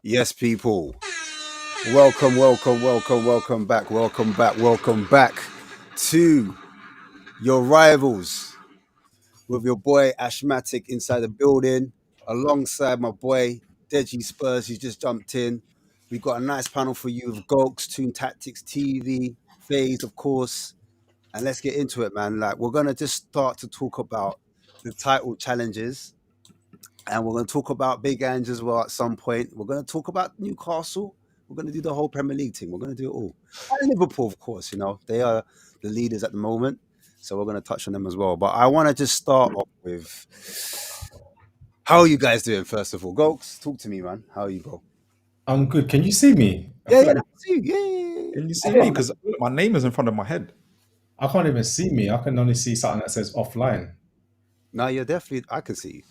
Yes, people. Welcome back to your rivals with your boy Ashmatic inside the building, alongside my boy Deji Spurs, who's just jumped in. We've got a nice panel for you with Gokes, Toon Tactics TV, Phase, of course. And let's get into it, man. Like, we're gonna just start to talk about the title challenges. And we're going to talk about Big Ange as well at some point. We're going to talk about Newcastle. We're going to do the whole Premier League thing. We're going to do it all. And Liverpool, of course, they are the leaders at the moment. So we're going to touch on them as well. But I want to just start off with, how are you guys doing, first of all? Gokes, talk to me, man. How are you, bro? I'm good. Can you see me? Yeah, I see you. Yeah. Can you see me? Because my name is in front of my head. I can't even see me. I can only see something that says offline. No, you're definitely, I can see you.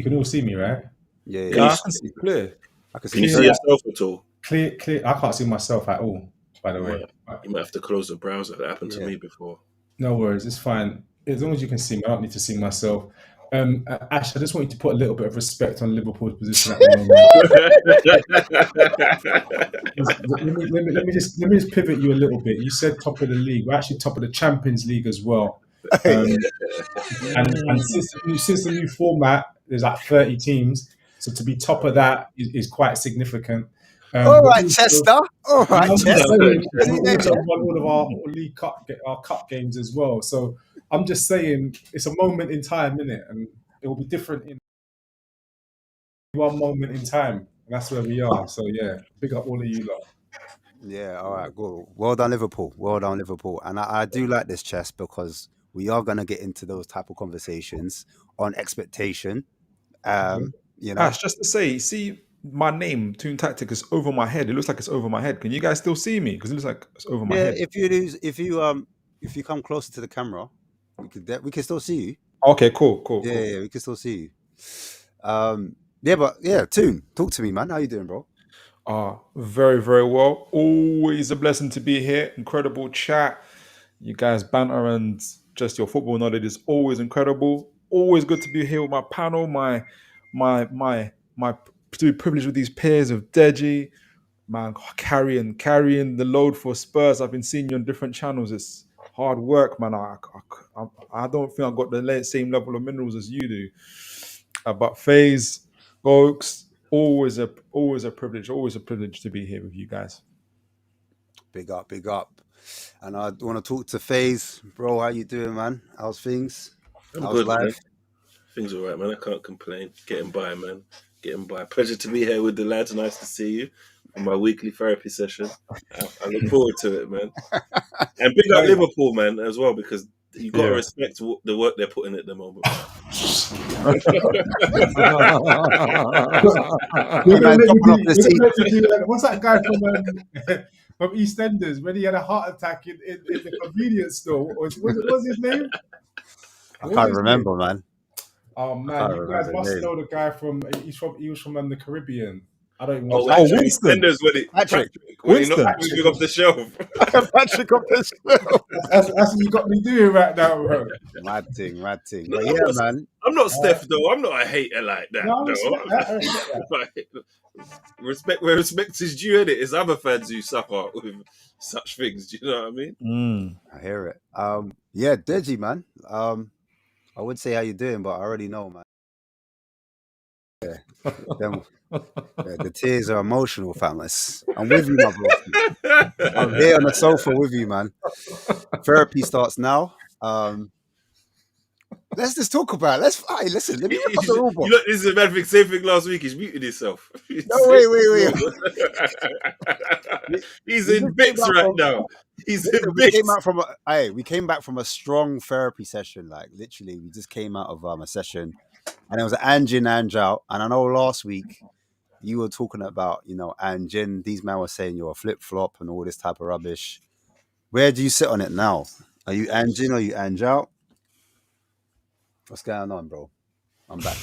You can all see me, right? Yeah, Yeah, I can see clear. I can Can you see see yourself at all? Clear. I can't see myself at all, by the way. You might have to close the browser. That happened to me before. No worries, it's fine. As long as you can see me, I don't need to see myself. Ash, I just want you to put a little bit of respect on Liverpool's position at the moment. let me just pivot you a little bit. You said top of the league. We're actually top of the Champions League as well. And since the new format, there's like 30 teams. So to be top of that is quite significant. All right, Chester. All right, Chester. We also won all of our cup games as well. So I'm just saying it's a moment in time, innit? And it will be different in one moment in time. And that's where we are. So yeah, big up all of you lot. Yeah, all right, good. Well done, Liverpool. Well done, Liverpool. And I do like this, Chess, because we are going to get into those type of conversations on expectation. You know, Ash, just to say, see my name, Toon Tactic, is over my head. It looks like it's over my head. Can you guys still see me? Because it looks like it's over my head. if you come closer to the camera, we can still see you. Okay, cool. Yeah, we can still see you. Toon, talk to me, man. How you doing, bro? Very, very well. Always a blessing to be here. Incredible chat. You guys banter and just your football knowledge is always incredible. Always good to be here with my panel, my to be privileged with these peers of Deji, man, carrying the load for Spurs. I've been seeing you on different channels. It's hard work, man. I don't think I've got the same level of minerals as you do. But FaZe, folks, always a privilege. Always a privilege to be here with you guys. Big up. And I want to talk to FaZe, bro. How you doing, man? How's things? I'm good, man. Things all right, man. I can't complain. Getting by, man. Getting by. Pleasure to be here with the lads. Nice to see you on my weekly therapy session. I look forward to it, man. And big up Liverpool, man, as well, because you got to respect the work they're putting at the moment. What's that guy from EastEnders when he had a heart attack in the convenience store? What's his name? I can't remember, man. Oh man, you guys must know the guy he was from the Caribbean. I don't even know. Winston. Patrick. Winston. Patrick off the shelf. Patrick off the shelf. That's what you got me doing right now, bro. Mad thing. But yeah, man. I'm not Steph, though. I'm not a hater like that, though. Respect where respect is due, innit? It's other fans who suffer with such things. Do you know what I mean? I hear it. Yeah, Deji, man. I would say how you doing, but I already know, man. Yeah. The tears are emotional, fam. I'm with you, my bro. I'm here on the sofa with you, man. Therapy starts now. Let's just talk about it. Listen, let me rip up the rule book. You know, this is a bad thing. Same thing last week. He's muted himself. No, wait. He's in bits right now. He's in bits. We came back from a strong therapy session. Like, literally, we just came out of a session. And it was Ange in, Ange out. And I know last week you were talking about, Ange in. These men were saying you're a flip-flop and all this type of rubbish. Where do you sit on it now? Are you Ange in or are you Ange out? What's going on, bro? I'm back.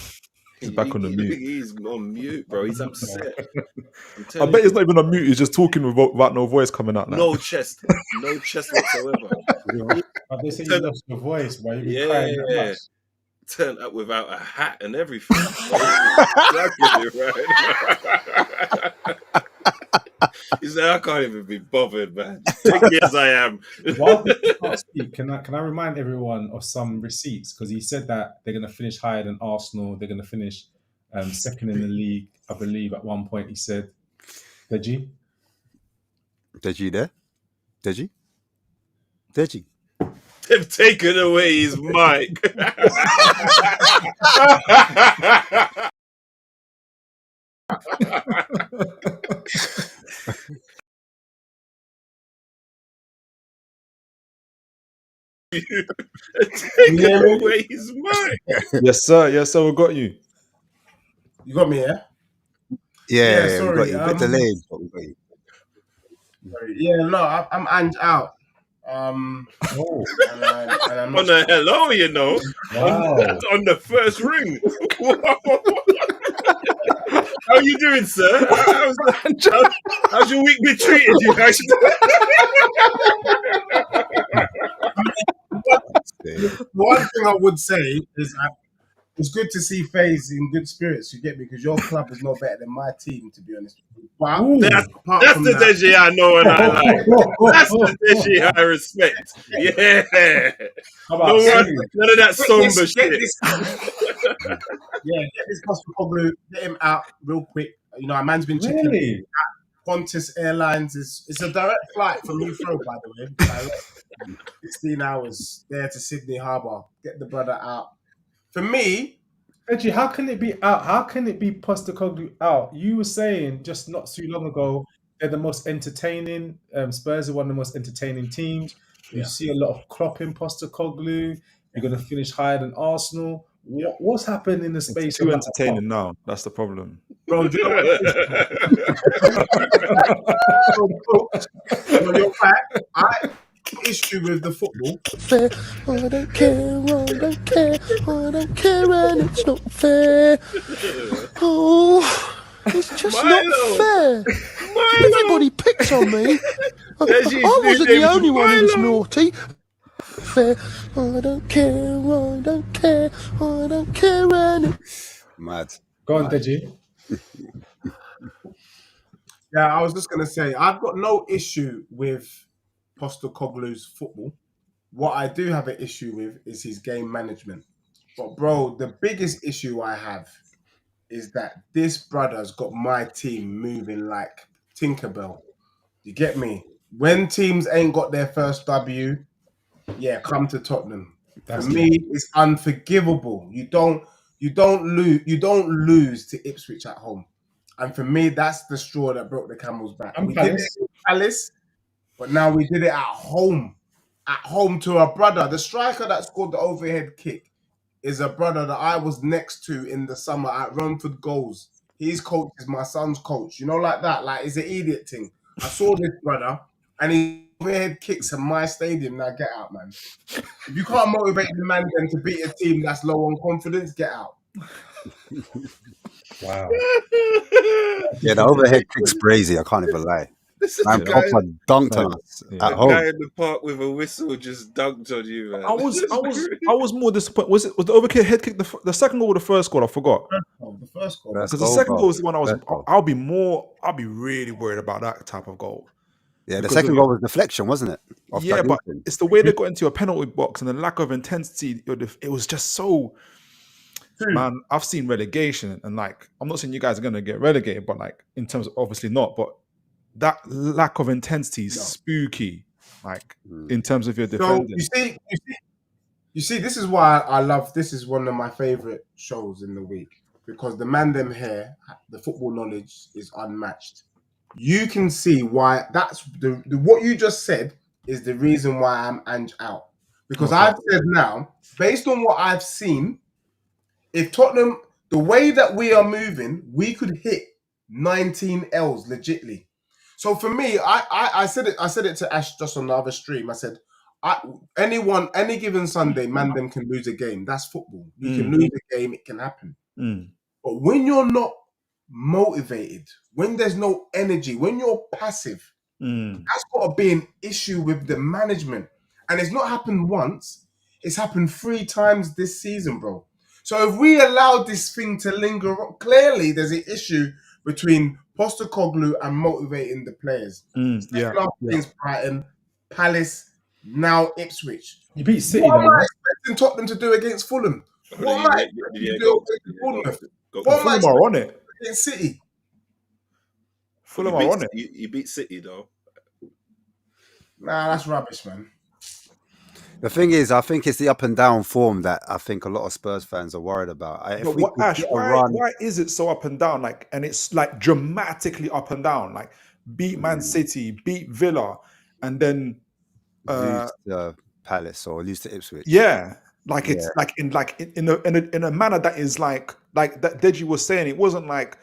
He's back on the mute. He's on mute, bro. He's upset. I bet he's not even on mute. He's just talking without no voice coming out now. No chest whatsoever. They say you lost your voice, bro. You've been crying that much. Turned up without a hat and everything. Exactly, right? He said, I can't even be bothered, man. Take me as I am. While you can't speak, can I remind everyone of some receipts? Because he said that they're going to finish higher than Arsenal. They're going to finish second in the league, I believe. At one point, he said, Deji there? Deji? They've taken away his mic. Taking away his mic. Yes, sir. We got you. You got me, yeah? Yeah, sorry. we got you. A bit delayed, but we got you. Yeah, no, I'm Ange out. Oh, and I'm On not. the hello, you know. wow. On the first ring. How you doing, sir? How's your week been treated you? One thing I would say is it's good to see FaZe in good spirits. You get me? Because your club is not better than my team, to be honest. But Ooh. apart from That's the that, Deji I know and I like. That's the Deji I respect. Yeah. How about No one, City? none of that somber get shit. this. Get this Postecoglou, get him out real quick. You know, a man's been checking. Really? Qantas Airlines it's a direct flight from Heathrow, by the way. Direct. 16 hours there to Sydney Harbour. Get the brother out. For me, Reggie, how can it be out? How can it be Postecoglou out? You were saying just not too long ago they're the most entertaining. Spurs are one of the most entertaining teams. You see a lot of Klopp in Postecoglou. You're going to finish higher than Arsenal. What's happened in the space? It's too entertaining now. That's the problem. bro, do you know what it is? Bro, you're right. I issue with the football. Fair. I don't care, I don't care, I don't care, and it's not fair. Oh, it's just not fair. Everybody picks on me. I wasn't the only one who was naughty. Fair. I don't care, I don't care, I don't care, and Mad. Go on, Deji. Yeah, I was just going to say, I've got no issue with Postecoglou's football. What I do have an issue with is his game management. But, bro, the biggest issue I have is that this brother's got my team moving like Tinkerbell. You get me? When teams ain't got their first W, come to Tottenham. For me, it's unforgivable. You don't lose to Ipswich at home. And for me, that's the straw that broke the camel's back. We did it in Palace, but now we did it at home. At home to a brother. The striker that scored the overhead kick is a brother that I was next to in the summer at Romford Goals. His coach is my son's coach. You know, like that. Like, it's an idiot thing. I saw this brother, and he overhead kicks in my stadium. Now, get out, man. If you can't motivate the man then to beat a team that's low on confidence, get out. Wow. Yeah, the overhead kick's crazy. I can't even lie. This is Man, the guy, proper dunked on us at home. guy in the park with a whistle just dunked on you, man. I was more disappointed. Was the overhead kick the second goal or the first goal? I forgot. The first goal. Because the second goal was the one I'll be really worried about that type of goal. Yeah, the second goal was deflection, wasn't it? Yeah, but it's the way they got into a penalty box and the lack of intensity. It was just so. Man, I've seen relegation, and like, I'm not saying you guys are going to get relegated, but like, in terms of obviously not, but that lack of intensity is spooky. Like, in terms of your defending. So you see, this is why I love. This is one of my favorite shows in the week because the man them here, the football knowledge is unmatched. You can see why that's the what you just said is the reason why I'm Ange out. Because I've said now, based on what I've seen, if Tottenham, the way that we are moving, we could hit 19 L's legitly. So for me, I said it to Ash just on the other stream. I said, any given Sunday, man, them can lose a game. That's football. You can lose a game, it can happen. But when you're not motivated, when there's no energy, when you're passive, that's got to be an issue with the management. And it's not happened once. It's happened 3 times this season, bro. So if we allow this thing to linger, clearly there's an issue between Postecoglou and motivating the players. Against Brighton, Palace, now Ipswich. You beat City. What am I expecting Tottenham to do against Fulham? What am I expecting to do against Bournemouth? What am I Fulham are on it. against City? Fulham are on it. You beat City, though. Nah, that's rubbish, man. The thing is, I think it's the up and down form that I think a lot of Spurs fans are worried about. Why is it so up and down? Like, and it's like dramatically up and down. Like, beat Man City, beat Villa, and then lose to Palace or lose to Ipswich. Yeah, like it's in a manner that is like that Deji was saying. It wasn't like,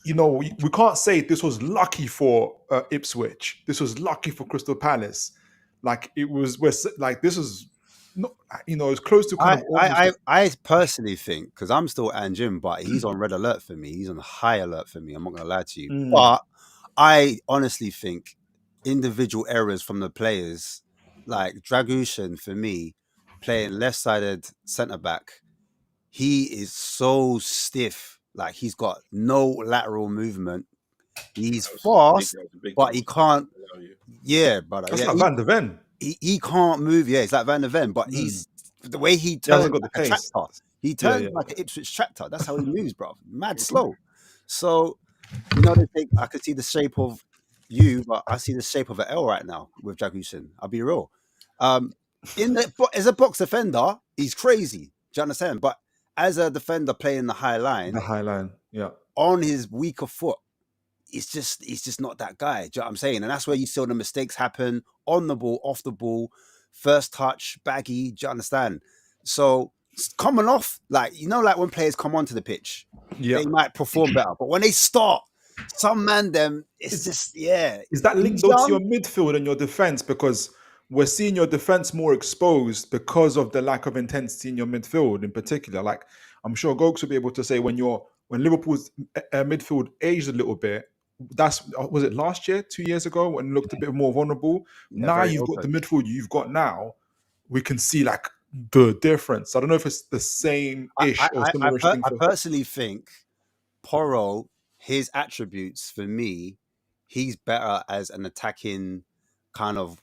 you know, we can't say this was lucky for Ipswich. This was lucky for Crystal Palace. like it was, like this is not, you know, it's close to kind of almost. I personally think, because I'm still Ange, but he's on red alert for me. He's on high alert for me. I'm not gonna lie to you, but I honestly think individual errors from the players, like Dragushin for me, playing left-sided centre back, he is so stiff. Like he's got no lateral movement. He's fast, but he can't. Yeah, brother. That's yeah, like Van de Ven. he can't move. Yeah, it's like Van de Ven, but he's the way he He hasn't turns got the like a pace. tractor. He turns yeah. like an Ipswich tractor. That's how he moves, bro. Mad slow. So, you know, they think I could see the shape of you, but I see the shape of an L right now with Dragushin. I'll be real. As a box defender, he's crazy. Do you understand? But as a defender playing the high line, Yeah. on his weaker foot, he's just not that guy. Do you know what I'm saying? And that's where you see all the mistakes happen on the ball, off the ball, first touch, baggy. Do you understand? So coming off, like, you know, like when players come onto the pitch, they might perform better. But when they start, some man them, it's just, yeah. Is that linked though to your midfield and your defense? Because we're seeing your defense more exposed because of the lack of intensity in your midfield in particular. Like, I'm sure Gokes will be able to say when Liverpool's midfield aged a little bit, was it last year, 2 years ago, when it looked a bit more vulnerable? Yeah, now you've got the midfield you've got now. We can see like the difference. I don't know if it's the same-ish or similar thing. I personally think Porro, his attributes for me, he's better as an attacking kind of,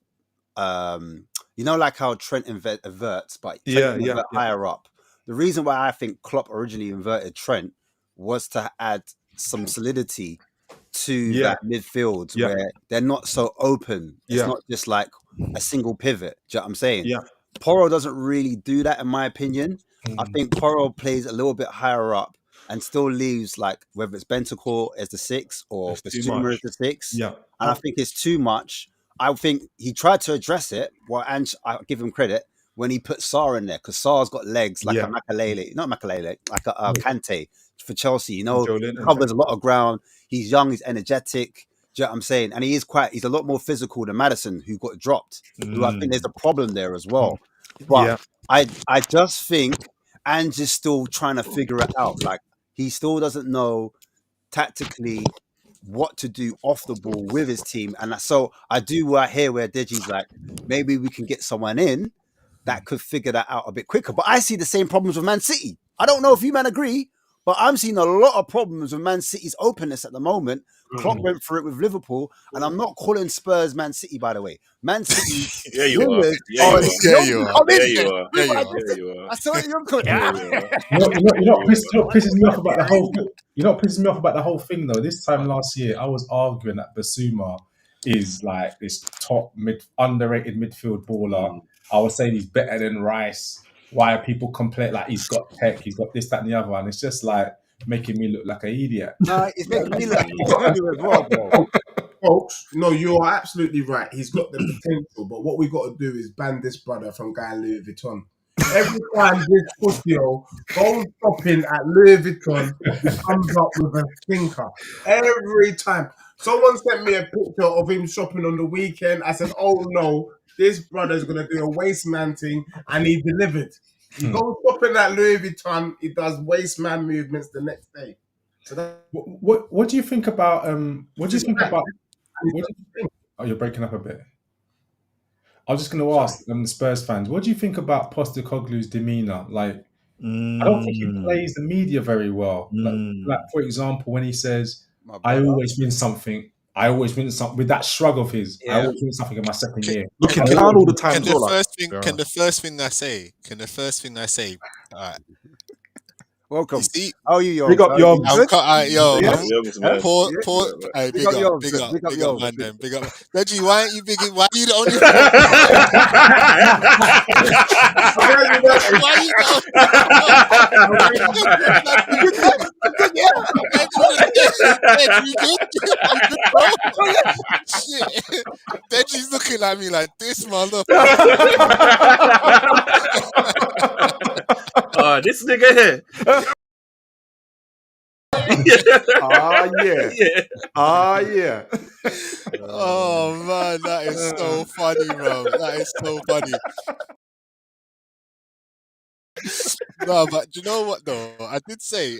you know, like how Trent inverts, but Trent higher up. The reason why I think Klopp originally inverted Trent was to add some solidity to that midfield where they're not so open. It's not just like a single pivot. Do you know what I'm saying? Yeah. Porro doesn't really do that, in my opinion. I think Porro plays a little bit higher up and still leaves, like, whether it's Bentancur as the 6 or Basuma as the 6. Yeah. And I think it's too much. I think he tried to address it. Well, and I give him credit when he put Sarr in there, because Sarr's got legs like a Makalele, not Makalele, like a Kante for Chelsea. You know, covers a lot of ground. He's young, he's energetic. Do you know what I'm saying? And he's a lot more physical than Maddison, who got dropped. Who I think there's a problem there as well. But I just think Ange is still trying to figure it out. Like, he still doesn't know tactically what to do off the ball with his team. And so I do hear where Deji's like, maybe we can get someone in that could figure that out a bit quicker. But I see the same problems with Man City. I don't know if you men agree, but I'm seeing a lot of problems with Man City's openness at the moment. Klopp went for it with Liverpool, and I'm not calling Spurs Man City, by the way. Man City. Yeah, you are. Yeah, you are. I saw it. You're good. You know what pisses me off about the whole thing? You know what pisses me off about the whole thing, though? This time last year, I was arguing that Basuma is like this top underrated midfield baller. I was saying he's better than Rice. Why are people complain like he's got tech, he's got this, that, and the other? And it's just like making me look like an idiot. No, it's making me look like an idiot as well, bro. Folks, no, you are absolutely right. He's got the potential, but what we got to do is ban this brother from going Louis Vuitton. Every time this pussyo goes shopping at Louis Vuitton, he comes up with a stinker. Every time. Someone sent me a picture of him shopping on the weekend. I said, oh no, this brother's going to do a waste man thing, and he delivered. He goes shopping at Louis Vuitton, he does waste man movements the next day. So what do you think about Oh, you're breaking up a bit. I was just going to ask the Spurs fans, what do you think about Postecoglou's demeanour? Like, I don't think he plays the media very well. Like, for example, when he says, I always win something with that shrug of his. I always win something in my second year. Looking down all the time. Can the first thing I say? All right. Welcome. You see, how are you, yo? Big up, yo. Big up, man. Then big up, Reggie. Why aren't you big? Why are you the only? Why are you Shit. Deji's looking at me like this, mother. This nigga here. Ah, yeah. Yeah. Ah, yeah. Oh man, that is so funny, bro. That is so funny. No, but do you know what though? I did say,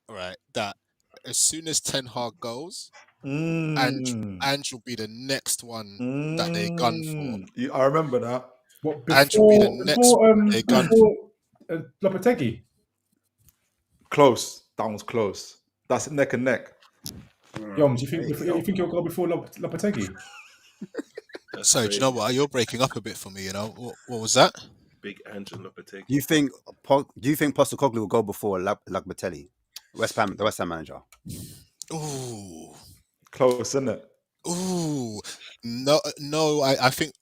right, that as soon as Ten Hag goes, Ange, Mm. Ange will be the next one that they gun for. I remember that. What Ange will be the before next one that they gun for. Lopetegui? Close. That one's close. That's neck and neck. Yoms, you think There you you think he'll go before Lopetegui? That's So do crazy. you know what? You're breaking up a bit for me. You know what was that? Big Ange and Lopetegui. Do you think Postecoglou will go before Lagatelli, the West Ham manager? Ooh, Close, isn't it? ooh. No. I think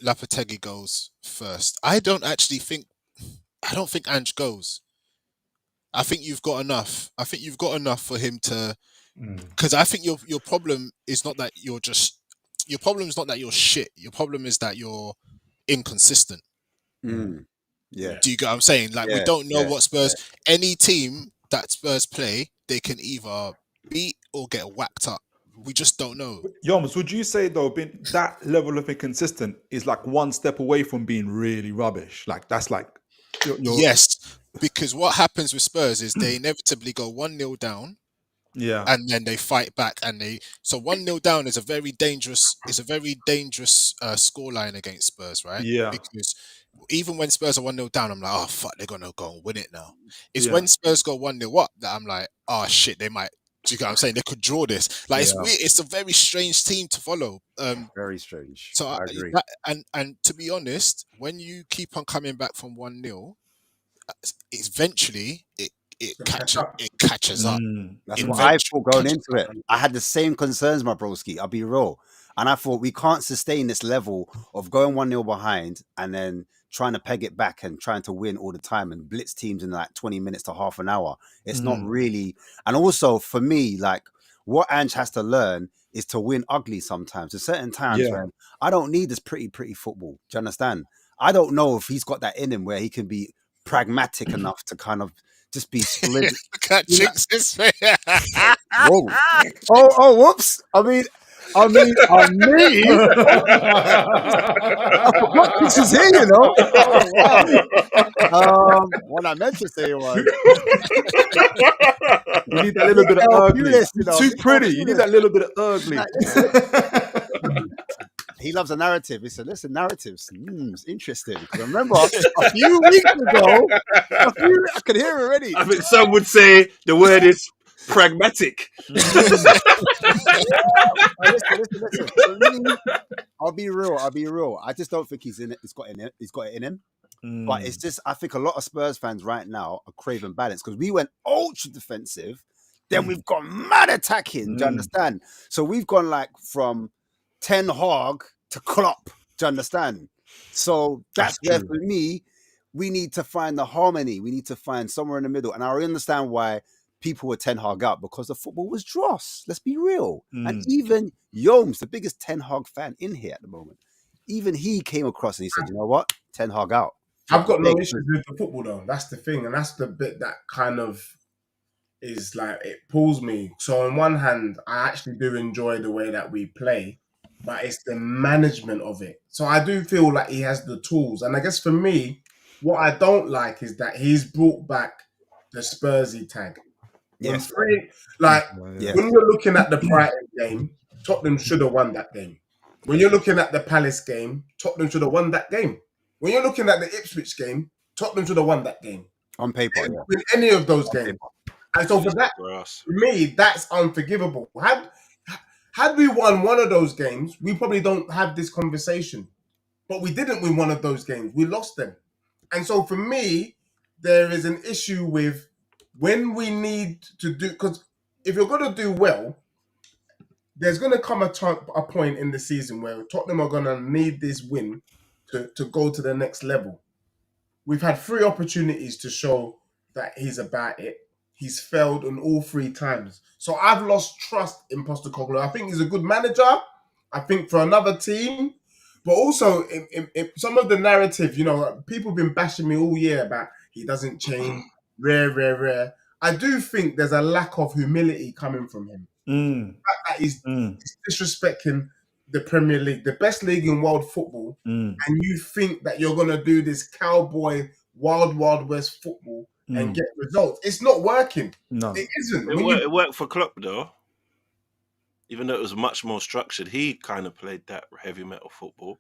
Lopetegui goes first. I don't think Ange goes. I think you've got enough. I think you've got enough for him to. Because I think your problem is not that you're just. Your problem is not that you're shit. Your problem is that you're inconsistent. Yeah. Do you get what I'm saying? Like we Yeah, don't know yeah, what Spurs. Any team that Spurs play, they can either beat or get whacked up. We just don't know. Yoms, would you say though, being that level of inconsistent is like one step away from being really rubbish? Like that's like, you're Yes, because what happens with Spurs is they inevitably go 1-0 down. Yeah. And then they fight back, and so 1-0 down is a very dangerous scoreline against Spurs, right? Yeah. Because even when Spurs are 1-0 down, I'm like, oh fuck, they're gonna go and win it now. It's Yeah. when Spurs go 1-0 up that I'm like, oh shit, they might. Do you get what I'm saying? They could draw this. Like it's Yeah. weird. It's a very strange team to follow. Very strange. So I agree. and to be honest, when you keep on coming back from 1-0, it's eventually it catches up. That's what I thought going into it. I had the same concerns, my broski. I'll be real. And I thought we can't sustain this level of going 1-0 behind and then trying to peg it back and trying to win all the time and blitz teams in like 20 minutes to half an hour. It's not really. And also for me, like what Ange has to learn is to win ugly sometimes. There's certain times when I don't need this pretty football. Do you understand? I don't know if he's got that in him where he can be pragmatic enough to kind of just be solid. Can't jinx this. Whoa. Oh, whoops. I mean, I forgot this is here, you know. Oh, wow. What I meant to say was, you need that little bit of ugly. You know, too pretty. You need that little bit of ugly. He loves a narrative. He said, listen, narratives. It's interesting. Because I remember a few weeks ago, I could hear already. I think some would say the word is pragmatic. Listen. For me, I'll be real. I just don't think he's in it. He's got it in him. But it's just, I think a lot of Spurs fans right now are craving balance because we went ultra defensive. Then we've gone mad attacking. Do you understand? So we've gone like from Ten Hag to Klopp. Do you understand? So that's where for me, we need to find the harmony. We need to find somewhere in the middle. And I understand why people were Ten Hag out because the football was dross. Let's be real. And even Yomes, the biggest Ten Hag fan in here at the moment, even he came across and he said, you know what? Ten Hag out. I've got no issues with the football though. That's the thing. And that's the bit that kind of is like, it pulls me. So on one hand, I actually do enjoy the way that we play, but it's the management of it. So I do feel like he has the tools. And I guess for me, what I don't like is that he's brought back the Spursy tag. Yes. When you're looking at the Brighton game, Tottenham should have won that game. When you're looking at the Palace game, Tottenham should have won that game. When you're looking at the Ipswich game, Tottenham should have won that game. On paper, With any of those games. And so for that, for me, that's unforgivable. Had we won one of those games, we probably don't have this conversation. But we didn't win one of those games. We lost them. And so for me, there is an issue with when we need to do... Because if you're going to do well, there's going to come a point in the season where Tottenham are going to need this win to go to the next level. We've had 3 opportunities to show that he's about it. He's failed on all 3 times. So I've lost trust in Postecoglou. I think he's a good manager. I think for another team. But also, in some of the narrative, you know, people have been bashing me all year about he doesn't change. rare. I do think there's a lack of humility coming from him. The fact that he's disrespecting the Premier League, the best league in world football, and you think that you're gonna do this cowboy wild west football and get results. It's not working. No, it isn't. It worked for Klopp though. Even though it was much more structured, he kind of played that heavy metal football.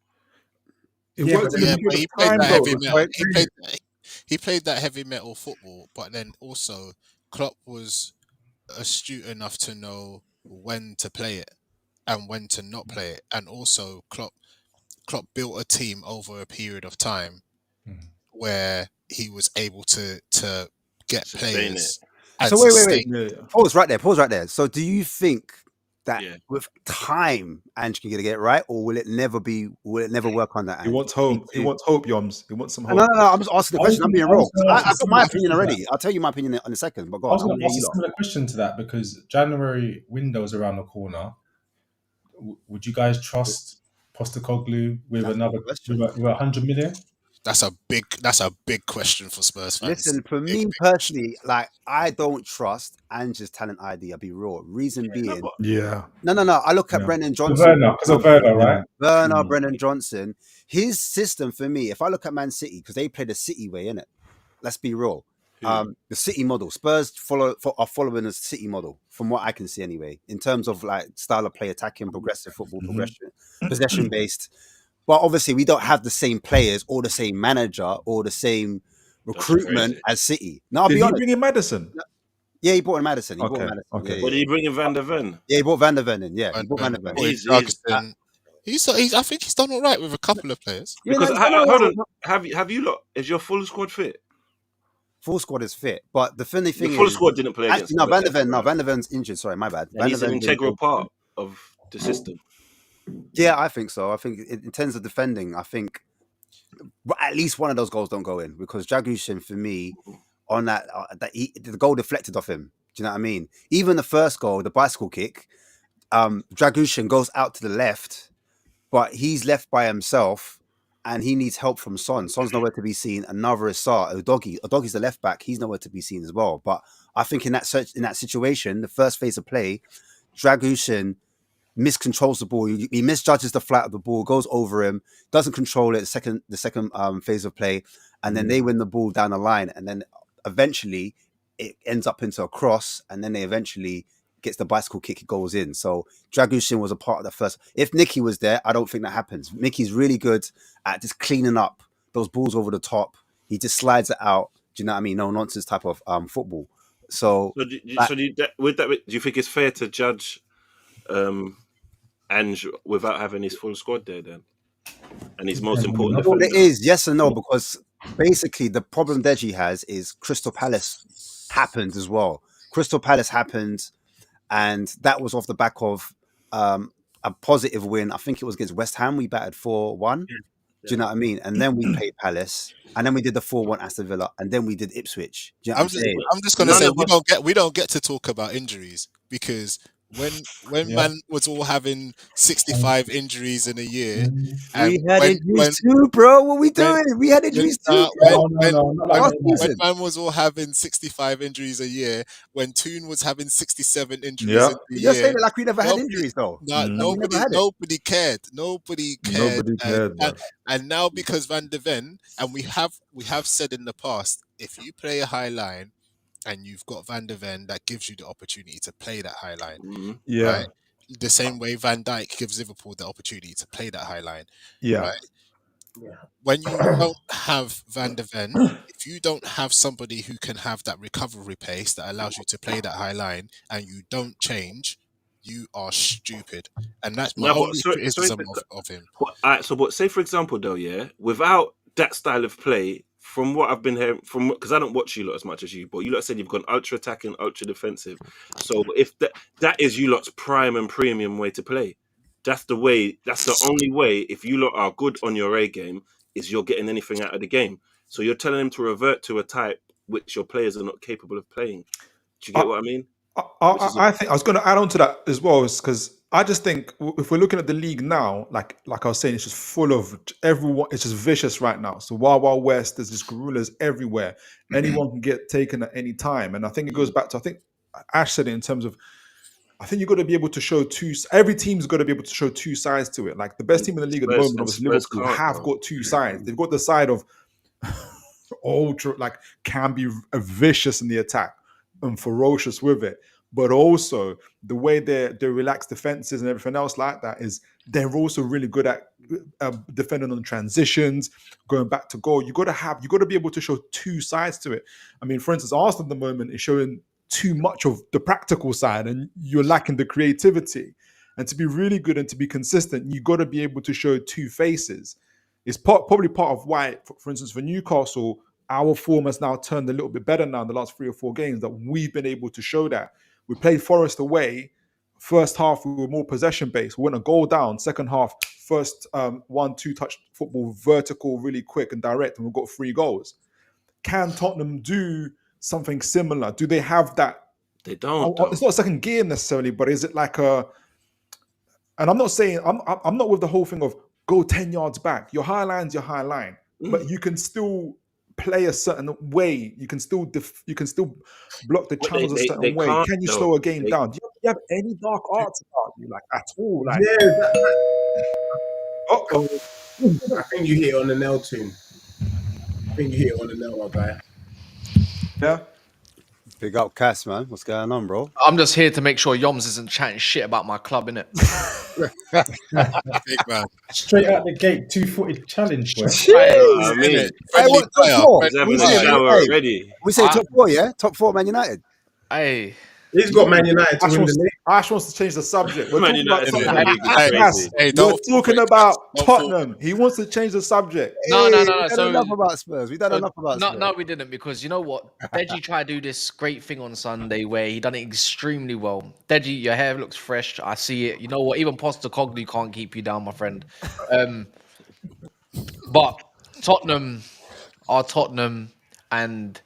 It worked in a but he period played of time, that though. heavy It was metal. like- He played that heavy metal football, but then also Klopp was astute enough to know when to play it and when to not play it, and also Klopp built a team over a period of time where he was able to get Sustain players. it. And So wait. sustain- Yeah. Pause right there. So do you think that Yeah. with time Ange can get it right, or will it never work on that? He Ange? wants hope. He wants hope, Yoms. He wants some hope. No. I'm just asking the question. I'm being I was real. gonna ask I've got my a opinion similar already. I'll tell you my opinion in a second. But go I on. was going to Yeah, ask you a lot. similar question to that because January window's around the corner. Would you guys trust Postecoglou with That's another the question. with 100 million? That's a big question for Spurs fans. Listen, for me personally, like I don't trust Ange's talent ID. I'll be real. Reason being, Yeah. no. I look at Yeah. Brendan Because Johnson. of Werner, right? Werner, Brendan Johnson. His system for me, if I look at Man City, because they play the City way, innit? Let's be real. The City model. Spurs are following the City model, from what I can see anyway, in terms of like style of play, attacking, progressive football, possession based. But obviously, we don't have the same players or the same manager or the same recruitment as City. No, I'll Did be he honest. bring in Madison? Yeah, he brought in Madison. Okay. What did he bring in Van der Ven? Yeah, he brought Van der Ven in. Yeah, he brought Van der Ven. He's I think he's done all right with a couple of players. Because hold on, have you lot? Is your full squad fit? Full squad is fit, but the funny thing The full is, squad didn't play against. no, Van der Ven. No, Van der Ven's injured. Sorry, my bad. And he's an integral part of the system. Yeah, I think so. I think in terms of defending, I think at least one of those goals don't go in because Dragushin, for me, on that the goal deflected off him. Do you know what I mean? Even the first goal, the bicycle kick, Dragushin goes out to the left, but he's left by himself, and he needs help from Son. Son's nowhere to be seen. Another is Udoggy's the left back. He's nowhere to be seen as well. But I think in that situation, the first phase of play, Dragushin miscontrols the ball. He misjudges the flight of the ball, goes over him, doesn't control it. The second phase of play, and then they win the ball down the line, and then eventually it ends up into a cross, and then they eventually gets the bicycle kick, it goes in. So Dragushin was a part of the first. If Nicky was there, I don't think that happens. Nicky's really good at just cleaning up those balls over the top. He just slides it out. Do you know what I mean? No nonsense type of football. So do you think it's fair to judge Ange without having his full squad there then? And his most important well, defender? it is yes and no, because basically the problem Deji has is Crystal Palace happened as well. Crystal Palace happened, and that was off the back of a positive win. I think it was against West Ham. We batted 4-1. Do you know what I mean? And then we played Palace, and then we did the 4-1 Aston Villa, and then we did Ipswich. Do you know what I'm saying? I'm just gonna say we don't get to talk about injuries because when man was all having 65 injuries in a year, we had injuries too, bro. What are we doing? We had injuries too. When man was all having 65 injuries a year, when Toon was having 67 injuries in a You're year, saying it like we never had injuries though. Nobody cared. Nobody cared. man. And now because Van der Ven, and we have said in the past, if you play a high line and you've got Van der Ven, that gives you the opportunity to play that high line. Yeah. Right? The same way Van Dijk gives Liverpool the opportunity to play that high line. Yeah. Right? When you don't have Van der Ven, if you don't have somebody who can have that recovery pace that allows you to play that high line, and you don't change, you are stupid. And that's my only criticism of him. But say for example though, without that style of play, from what I've been hearing, because I don't watch you lot as much as you, but you lot said you've gone ultra attacking, ultra defensive. So if that is you lot's prime and premium way to play, that's the way. That's the only way. If you lot are good on your A game, is you're getting anything out of the game. So you're telling him to revert to a type which your players are not capable of playing. Do you get what I mean? I think I was going to add on to that as well, because I just think if we're looking at the league now, like I was saying, it's just full of everyone. It's just vicious right now. So Wild West, there's just gorillas everywhere. Anyone can get taken at any time, and I think it goes back to, I think Ash said it in terms of, I think you've got to be able to show every team's got to be able to show two sides to it. Like the best team in the league at the moment, obviously Liverpool, have got two sides. They've got the side of ultra, like, can be vicious in the attack and ferocious with it, but also the way they relax defenses and everything else like that is they're also really good at defending on transitions, going back to goal. You got to be able to show two sides to it. I mean, for instance, Arsenal at the moment is showing too much of the practical side, and you're lacking the creativity. And to be really good and to be consistent, you got to be able to show two faces. It's probably part of why, for instance, for Newcastle, our form has now turned a little bit better now in the last 3 or 4 games, that we've been able to show that. We played Forest away. First half, we were more possession-based. We went a goal down. Second half, first 1-2 touch football, vertical, really quick and direct, and we got 3 goals. Can Tottenham do something similar? Do they have that? They don't. It's not a second gear necessarily, but is it like a... And I'm not saying... I'm not with the whole thing of go 10 yards back. Your high line's your high line. But you can still play a certain way. You can still block the channels a certain way. Can you slow a game down? Do you have any dark arts about you, like, at all? Like, I think you hit it on the nail, Toon. I think you hit it on the nail, my guy. Yeah. Big up, Cass, man. What's going on, bro? I'm just here to make sure Yoms isn't chatting shit about my club, innit? Big man. Straight out the gate, 2-footed challenge, boy. I mean, Hey, what, top 4? he's having a shower already. We say top 4, yeah? Top 4, Man United. Hey, He's got Man United to win the league. Ash wants to change the subject. We're Man talking about United Tottenham. in the league is crazy. Hey, We're talking about don't Tottenham. He wants to change the subject. No. We done So- enough about Spurs. We done so- enough about Spurs. no, we didn't, because you know what? Deji tried to do this great thing on Sunday where he done it extremely well. Deji, your hair looks fresh. I see it. You know what? Even Postecoglou can't keep you down, my friend. But Tottenham are Tottenham, and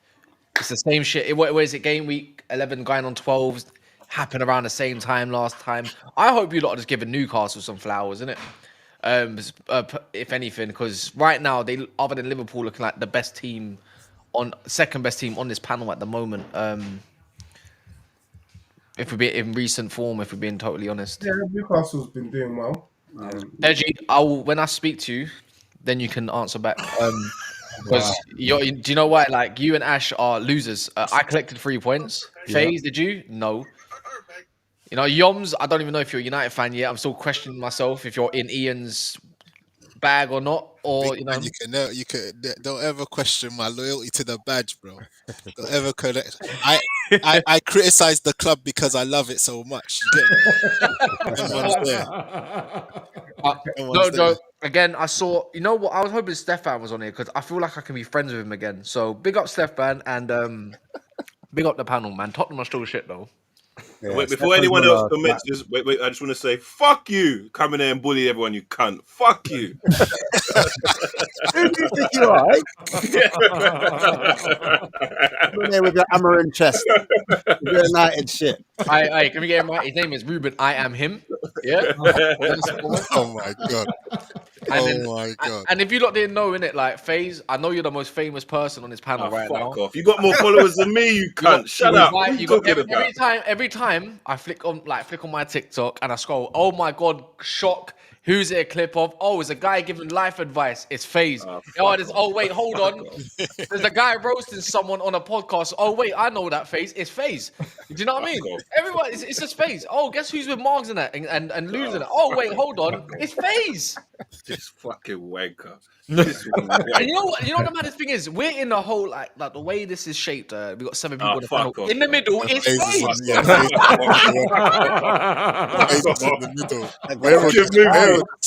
it's the same shit. Where is it? Game week 11 going on 12. Happened around the same time last time. I hope you lot are just giving Newcastle some flowers, innit? If anything, because right now they, other than Liverpool, looking like the best team second best team on this panel at the moment. If we're in recent form, if we're being totally honest. Yeah, Newcastle's been doing well. Deji, when I speak to you, then you can answer back. Because do you know why? Like, you and Ash are losers. I collected 3 points. FaZe, did you? No. You know, Yoms, I don't even know if you're a United fan yet. I'm still questioning myself if you're in Ian's bag or not. Or Big man, you can don't ever question my loyalty to the badge, bro. Don't ever connect. I criticize the club because I love it so much. You get me? Everyone's there. No. Again, I saw. You know what? I was hoping Stefan was on here because I feel like I can be friends with him again. So big up Stefan and big up the panel, man. Tottenham are still shit though. Yeah, Wait, before anyone else comments, wait, I just want to say, fuck you, coming there and bully everyone, you cunt. Fuck you. Who do you think you are, eh? You're there with your Amorim chest. Your United shit. Can we get him right? His name is Ruben. I am him. Yeah. Oh my god. My god. And if you lot didn't know, innit, like FaZe, I know you're the most famous person on this panel right now. Fuck off. You got more followers than me, you cunt. Shut up. What are you talking about? Every time I flick on my TikTok and I scroll, oh my god, shock. Who's it a clip of? Oh, it's a guy giving life advice. It's FaZe. Wait, hold on. There's a guy roasting someone on a podcast. Oh, wait, I know that FaZe. It's FaZe. Do you know what I mean? Everyone, it's just FaZe. Oh, guess who's with Margs in that and losing it? Oh, wait, hold on. It's FaZe. This fucking wanker. And you know what? You know what the maddest thing is? We're in the whole like the way this is shaped. We got 7 people in the panel. In the middle, it's FaZe.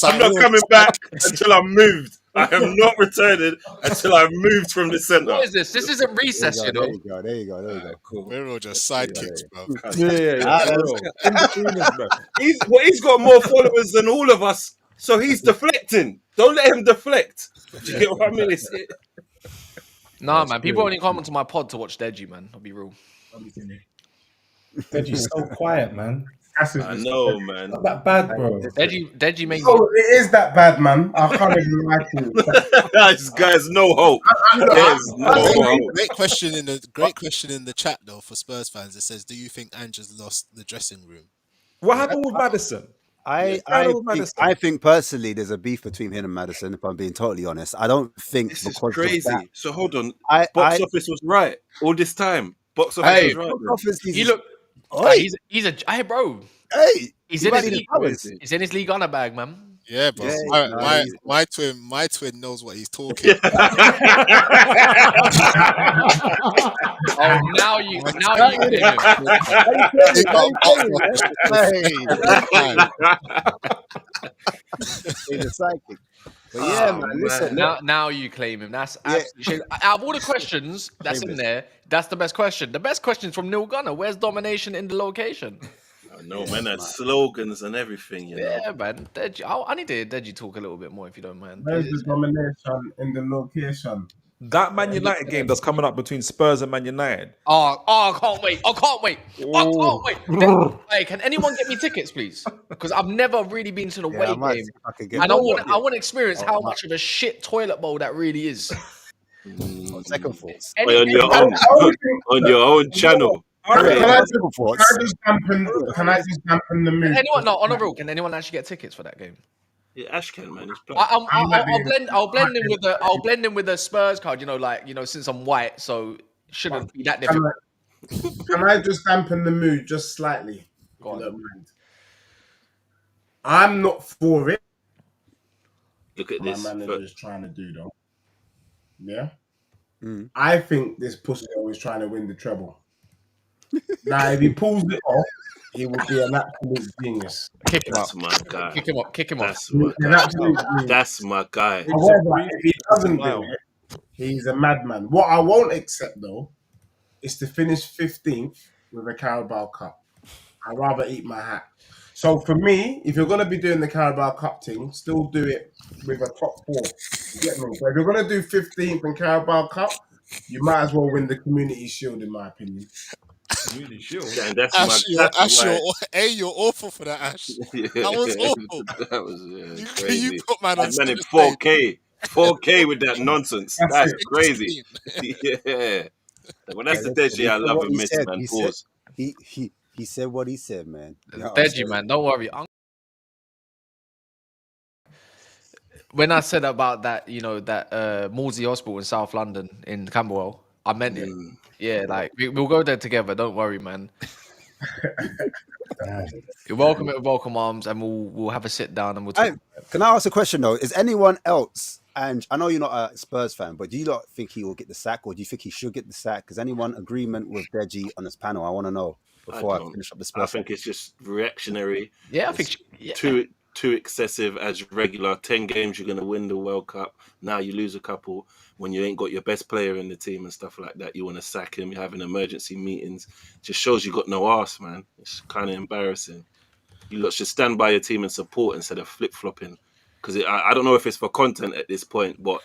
I'm not coming back until I'm moved. I am not returning until I've moved from the centre. What is this? This isn't recess, you know. There you go. Cool. We're all just sidekicks, bro. He's got more followers than all of us, so he's deflecting. Don't let him deflect. Do you get what I mean? Nah, man. People only come onto my pod to watch Deji, man. I'll be real. Deji's so quiet, man. That's his I respect. know, man. Not that bad, bro. Deji made Oh, it is that bad, man. I can't even lie to you. This guy's no hope. There's no hope. Great question in the chat though for Spurs fans. It says, "Do you think Ange has lost the dressing room?" What happened with Maddison? I think personally there's a beef between him and Maddison, if I'm being totally honest. I don't think This is because of crazy. that- So hold on. I- Box I- office was right all this time. Box office Hey, was right. Box then. office, he look. Oi, He's a hey, bro. hey, He's he in his might need league. the powers. He's in his league on a bag, man. Yeah, bro. Yeah, My twin knows what he's talking. Oh, now you claim him. He got box He's a psychic. But yeah, man, listen. Now you claim him. That's absolutely shame. Out of all the questions that's in there, that's the best question. The best question is from Neil Gunner. Where's domination in the location? I know, man. Had slogans and everything, you know. Yeah, man. Deji, I need to hear Deji talk a little bit more if you don't mind. Where's the domination in the location? That Man United game that's coming up between Spurs and Man United. Oh, I can't wait. I can't wait. Hey, can anyone get me tickets, please? Because I've never really been to the away game. And I want to experience how much of a shit toilet bowl that really is. Second thoughts. On your own channel. Can I just dampen the mood? On a real, can anyone actually get tickets for that game? Yeah, Ash can, man. I'll blend in with a Spurs card. Since I'm white, so shouldn't be that difficult. Can I just dampen the mood just slightly? Go on. If you don't mind. I'm not for it. Look at this. My manager is trying to do though. Yeah. Mm. I think this pussy is trying to win the treble. Now, if he pulls it off, he will be an absolute genius. Kick him That's up. my guy. Kick him up. Kick him up. That's my An guy. absolute genius. That's my guy. However, if he doesn't do it, he's a madman. What I won't accept though is to finish 15th with a Carabao Cup. I'd rather eat my hat. So for me, if you're gonna be doing the Carabao Cup thing, still do it with a top 4. You get me? So if you're gonna do 15th and Carabao Cup, you might as well win the Community Shield, in my opinion. Community Shield. And that's Ash, why. you're awful for that, Ash. That was awful. That was crazy. You put man on Man in stage. 4K with that nonsense. That's crazy. 16. Yeah. Well, that's the Deji I love and miss, man. Pause. He said what he said, man. Deji, man, don't worry. When I said about that, that Wolsey Hospital in South London in Camberwell, I meant it. Yeah, like we'll go there together. Don't worry, man. You're welcome with welcome arms, and we'll have a sit down and we'll talk. Can I ask a question though? Is anyone else? And I know you're not a Spurs fan, but do you not think he will get the sack, or do you think he should get the sack? Is anyone agreement with Deji on this panel? I want to know before I finish up the Spurs. I think it's just reactionary. Yeah, I It's think too excessive as regular. 10 games, you're going to win the World Cup. Now you lose a couple when you ain't got your best player in the team and stuff like that. You want to sack him. You're having emergency meetings. Just shows you got no arse, man. It's kind of embarrassing. You lot should stand by your team and support instead of flip-flopping. Because I don't know if it's for content at this point, but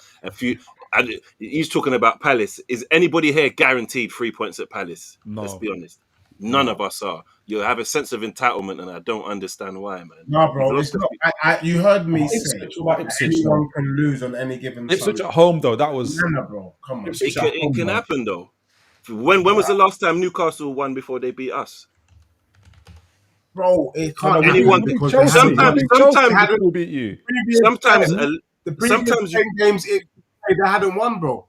he's talking about Palace. Is anybody here guaranteed 3 points at Palace? No. Let's be honest. None of us are. You have a sense of entitlement, and I don't understand why, man. No, bro, it's not. You heard me say Ipswich, anyone can lose on any given Ipswich Sunday. at home though, that was No, bro, come on. It can happen though. When was the last time Newcastle won before they beat us? Bro, it can't Anyone- happen because Chelsea. sometimes Chelsea will beat you. Sometimes the previous 10 games they hadn't won, bro.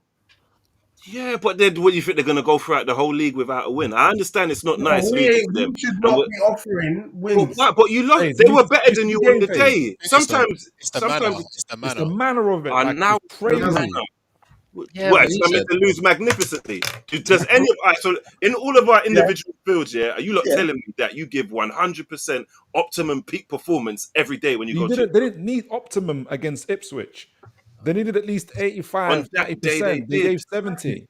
yeah, but then what do you think they're going to go throughout the whole league without a win? I understand it's not nice we losing to them. should not be offering wins. But you lost. Hey, They were it's better than you on the game, day. It's the Sometimes manner. It's the It's manner. the manner of it. are like, now it's crazy. Yeah, what? but he I mean, to lose magnificently. Does any of us? So in all of our individual fields, are you lot telling me that you give 100% optimum peak performance every day when you go? They didn't need optimum against Ipswich. They needed at least 85, On that day 90%. they They gave 70.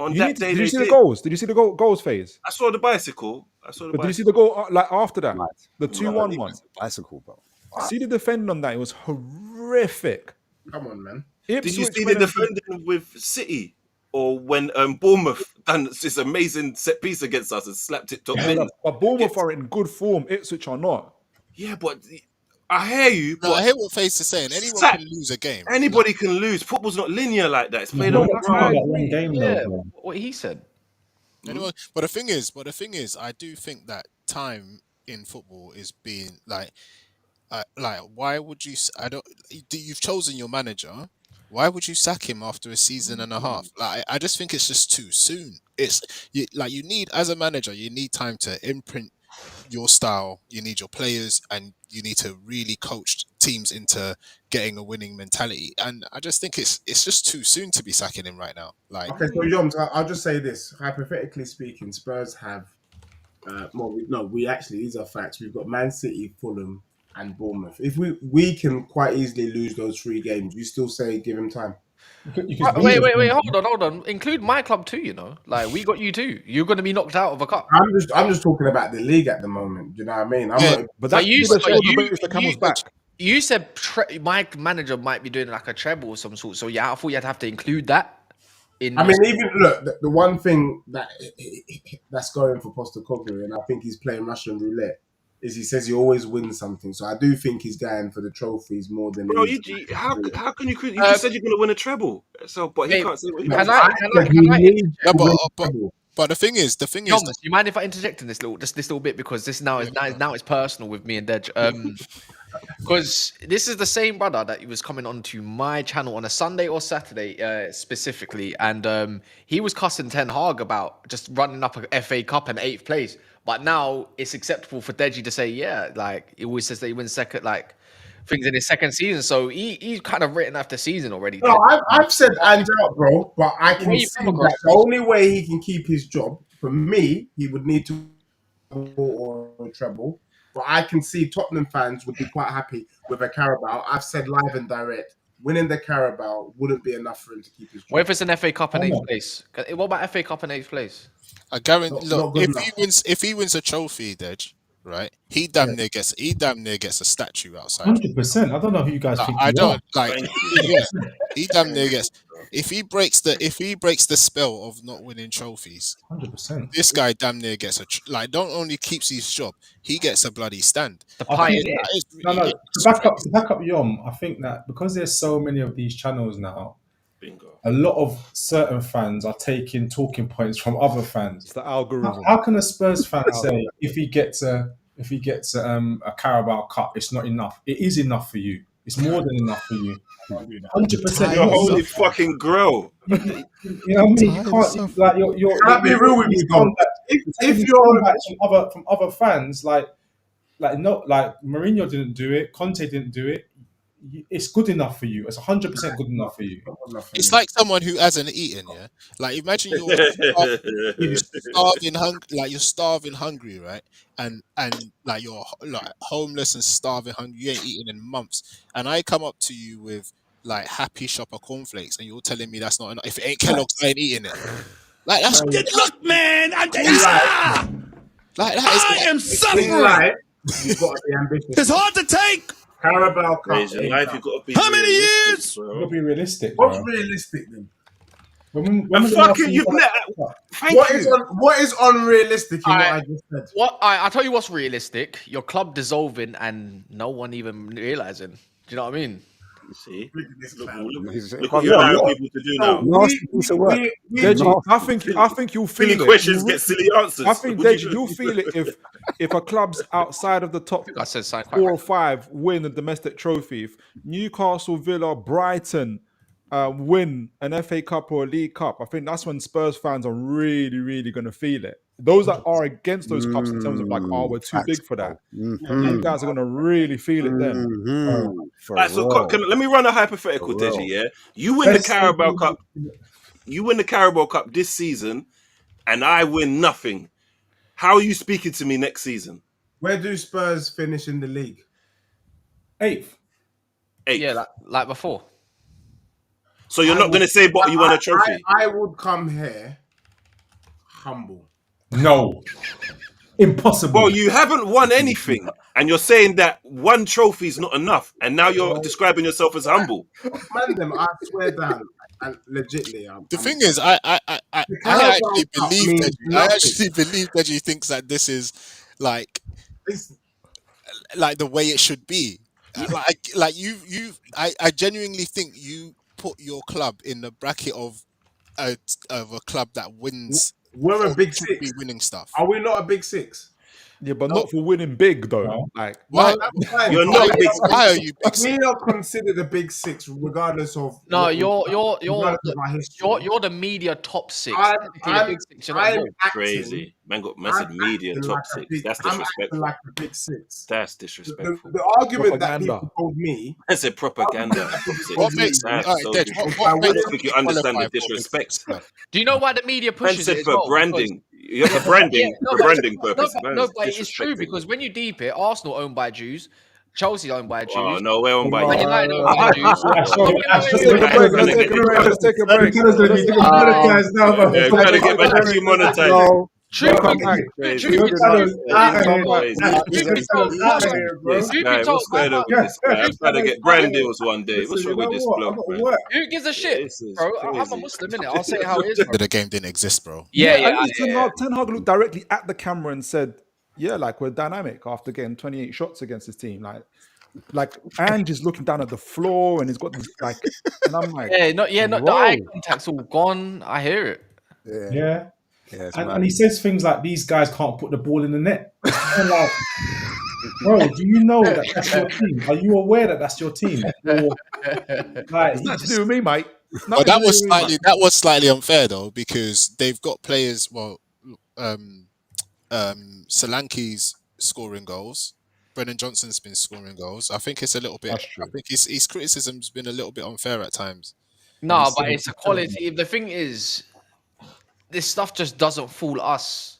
On that day, did you see they the goals? Did you see the goals phase? I saw the bicycle. But did you see the goal like after that? Right. The 2-1 one. Bicycle, bro. See the defending on that. It was horrific. Come on, man. Did you Ipswich see the went and- defending with City? or when Bournemouth done this amazing set piece against us and slapped it top bin. But Bournemouth are in good form. Ipswich are not. Yeah, but I hear you. No, but I hear what Face is saying. Anyone can lose a game. Anybody can lose. Football's not linear like that. It's played No, on we're talking about one game, Yeah, though, bro. what he said. Anyone, but the thing is, I do think that time in football is being like, why would you? You've chosen your manager. Why would you sack him after a season and a half? Like, I just think it's just too soon. You need, as a manager, you need time to imprint your style. You need your players, and you need to really coach teams into getting a winning mentality. And I just think it's just too soon to be sacking him right now. Like, okay, so Yoms, I'll just say this. Hypothetically speaking, Spurs have these are facts. We've got Man City, Fulham, and Bournemouth. If we can quite easily lose those 3 games, you still say give him time. Wait, hold on. Include my club too, you know. Like, we got you too. You're going to be knocked out of a cup. I'm just talking about the league at the moment. Do you know what I mean? But that's the Camels back. You said my manager might be doing like a treble of some sort. So yeah, I thought you'd have to include that. Even look, the one thing that's going for Postecoglou, and I think he's playing Russian roulette, is he says he always wins something. So I do think he's going for the trophies more than. Bro, how can you? You just said you're going to win a treble. So, but he can't say what he wants. But the thing is, John, do you mind if I interject in this little bit, because this now it's personal with me and Dej. Because this is the same brother that he was coming onto my channel on a Sunday or Saturday specifically, and he was cussing Ten Hag about just running up a FA Cup and 8th place. But now it's acceptable for Deji to say, yeah, like he always says that he wins second, like things in his second season. So he's kind of written after season already. No, I've said Ange out, bro, but I can see that the only way he can keep his job, for me, he would need to or a treble. But I can see Tottenham fans would be quite happy with a Carabao. I've said live and direct, winning the Carabao wouldn't be enough for him to keep his job. What if it's an FA Cup in 8th place? What about FA Cup in 8th place? I guarantee. Look, if he wins a trophy, Dej, right? He damn near gets a statue outside. 100%. I don't know who you guys think. I don't like. Yeah, he damn near gets. If he breaks the spell of not winning trophies, 100%. This guy damn near gets not only keeps his job, he gets a bloody stand. The pioneer. To back up Yom, I think that because there's so many of these channels now, a lot of certain fans are taking talking points from other fans. It's the algorithm. How can a Spurs fan say if he gets a Carabao Cup, it's not enough? It is enough for you. It's more than enough for you. 100%. You're holy fucking grow. You know what I mean? You can't like you're Can't be real with me, Dom. If you're from other fans, like Mourinho didn't do it, Conte didn't do it. It's good enough for you. It's 100% good enough for you. It's like someone who hasn't eaten, yeah. Like imagine you're starving hungry, right? And like you're like homeless and starving hungry. You ain't eaten in months, and I come up to you with like Happy Shopper cornflakes, and you're telling me that's not enough. If it ain't Kellogg's, I ain't eating it. Like that's look, man. I am suffering. You've got to be ambitious. It's hard to take. Carabao Cup. How many years? You've got to be realistic. What's realistic then? What is unrealistic in what I just said? I'll tell you what's realistic. Your club dissolving and no one even realizing. Do you know what I mean? You see, Look what you're allowing people to do now. I think you'll feel silly it. questions get silly answers. I think that you'll feel it if a club's outside of the top 4 or 5 win a domestic trophy. If Newcastle, Villa, Brighton win an FA Cup or a League Cup, I think that's when Spurs fans are really, really going to feel it. Those that are against those cups in terms of like, we're too big for that. You guys are going to really feel it then. Right, so let me run a hypothetical, Deji. Yeah, you win the Carabao Cup. You win the Carabao Cup this season, and I win nothing. How are you speaking to me next season? Where do Spurs finish in the league? 8th. Yeah, like before. So you're not going to say, but you won a trophy? I would come here humble. No. Impossible. Well, you haven't won anything, and you're saying that one trophy is not enough, and now you're describing yourself as humble. Man, I swear down. And legitly, The thing is, I actually believe means that I nothing. actually believe that he thinks that this is like the way it should be. I genuinely think you put your club in the bracket of a club that wins. We're a or big should six. be winning stuff. Are we not a big six? Yeah, but not for winning big though. No. Like Why? No, that's fine. You're not a big Why are you big? But we are considered a big six, regardless of. No, what you're regardless of our history. you're the media top six. I'm, Technically, the big six, you're not I'm involved. acting, Crazy. Man got massive I'm media acting top like a six. big- That's I'm acting disrespectful. like a big six. That's The, disrespectful. the argument that Propaganda. people told me. I said propaganda. Top six. What makes That's all right, so Dej, disrespectful. what I makes don't think you understand the disrespect. Do you know why the media Man pushes said it as for well? branding. You're for branding, for branding purpose. No, but it's true because when you deep it, Arsenal owned by Jews, Chelsea owned by Jews. Oh no, we're on by Man you. United owned by Jews. Let's take a break. Let's take a break. Let's take a break. Demonetized now, bro. Yeah, gotta get back to demonetizing. No. True, Come back. Crazy. Truth be told, This guy, what's going on with this guy? I'm trying to get brand deals one day. What's wrong with this bloke, bro? who gives a shit, This is bro? I'm a crazy. Muslim, innit? I'll say it how it is, bro. The game didn't exist, bro. At least Ten Hag looked directly at the camera and said, "Yeah, like we're dynamic after getting 28 shots against his team." Like Ange is looking down at the floor and he's got this and I'm like, the eye contact's all gone. I hear it. Yeah. it's And mad. he says things like, "These guys can't put the ball in the net." I'm like, bro, do you know that that's your team? Are you aware that that's your team? Or, like, it's nothing to do with me, mate. But that was slightly unfair though, because they've got players. Well, Solanke's scoring goals. Brennan Johnson's been scoring goals. I think it's a little bit. I think his criticism's been a little bit unfair at times. No, but it's a quality. The thing is, this stuff just doesn't fool us.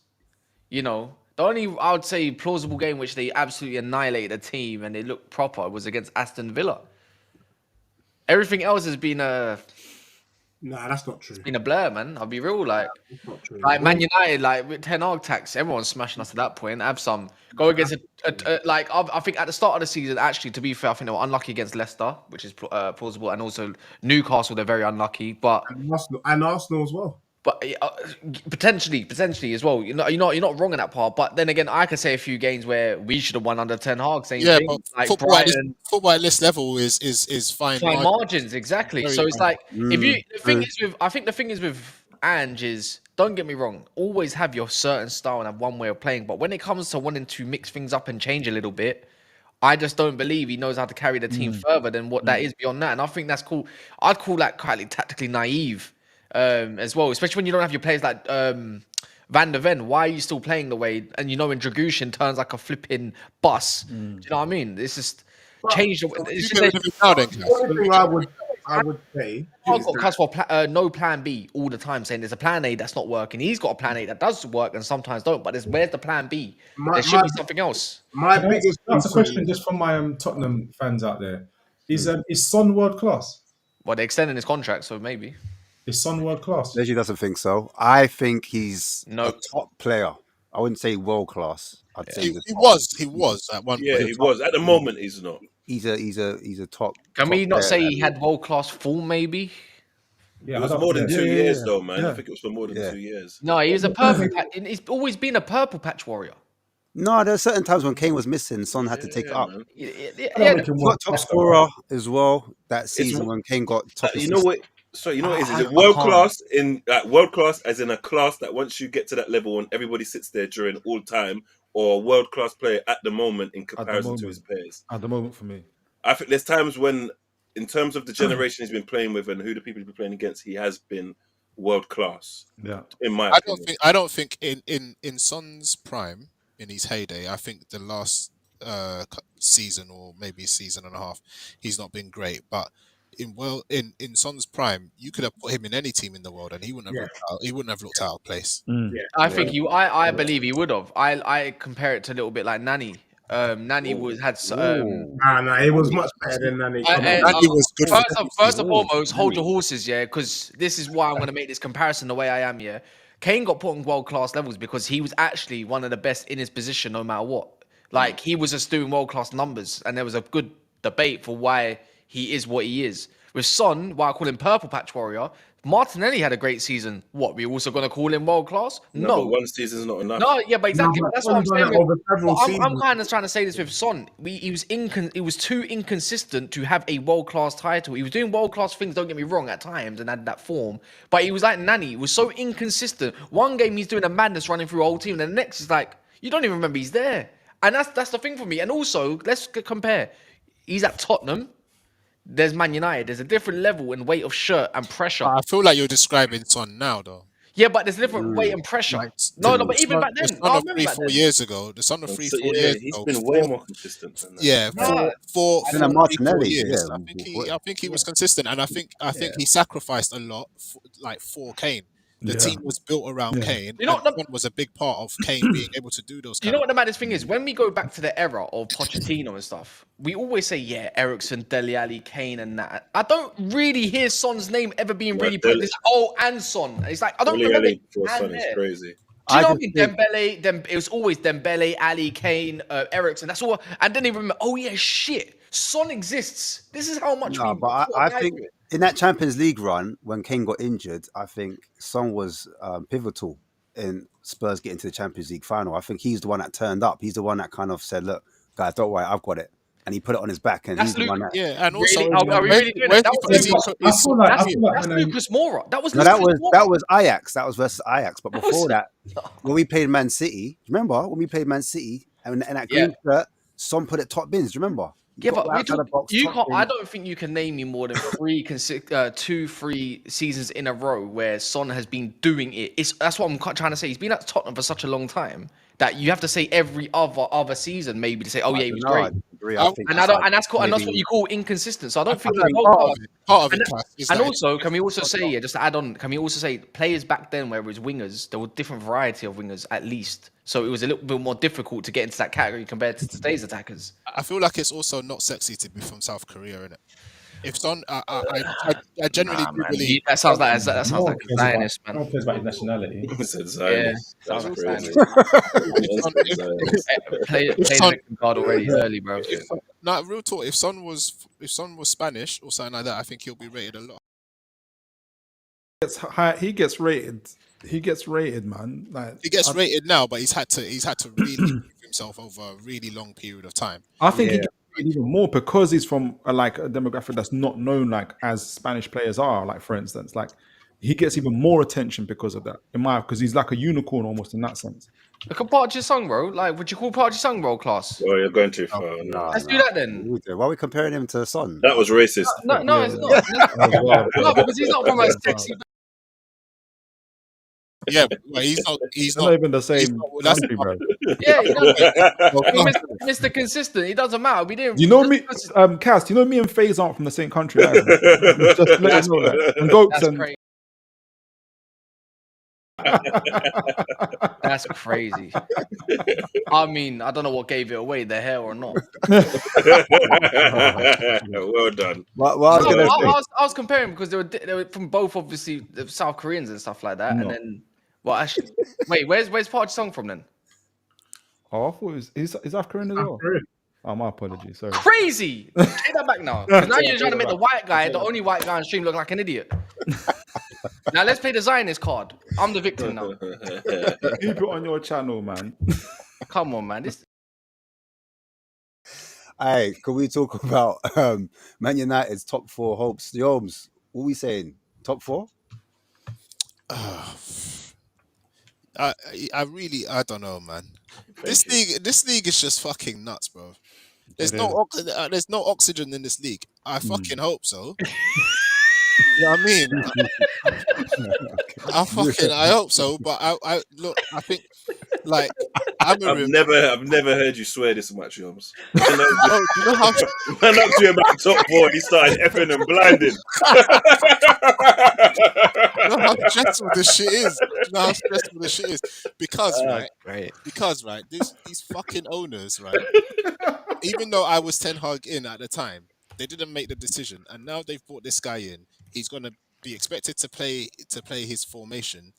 You know, the only I would say plausible game which they absolutely annihilated a team and they looked proper was against Aston Villa. Everything else has been Nah, that's not true. been a blur, man. I'll be real, like True. Man United, like with 10 Hag tax, everyone's smashing us to that point. Have some go against I think at the start of the season, actually, to be fair, I think they were unlucky against Leicester, which is plausible, and also Newcastle, they're very unlucky, but Arsenal as well. But potentially as well. You're not wrong in that part. But then again, I could say a few games where we should have won under Ten Hag. Same thing. But like football at this level is fine. Fine margins, exactly. Very So it's fine. like I think the thing is with Ange is, don't get me wrong, always have your certain style and have one way of playing. But when it comes to wanting to mix things up and change a little bit, I just don't believe he knows how to carry the team further than what that is beyond that. And I think that's cool. I'd call that quite tactically naive. As well, especially when you don't have your players like Van der Ven. Why are you still playing the way? And when Dragushin turns like a flipping bus. Do you know what I mean? It's just changed. It's just The only thing I would say. I've got cuss for no plan B all the time, saying there's a plan A that's not working. He's got a plan A that does work and sometimes don't. But where's the plan B? There should be something else. My biggest that's a question just from my Tottenham fans out there. Is Son world class? Well, they're extending his contract, so maybe. Is Son world class? Deji doesn't think so. I think he's No. a top player. I wouldn't say world class. I'd say He was at one point. Yeah, he was. At the moment, he's not. He's a top. Can we top not player say at he had world class form? Maybe. Yeah, It was more than 2 years, though, man. I think it was for more than 2 years. No, he was a purple. He's always been a purple patch warrior. No, there are certain times when Kane was missing, Son had to take it up. Man. He got top scorer as well that season when Kane got top. You know what? Sorry, you know what it is? Is it world class world class as in a class that once you get to that level and everybody sits there during all time, or world class player at the moment in comparison to his peers? At the moment, for me, I think there's times when, in terms of the generation he's been playing with and who the people he's been playing against, he has been world class. Yeah, in my opinion. I don't think in Son's prime, in his heyday, I think the last season or maybe season and a half, he's not been great. But in Son's prime, you could have put him in any team in the world, and he wouldn't have looked out of place. I think I believe he would have. I compare it to a little bit like Nani. Nani it was much better than Nani. Nani was good. First and foremost, hold your horses, yeah, because this is why I'm going to make this comparison the way I am, yeah. Kane got put on world-class levels because he was actually one of the best in his position no matter what. Like, he was just doing world-class numbers, and there was a good debate for why he is what he is. With Son, why I call him Purple Patch Warrior, Martinelli had a great season. What, we also going to call him world class? No, No. but one season's not enough. No, yeah, but exactly. No, but That's what I'm Son's done saying. it over several I'm seasons. kind of trying to say this with Son. He was too inconsistent to have a world class title. He was doing world class things. Don't get me wrong at times, and had that form. But he was like Nani. He was so inconsistent. One game he's doing a madness running through a whole team, and the next is like you don't even remember he's there. And that's the thing for me. And also, let's compare. He's at Tottenham. There's Man United. There's a different level and weight of shirt and pressure. I feel like you're describing Son now, though. Yeah, but there's a different weight and pressure. Like, No, but even back then, the Son of 3-4 years ago, the Son of 3-4 years he's ago, been way more consistent than that. yeah, No. for Then Martinelli, 3-4 years, yeah. I think he was consistent, and I think he sacrificed a lot, for Kane. The team was built around Kane. You know and Son was a big part of Kane being able to do those. You know what the maddest thing is? When we go back to the era of Pochettino and stuff, we always say, yeah, Eriksen, Dele Alli, Kane, and that. I don't really hear Son's name ever being really put this. Oh, and Son. It's like I don't remember. Son is crazy. Do you know what I mean? Dembele, it was always Dembele, Ali, Kane, Eriksen. That's all. And then even remember, oh yeah, shit, Son exists. This is how much. No, but I think in that Champions League run when Kane got injured, I think Son was pivotal in Spurs getting to the Champions League final. I think he's the one that turned up. He's the one that kind of said, "Look, guys, don't worry, I've got it." And he put it on his back, and he's the one that. Yeah, and also, Really? Are we really doing it? That's Lucas Moura. That was Ajax. That was versus Ajax. But before that, when we played Man City, remember when we played Man City and that green shirt, Son put it top bins. Do you remember? Yeah, but you can't. I don't think you can name me more than 3 seasons in a row where Son has been doing it. That's what I'm trying to say. He's been at Tottenham for such a long time that you have to say every other season maybe to say, oh yeah, he was great. That's what you call inconsistent. So I don't think part of it. And also, can we also say, just to add on, can we also say players back then where it was wingers, there were different variety of wingers at least. So it was a little bit more difficult to get into that category compared to today's attackers. I feel like it's also not sexy to be from South Korea, innit? If Son, I genuinely do believe that sounds like a Zionist, man. No one cares about his nationality. Sounds like Zionist. Play the card already early, bro. No, real talk. If Son was Spanish or something like that, I think he'll be rated a lot. He gets rated. He gets rated, man. Like, he gets rated now, but he's had to really prove himself over a really long period of time. I think he gets rated even more because he's from a demographic that's not known as Spanish players are. Like, for instance, he gets even more attention because of that. Because he's like a unicorn almost in that sense. Look at Park Ji-sung, bro. Like, would you call Park Ji-sung world class? Well, you're going too far. Let's do that then. Why are we comparing him to Son? That was racist. No, it's not. No, because he's not from a sexy. Yeah, well, he's not even the same country, bro. Yeah, Mr. Consistent. It doesn't matter. We didn't. You know me, Cass. You know me and FaZe aren't from the same country. Just let you know that. And Goats and crazy. That's crazy. I mean, I don't know what gave it away, the hair or not. Well done. I was comparing because they were from both obviously the South Koreans and stuff like that, and then. Well, actually, wait. Where's Park Ji-sung from then? Oh, I thought he's South Korean as well. Oh, my apologies. Sorry. Crazy. Take that back now. Because now you're trying to make the white guy, the only white guy on stream, look like an idiot. Now let's play the Zionist card. I'm the victim now. Keep it on your channel, man. Come on, man. Hey, can we talk about Man United's top 4 hopes? Yoms, what are we saying? Top 4? I don't know, man. This league is just fucking nuts, bro. There's no oxygen in this league. I fucking hope so. You know what I mean? I hope so, but I think like Amorim. I've never heard you swear this much, Yoms. Man up to about top 4, he started effing and blinding. You know how stressful this shit is. Because these fucking owners, right? Even though I was Ten Hag in at the time, they didn't make the decision, and now they've brought this guy in. He's gonna be expected to play his formation.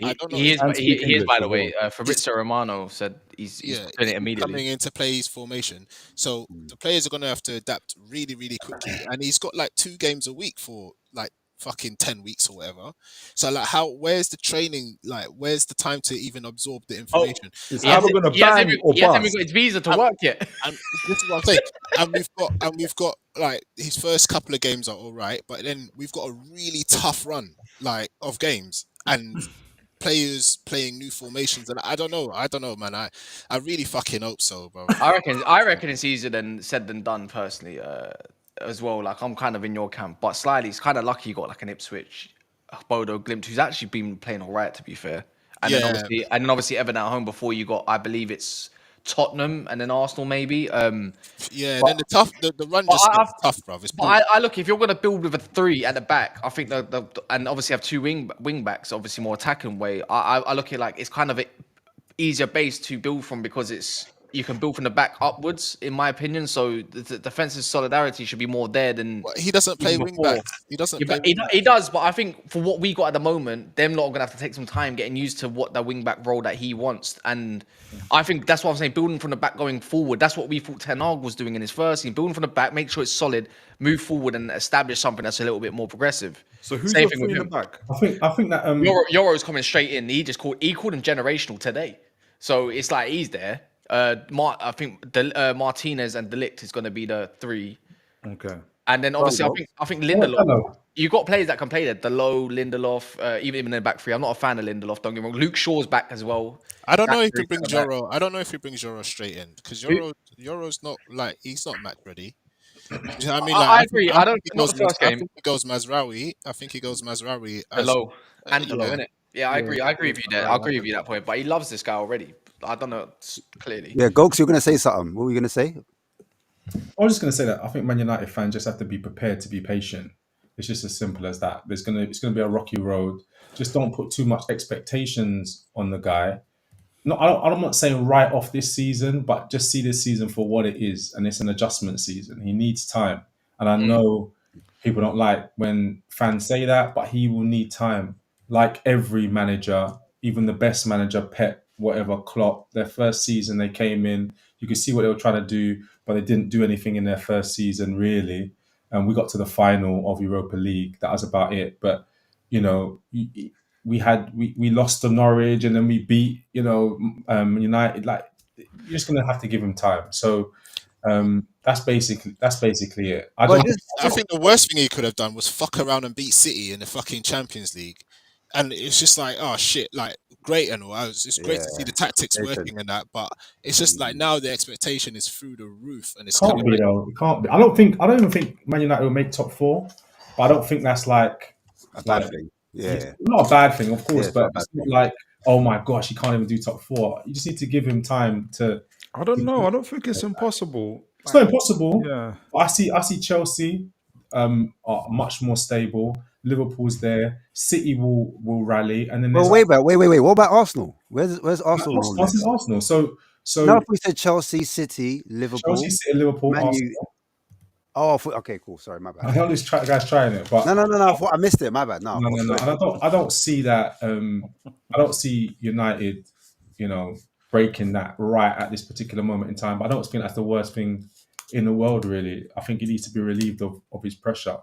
I don't know. He is, And he speak is English by the as way. well. Fabrizio Romano said he's putting it immediately. Coming into play his formation. So the players are going to have to adapt really, really quickly. And he's got like 2 games a week for like fucking 10 weeks or whatever. So like, where's the training? Like, where's the time to even absorb the information? It's He hasn't either gonna he hasn't bang even or he hasn't even bust. got his visa to work yet. And this is what I'm saying. And we've got like his first couple of games are all right, but then we've got a really tough run like of games and players playing new formations, and I don't know, man. I really fucking hope so, bro. I reckon it's easier than said than done, personally, as well. Like, I'm kind of in your camp, but slightly, it's kind of lucky you got like an Ipswich, Bodo Glimt, who's actually been playing all right, to be fair. And then obviously Everton at home before you got, I believe it's Tottenham and then Arsenal maybe. Then the run just gets tough, bro. But I look, if you're going to build with a 3 at the back, I think and obviously have 2 wing backs, obviously more attacking way. I look at like it's kind of an easier base to build from because you can build from the back upwards, in my opinion. So the defensive solidarity should be more there than. He doesn't play wing backs. He doesn't. He does, but I think for what we got at the moment, them lot are gonna have to take some time getting used to what the wing back role that he wants, and I think that's what I'm saying. Building from the back going forward, that's what we thought Ten Hag was doing in his first team. Building from the back, make sure it's solid, move forward, and establish something that's a little bit more progressive. So who's Same your thing 3 with in the him. back? I think that Yoro's coming straight in. He called him generational today, so it's like he's there. I think Martinez and De Ligt is going to be the 3. Okay. And then obviously I think Lindelof. You got players that can play there. Delo, Lindelof, even in the back 3. I'm not a fan of Lindelof. Don't get me wrong. Luke Shaw's back as well. I don't know if he brings Yoro. I don't know if he brings Yoro straight in because Yoro's not like he's not match ready. You know what I mean? Like, I agree. I don't. Not the first game. I think he goes Mazraoui. Delo and Delo, innit? Yeah, I agree. I agree with you there. I agree with you that point. But he loves this guy already. I don't know clearly. Yeah, Gokes, you're going to say something. What were you going to say? I was just going to say that I think Man United fans just have to be prepared to be patient. It's just as simple as that. It's going to be a rocky road. Just don't put too much expectations on the guy. No, I'm not saying right off this season, but just see this season for what it is, and it's an adjustment season. He needs time, and I know people don't like when fans say that, but he will need time. Like every manager, even the best manager, Pep, whatever, Klopp, their first season they came in, you could see what they were trying to do, but they didn't do anything in their first season really. And we got to the final of Europa League. That was about it. But you know, we lost to Norwich and then we beat United. Like, you're just gonna have to give him time. So that's basically it. I think the worst thing he could have done was fuck around and beat City in the fucking Champions League. And it's just like, oh shit, like great and all. It's great to see the tactics working and that, but it's just like now the expectation is through the roof, and it's can't be though. It can't be. I don't even think Man United will make top 4, but I don't think that's like a bad thing. Yeah, not a bad thing, of course, but it's not like, oh my gosh, he can't even do top 4. You just need to give him time to. I don't know. I don't think it's impossible. It's not impossible. Yeah, I see Chelsea are much more stable. Liverpool's there. City will rally, and then wait. What about Arsenal? Where's Arsenal? Arsenal. So now if we said Chelsea, City, Liverpool, Arsenal. Oh, okay, cool. Sorry, my bad. I know this guy's trying it, but no. I missed it. My bad. No. And I don't see that. I don't see United, breaking that right at this particular moment in time. But I don't think that's the worst thing in the world, really. I think he needs to be relieved of his pressure.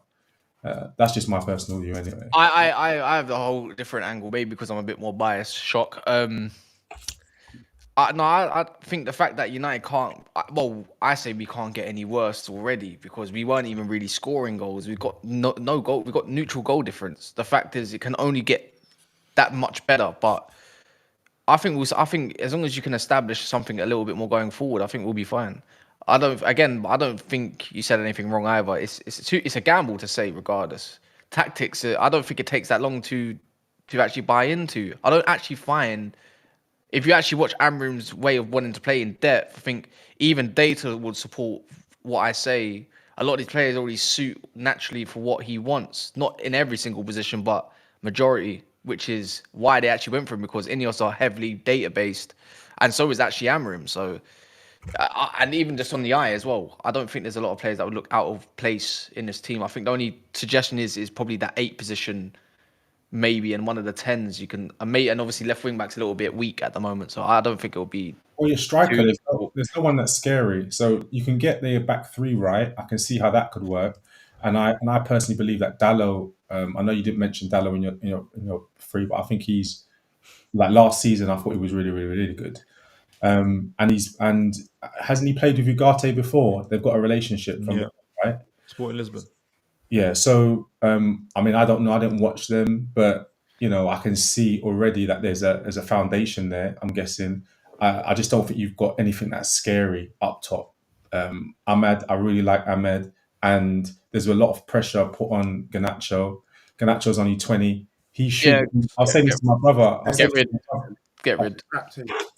That's just my personal view, anyway. I have a whole different angle, maybe because I'm a bit more biased. Shock. I think the fact that United can't. Well, I say we can't get any worse already because we weren't even really scoring goals. We've got no goal. We've got neutral goal difference. The fact is, it can only get that much better. But I think as long as you can establish something a little bit more going forward, I think we'll be fine. I don't think you said anything wrong either. It's a gamble to say regardless. Tactics, I don't think it takes that long to actually buy into. I don't actually find, if you actually watch Amorim's way of wanting to play in depth, I think even data would support what I say. A lot of these players already suit naturally for what he wants. Not in every single position, but majority, which is why they actually went for him, because Ineos are heavily data-based, and so is actually Amorim. So... and even just on the eye as well, I don't think there's a lot of players that would look out of place in this team. I think the only suggestion is probably that 8 position maybe, and one of the 10s you can, and obviously left wing back's a little bit weak at the moment, so I don't think it'll be. Well, your striker, there's no one that's scary, so you can get their back three right. I can see how that could work, and I personally believe that Dalot. I know you didn't mention Dalot in your three, but I think he's like last season. I thought he was really, really, really good. And hasn't he played with Ugarte before? They've got a relationship, right? Sporting Lisbon. Yeah. So I mean, I don't know. I didn't watch them, but I can see already that there's a foundation there. I'm guessing. I just don't think you've got anything that's scary up top. Ahmad, I really like Ahmad, and there's a lot of pressure put on Garnacho. Garnacho's only 20. He should. I'll say this to my brother. Get rid.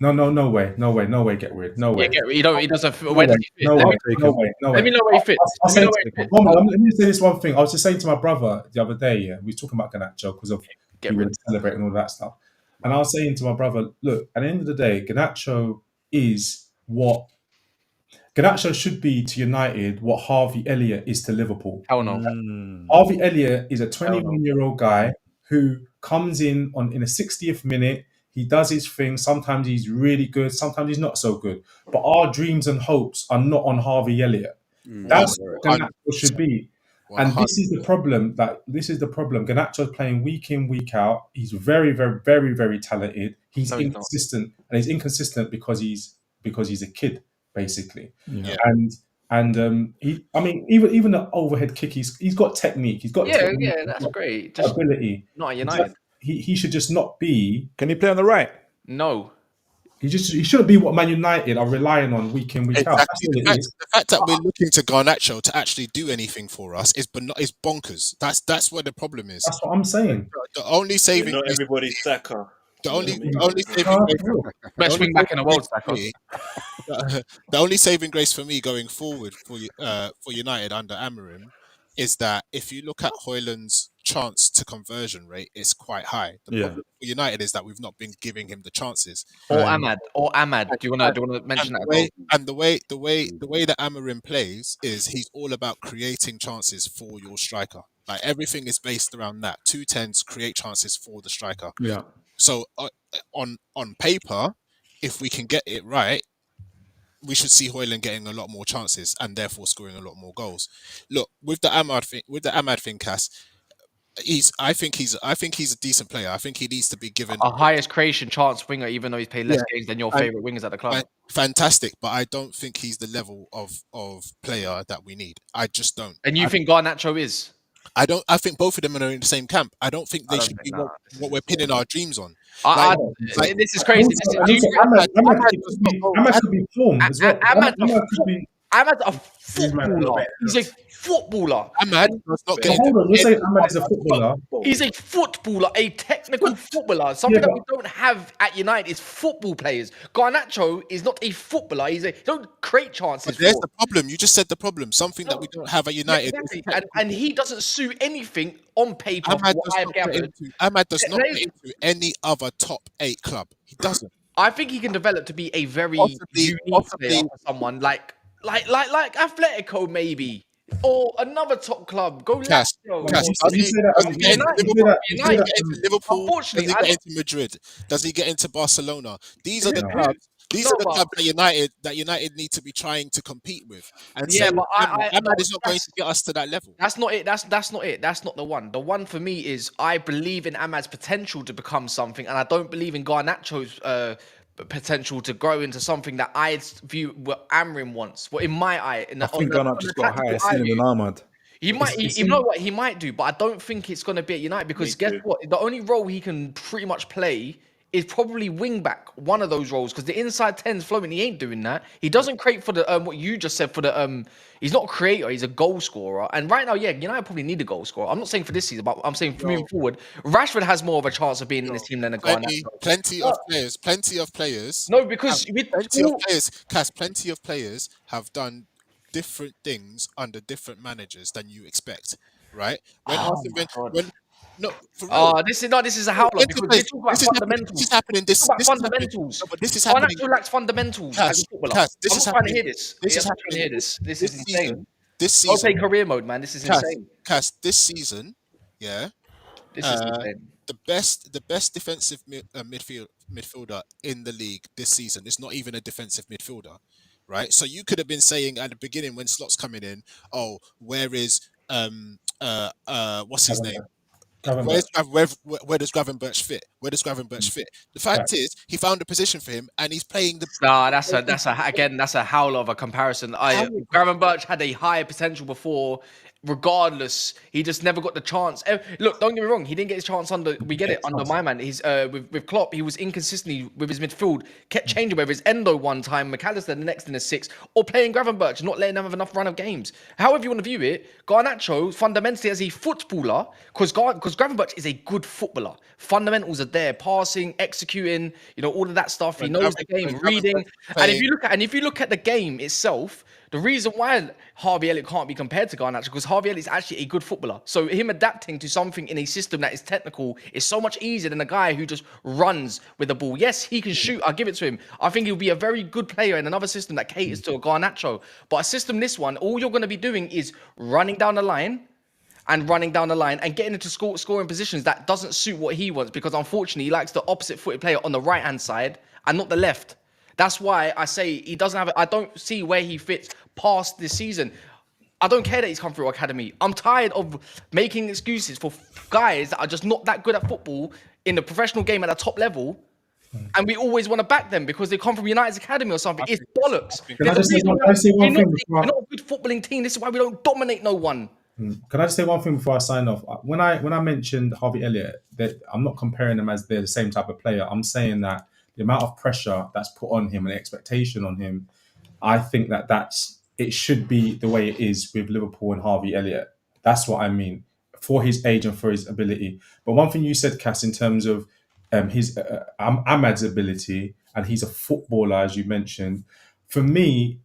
No way. Get rid. No way. Yeah, get rid. He doesn't. Where does he fit? No way. Let me know where he fits. Let me say this one thing. I was just saying to my brother the other day. Yeah, we were talking about Garnacho because of we were celebrating all that stuff. And I was saying to my brother, look, at the end of the day, Garnacho should be to United what Harvey Elliott is to Liverpool. Hell no. Harvey Elliott is a 21-year-old guy who comes in in the 60th minute. He does his thing. Sometimes he's really good. Sometimes he's not so good. But our dreams and hopes are not on Harvey Elliott. That's what Garnacho should be. And this is the problem. Garnacho's playing week in, week out. He's very, very, very, very talented. He's inconsistent, and he's inconsistent because he's a kid, basically. Yeah. And even the overhead kick, he's got technique. He's got technique. That's great. Just ability. Not at United. He should just not be. Can he play on the right? No. He shouldn't be what Man United are relying on week in, week out. The fact that we're looking to Garnacho to actually do anything for us is bonkers. That's what the problem is. That's what I'm saying. The only saving not everybody's Saka. The only saving best wing back in the world, Saka. The only saving grace for me going forward for United under Amorim is that if you look at Højlund's chance to conversion rate, it's quite high. The problem for United is that we've not been giving him the chances. Or Ahmad. Do you want to mention that? The way that Amorim plays is he's all about creating chances for your striker. Like everything is based around that. 2-10s create chances for the striker. Yeah. So on paper, if we can get it right, we should see Højlund getting a lot more chances and therefore scoring a lot more goals. Look, with the Ahmad thing, Cass, I think he's a decent player. I think he needs to be given a highest creation chance winger, even though he's played less games than your favorite wingers at the club. Fantastic, but I don't think he's the level of player that we need. I just don't. And you think Garnacho is? I think both of them are in the same camp. I don't think they should be what we're pinning our dreams on. This is crazy. Ahmad could be formed as well. Ahmad's a footballer. He's a footballer. Ahmad does not get. Hold on, you're saying Ahmad is a footballer? He's a footballer, a technical footballer. Something that we don't have at United is football players. Garnacho is not a footballer. He don't create chances. There's the problem. You just said the problem. Something that we don't have at United. Exactly. And he doesn't suit anything on paper. Ahmad does not get into any other top 8 club. He doesn't. I think he can develop to be a very unique player for someone like Atletico maybe, or another top club. Go Cass, does he get into Liverpool? Does he get into Madrid? Does he get into Barcelona? These are the clubs. These are the clubs that United need to be trying to compete with. And but Ahmad is not going to get us to that level. That's not it. That's not it. That's not the one. The one for me is I believe in Ahmad's potential to become something, and I don't believe in Garnacho's potential to grow into something that I view what Amorim wants. Well, in my eye, I think Garnacho's got a higher ceiling than Ahmad. He might, you know what? He might do, but I don't think it's going to be at United because guess what? The only role he can pretty much play is probably wing back, one of those roles, because the inside 10's flowing. He ain't doing that. He doesn't create for the what you just said for the he's not a creator, he's a goal scorer. And right now, United probably need a goal scorer. I'm not saying for this season, but I'm saying for moving forward, Rashford has more of a chance of being in this team than a Garnacho. Plenty of players. No, because plenty of players have done different things under different managers than you expect, right? This is a howler because they talk about fundamentals. This is happening. This is fundamentals. This is happening. Garnacho lacks fundamentals as a footballer. I'm not trying to hear this. This is happening. This is insane. This season, I'll play career mode, man. This is insane. Cass, this season, this is insane. the best defensive midfielder in the league this season is not even a defensive midfielder, right? So you could have been saying at the beginning when Slot's coming in, oh, where is what's his name? Where does Gravenberch fit? Where does Gravenberch fit? The fact is, he found a position for him, and he's playing the. Nah, that's a howl of a comparison. Gravenberch had a higher potential before. Regardless, he just never got the chance. Look, don't get me wrong. He didn't get his chance under. We get it under my man. He's with Klopp. He was inconsistent with his midfield. Kept changing whether it's Endo one time, McAllister the next in a 6, or playing Gravenberch, not letting him have enough run of games. However you want to view it, Garnacho fundamentally as a footballer, because Gravenberch is a good footballer. Fundamentals are there, passing, executing, all of that stuff. He knows the game, reading. And if you look at the game itself. The reason why Harvey Elliott can't be compared to Garnacho because Harvey Elliott is actually a good footballer. So him adapting to something in a system that is technical is so much easier than a guy who just runs with the ball. Yes, he can shoot. I'll give it to him. I think he'll be a very good player in another system that caters to a Garnacho. But a system, this one, all you're going to be doing is running down the line and getting into scoring positions that doesn't suit what he wants because unfortunately he likes the opposite-footed player on the right-hand side and not the left. That's why I say he doesn't have it. I don't see where he fits past this season. I don't care that he's come through academy. I'm tired of making excuses for guys that are just not that good at football in the professional game at a top level. And we always want to back them because they come from United's academy or something. It's bollocks. Can I just say one thing? We're not a good footballing team. This is why we don't dominate no one. Can I just say one thing before I sign off? When I mentioned Harvey Elliott, that I'm not comparing them as they're the same type of player. I'm saying that the amount of pressure that's put on him and the expectation on him, I think it should be the way it is with Liverpool and Harvey Elliott. That's what I mean, for his age and for his ability. But one thing you said, Cass, in terms of his Ahmad's ability, and he's a footballer, as you mentioned. For me,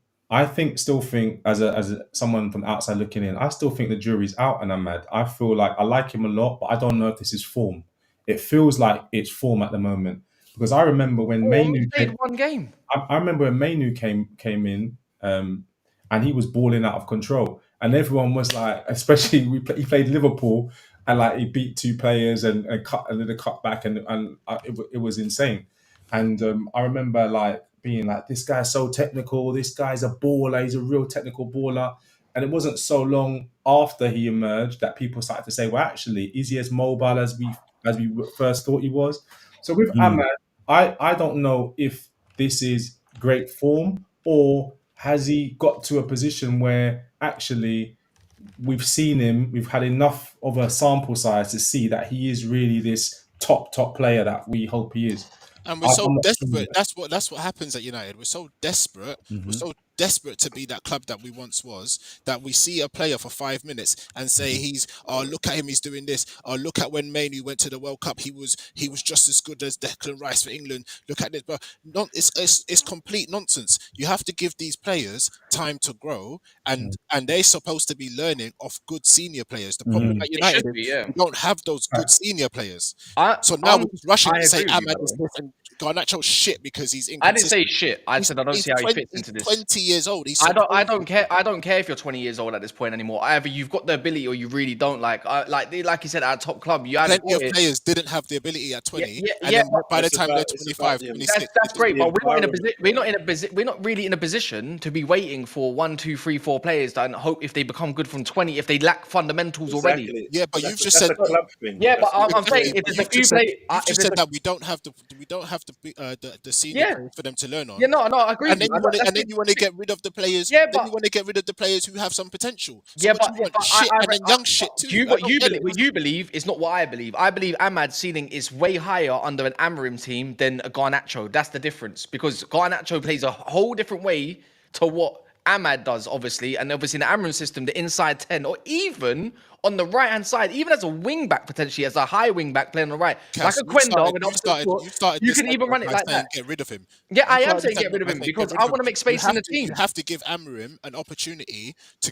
still think as someone from outside looking in, I still think the jury's out on Ahmad. I feel like I like him a lot, but I don't know if this is form. It feels like it's form at the moment. Because I remember when Mainu played one game. I remember when Mainu came in, and he was balling out of control, and everyone was like, especially he played Liverpool, and like he beat 2 players and cut and did a cut back, and it was insane. And I remember like being like, this guy's so technical. This guy's a baller. He's a real technical baller. And it wasn't so long after he emerged that people started to say, well, actually, is he as mobile as we first thought he was? So with Ahmad, I don't know if this is great form or has he got to a position where actually we've seen him, we've had enough of a sample size to see that he is really this top player that we hope he is. And we're so desperate. That's what happens at United. We're so desperate. We're so desperate to be that club that we once was, that we see a player for 5 minutes and say look at him, he's doing this. Or look at when Mainu went to the World Cup, he was just as good as Declan Rice for England. Look at this, but it's complete nonsense. You have to give these players time to grow, and they're supposed to be learning off good senior players. The problem at United is we don't have those good senior players. So now we're just rushing to say Ahmad is this and Garnacho's shit because he's inconsistent. I didn't say shit. I said I don't see how he fits into this. 20 years old. I don't care. I don't care if you're 20 years old at this point anymore. Either you've got the ability or you really don't. Like you said, at a top club, plenty of players didn't have the ability at 20, then by the time they're 25, 26, that's great. But we're not really in a position to be waiting for 1, 2, 3, 4 players and hope if they become good from 20 if they lack fundamentals already. Yeah, but you've just said. Yeah, but I'm saying if there's a few players, you just said that we don't have the senior players for them to learn on. Yeah, no, I agree. And then you want to get rid of the players. Yeah, then you want to get rid of the players who have some potential. So yeah, but you want shit and then young shit too. What you believe is not what I believe. I believe Ahmad's ceiling is way higher under an Amorim team than a Garnacho. That's the difference, because Garnacho plays a whole different way to what Ahmad does, obviously, and obviously in the Amorim system, the inside 10, or even on the right-hand side, even as a wing-back, potentially, as a high wing-back playing on the right, Cass, like a Quenda. You can even run it like that. Get rid of him. Yeah, I am saying get rid of him because I want to make space in the team. You have to give Amorim an opportunity to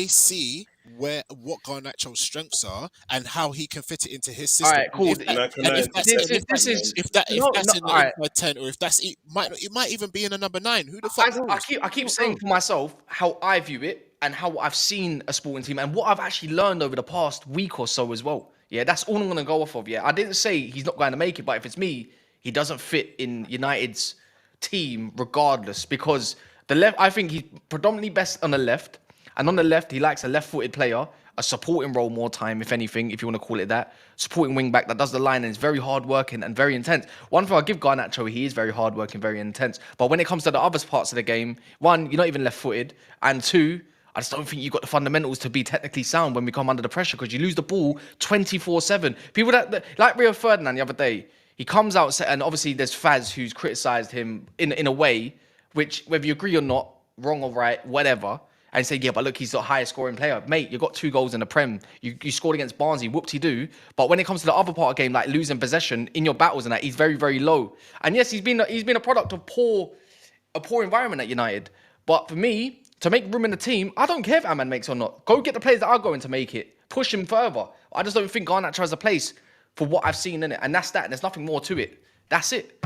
see what Garnacho's strengths are and how he can fit it into his system. All right, cool. If that's in the inside 10, or if it might even be in a number 9. Who the fuck knows? I keep saying for myself how I view it and how I've seen a sporting team and what I've actually learned over the past week or so as well. Yeah, that's all I'm going to go off of. Yeah, I didn't say he's not going to make it, but if it's me, he doesn't fit in United's team regardless, because the left, I think he's predominantly best on the left, and on the left he likes a left-footed player, a supporting role more time, if anything, if you want to call it that, supporting wing back that does the line and is very hard-working and very intense. One thing I'll give Garnacho, he is very hard-working, very intense, but when it comes to the other parts of the game, one, you're not even left-footed, and two, I just don't think you've got the fundamentals to be technically sound when we come under the pressure, because you lose the ball 24/7. People that like Rio Ferdinand the other day, he comes out and obviously there's Faz who's criticised him in a way which, whether you agree or not, wrong or right, whatever, and say, yeah, but look, he's the highest scoring player. Mate, you got 2 goals in the Prem. You scored against Barnsley, whoop-de-doo. But when it comes to the other part of the game, like losing possession in your battles and that, he's very, very low. And yes, he's been a product of a poor environment at United. But for me, to make room in the team, I don't care if Ahmad makes or not. Go get the players that are going to make it. Push him further. I just don't think Garnacho has a place for what I've seen in it. And that's that. And there's nothing more to it. That's it.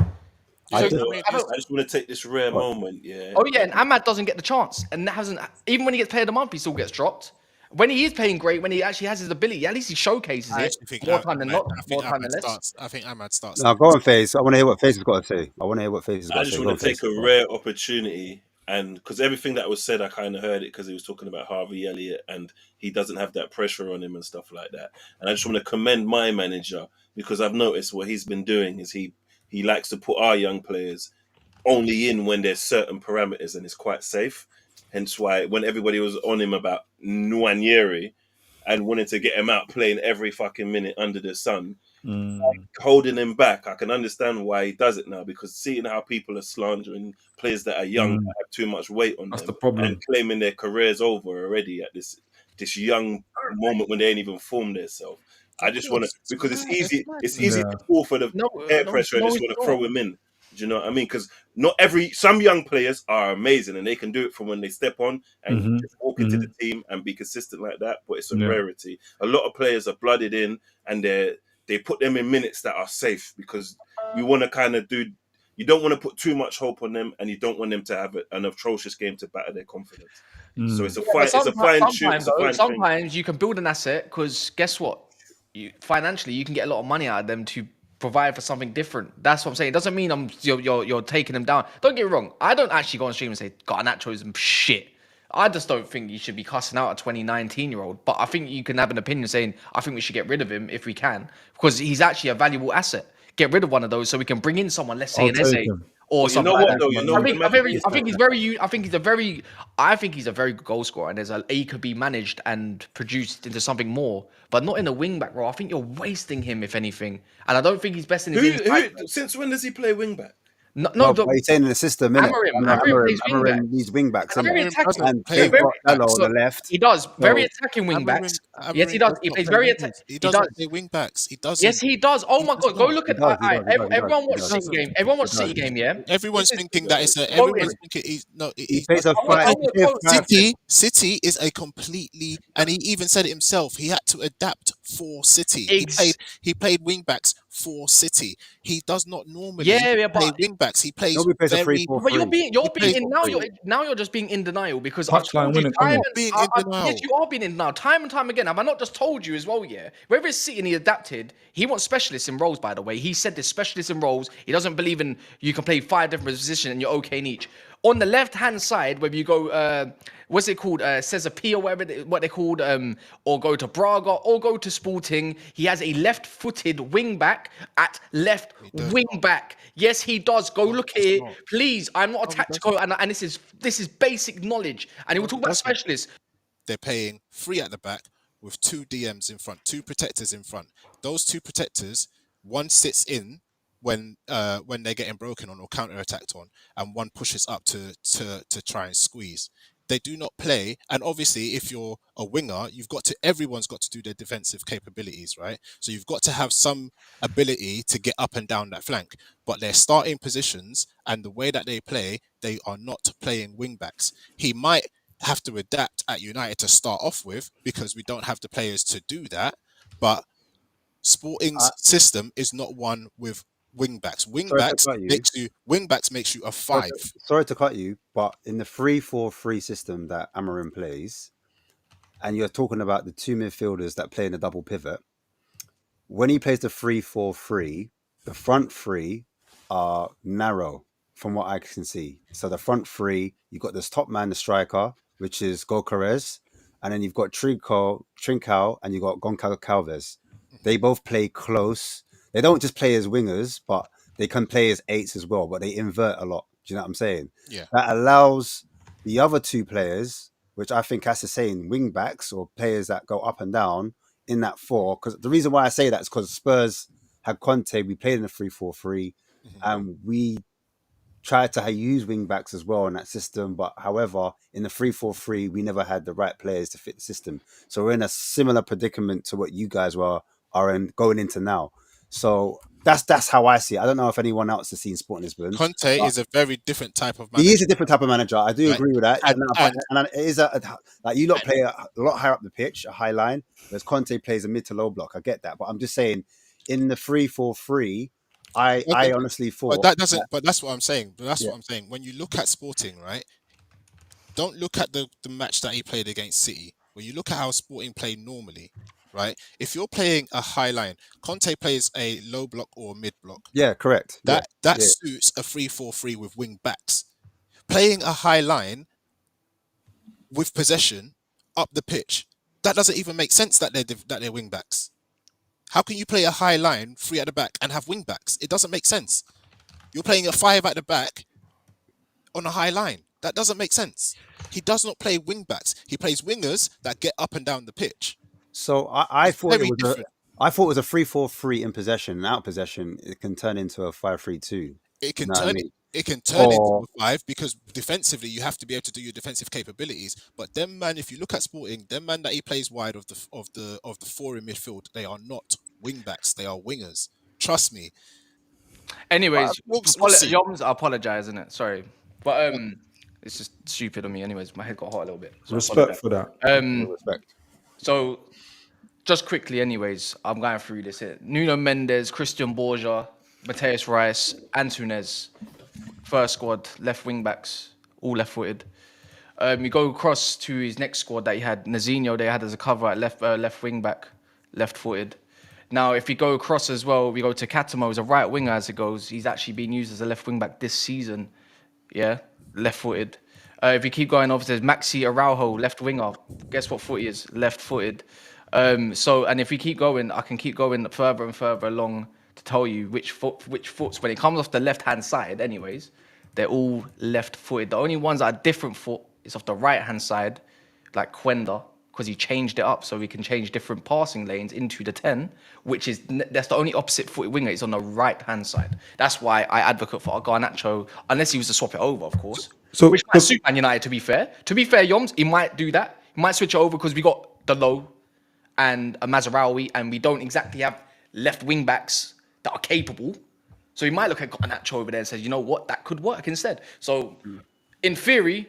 I just want to take this rare moment, yeah. Oh, yeah, and Ahmad doesn't get the chance. And that hasn't... Even when he gets player of the month, he still gets dropped. When he is playing great, when he actually has his ability, at least he showcases it more time than not, more time than less. I think Ahmad starts. Now, go on, FaZe. I want to hear what FaZe has got to say. I just want to take a rare opportunity, and because everything that was said, I kind of heard it because he was talking about Harvey Elliott and he doesn't have that pressure on him and stuff like that. And I just want to commend my manager, because I've noticed what he's been doing is he likes to put our young players only in when there's certain parameters and it's quite safe. Hence why when everybody was on him about Nwaneri and wanted to get him out playing every fucking minute under the sun, like holding him back, I can understand why he does it now, because seeing how people are slandering players that are young, that have too much weight on them, and claiming their careers over already at this young moment when they ain't even formed themselves. I just want to, because it's easy to fall for the air pressure and just want to throw him in. Do you know what I mean? Because some young players are amazing and they can do it from when they step on and just walk into the team and be consistent like that. But it's a rarity. A lot of players are blooded in and they put them in minutes that are safe, because we want to kind of do. You don't want to put too much hope on them, and you don't want them to have an atrocious game to batter their confidence. So it's a fine tune. Sometimes you can build an asset, because guess what? Financially, you can get a lot of money out of them to provide for something different. That's what I'm saying. It doesn't mean you're taking them down. Don't get me wrong. I don't actually go on stream and say Garnacho is shit. I just don't think you should be cussing out a 19-year-old. But I think you can have an opinion saying, I think we should get rid of him if we can, because he's actually a valuable asset. Get rid of one of those so we can bring in someone, let's say an Eze or something like that. I think he's a very good goal scorer, and he could be managed and produced into something more, but not in a wing back role. I think you're wasting him, if anything, and I don't think he's best in his. Since when does he play wing back? No, but he's saying in the system, innit? Amorim needs wing backs. Very attacking. And they've got Elo on the left. He does. Very attacking wing backs. Yes, he does. He plays very attacking. He doesn't play wing backs. He does. Yes, he does. Oh my God. Go look at everyone watch City game. Everyone watch City game, yeah? Everyone's thinking that it's a... Everyone's thinking he plays a City is a completely... And he even said it himself. He had to adapt for City. He played wing backs for City. He does not normally play wing backs. He plays very... But you're being in now. You're just being in denial, because Yes, you are being in denial time and time again. Have I not just told you as well? Yeah, whether it's City and he adapted, he wants specialists in roles. By the way, he said there's specialists in roles. He doesn't believe in you can play 5 different positions and you're okay in each. On the left hand side, whether you go, what's it called, Cesar P or whatever what they're called, or go to Braga or go to Sporting, he has a left-footed wing back at left wing back. Yes, he does. Go look at it, please. I'm not a tactical, and this is basic knowledge. And we'll talk about specialists. They're paying 3 at the back with 2 DMs in front, 2 protectors in front. Those 2 protectors, one sits in when they're getting broken on or counter-attacked on, and one pushes up to try and squeeze. They do not play, and obviously if you're a winger, everyone's got to do their defensive capabilities, right? So you've got to have some ability to get up and down that flank, but their starting positions and the way that they play, they are not playing wing backs. He might have to adapt at United to start off with, because we don't have the players to do that, but Sporting's system is not one with wing backs. Wing backs makes you a 5. Sorry to cut you, but in the 3-4-3 system that Amorim plays, and you're talking about the 2 midfielders that play in a double pivot, when he plays the 3-4-3, the front three are narrow from what I can see. So the front three, you've got this top man, the striker, which is Gokares, and then you've got Trincao, and you've got Goncalves. They both play close. They don't just play as wingers, but they can play as eights as well, but they invert a lot. Do you know what I'm saying? Yeah. That allows the other two players, which I think has to say in wing backs or players that go up and down in that four. Because the reason why I say that is because Spurs had Conte, we played in a 3-4-3, and we tried to use wing backs as well in that system. But however, in the 3-4-3, we never had the right players to fit the system. So we're in a similar predicament to what you guys are going into now. So that's how I see it. I don't know if anyone else has seen Sporting Lisbon. Conte is a very different type of manager. He is a different type of manager. I do Right. agree with that. And it is like you lot play a lot higher up the pitch, a high line, whereas Conte plays a mid to low block. I get that, but I'm just saying, in the 3-4-3, I honestly thought. But that doesn't. But that's what I'm saying. What I'm saying. When you look at Sporting, right? Don't look at the match that he played against City. When you look at how Sporting play normally, right? If you're playing a high line, Conte plays a low block or mid block. Yeah, correct. That suits a 3-4-3 with wing backs. Playing a high line with possession up the pitch, that doesn't even make sense that they're wing backs. How can you play a high line, 3 at the back, and have wing backs? It doesn't make sense. You're playing a 5 at the back on a high line. That doesn't make sense. He does not play wing backs. He plays wingers that get up and down the pitch. So I thought it was I thought it was a 3-4-3 in possession, and out possession it can turn into a 5-3-2. It can turn into a 5 because defensively you have to be able to do your defensive capabilities. But them man, if you look at Sporting, them man that he plays wide of the 4 in midfield, they are not wing backs. They are wingers. Trust me. Anyways, Yoms, I apologize, isn't it? Sorry, but it's just stupid of me. Anyways, my head got hot a little bit. So respect for that. Respect. So, just quickly, anyways, I'm going through this here. Nuno Mendes, Christian Borja, Mateus Rice, Antunes, first squad, left wing backs, all left-footed. You go across to his next squad that he had Nazinho. They had as a cover at left wing back, left-footed. Now, if we go across as well, we go to Katamo as a right winger as it goes. He's actually been used as a left wing back this season. Yeah, left-footed. If you keep going over, there's Maxi Araujo, left winger. Guess what foot he is? Left-footed. And if we keep going, I can keep going further and further along to tell you which foots, when it comes off the left-hand side, anyways, they're all left-footed. The only ones that are different foot is off the right-hand side, like Quenda, because he changed it up so we can change different passing lanes into the 10, that's the only opposite-footed winger. It's on the right-hand side. That's why I advocate for Garnacho, unless he was to swap it over, of course. Which might suit Man United, to be fair. To be fair, Yoms, he might do that. He might switch it over because we got Delo and a Mazraoui, and we don't exactly have left wing-backs that are capable. So he might look at Garnacho over there and say, you know what, that could work instead. So, in theory,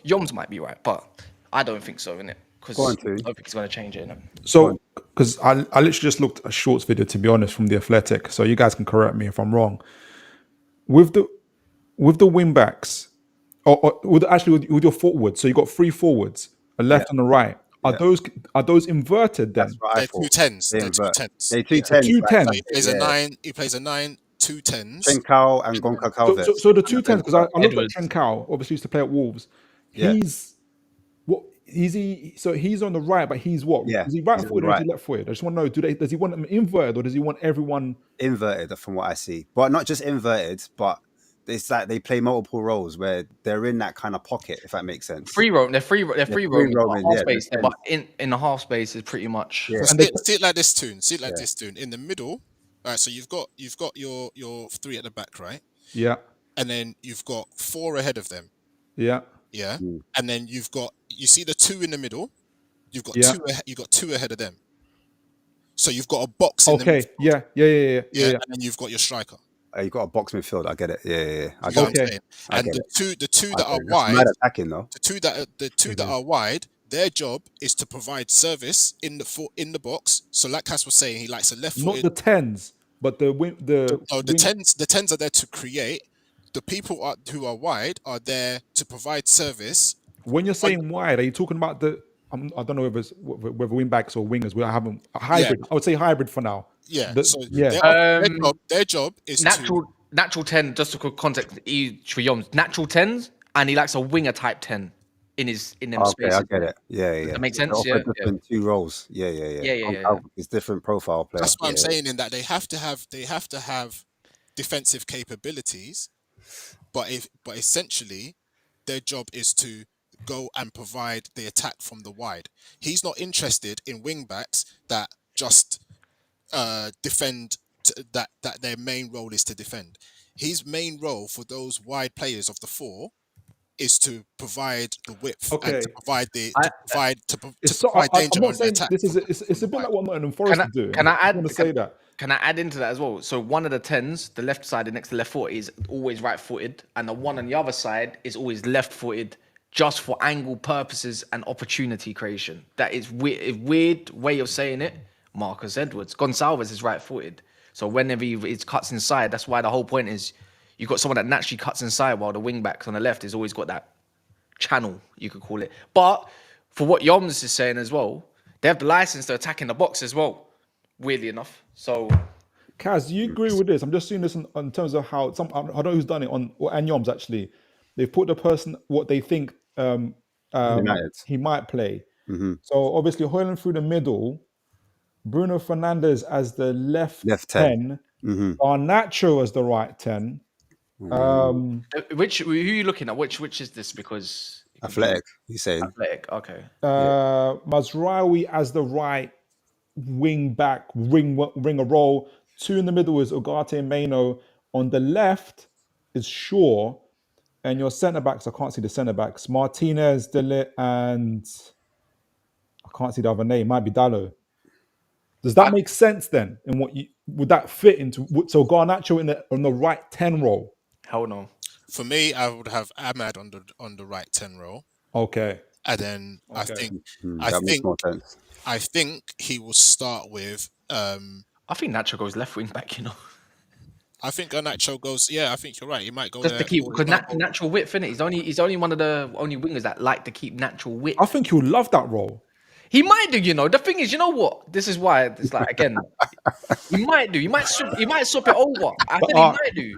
Yoms might be right, but I don't think so, innit? Because I don't think he's going to change it. So, because I literally just looked at a shorts video, to be honest, from The Athletic. So you guys can correct me if I'm wrong. With the wing backs, or with your forwards, so you got 3 forwards, a left and a right. Are those inverted then? They're 2 10s. They're 2 10s. They're 2 10s. 2 10s. He plays a 9. He plays a 9, 2 10s. Trincao and Goncalves. So the 2 10s, because I looked at Trincao, obviously used to play at Wolves. So he's on the right, but he's what? Yeah, is he right footed or is he left footed? I just want to know, does he want them inverted or does he want everyone inverted from what I see? But not just inverted, but it's like they play multiple roles where they're in that kind of pocket, if that makes sense. They're free roaming, half space, but in the half space is pretty much. Yeah. See it like this, Toon. See it like this, Toon. In the middle, right? So you've got your 3 at the back, right? Yeah. And then you've got 4 ahead of them. Yeah. Yeah. And then you see the 2 in the middle. You've got 2 ahead of them. So you've got a box in the middle. Yeah. And then you've got your striker. You've got a box midfield. I get it. Yeah. I get it. And the two that are wide, attacking, though. The two that are wide, their job is to provide service in the box. So like Cass was saying, he likes a left footed. Not the 10s, but the 10s are there to create. The people who are wide are there to provide service. When you're saying wide, are you talking about I don't know whether wing backs or wingers. We haven't a hybrid. I would say hybrid for now. Yeah. So their job is natural 10. Just to context, for Yoms, natural 10s, and he likes a winger type 10 in them spaces. I get it. Yeah. Does that make sense? Offer different two roles. Yeah. It's different profile player. That's what I'm saying. In that they have to have defensive capabilities, but essentially their job is to go and provide the attack from the wide. He's not interested in wing backs that just defend. That their main role is to defend. His main role for those wide players of the four is to provide the width and to provide danger. I'm not saying this is. It's a bit like what Nottingham Forest are doing. Can I add? Want to say that? Can I add into that as well? So one of the 10s, the left side next to left foot, is always right-footed, and the one on the other side is always left-footed, just for angle purposes and opportunity creation. That is a weird way of saying it. Marcus Edwards, Gonçalves is right-footed, so whenever he cuts inside, that's why the whole point is you've got someone that naturally cuts inside, while the wing backs on the left has always got that channel, you could call it. But for what Yoms is saying as well, they have the license to attack in the box as well, weirdly enough. So, Kaz, do you agree with this? I'm just seeing this in terms of how I don't know who's done it and Yoms actually. They've put the person what they think he might play. Mm-hmm. So obviously Højlund through the middle, Bruno Fernandes as the left 10, Garnacho as the right 10. Who are you looking at? Which is this? Because Athletic, he's saying. Athletic, okay. Mazraoui as the right wing back, ring a role. Two in the middle is Ugarte and Meno. On the left is Shaw, and your centre backs. I can't see the centre backs. Martinez, Delit, and I can't see the other name. Might be Dallo. Does that make sense then? And would that fit into so Garnacho on the right 10 role? Hell no. For me, I would have Ahmad on the right 10 role. Okay. And then I think he will start with. I think Nacho goes left wing back. I think Garnacho goes. Yeah, I think you're right. He might go just there to keep because natural width, innit? He's only one of the only wingers that like to keep natural width. I think he'll love that role. He might do, The thing is, you know what? This is why it's like again. He might do. He might swap it over. I think he might do.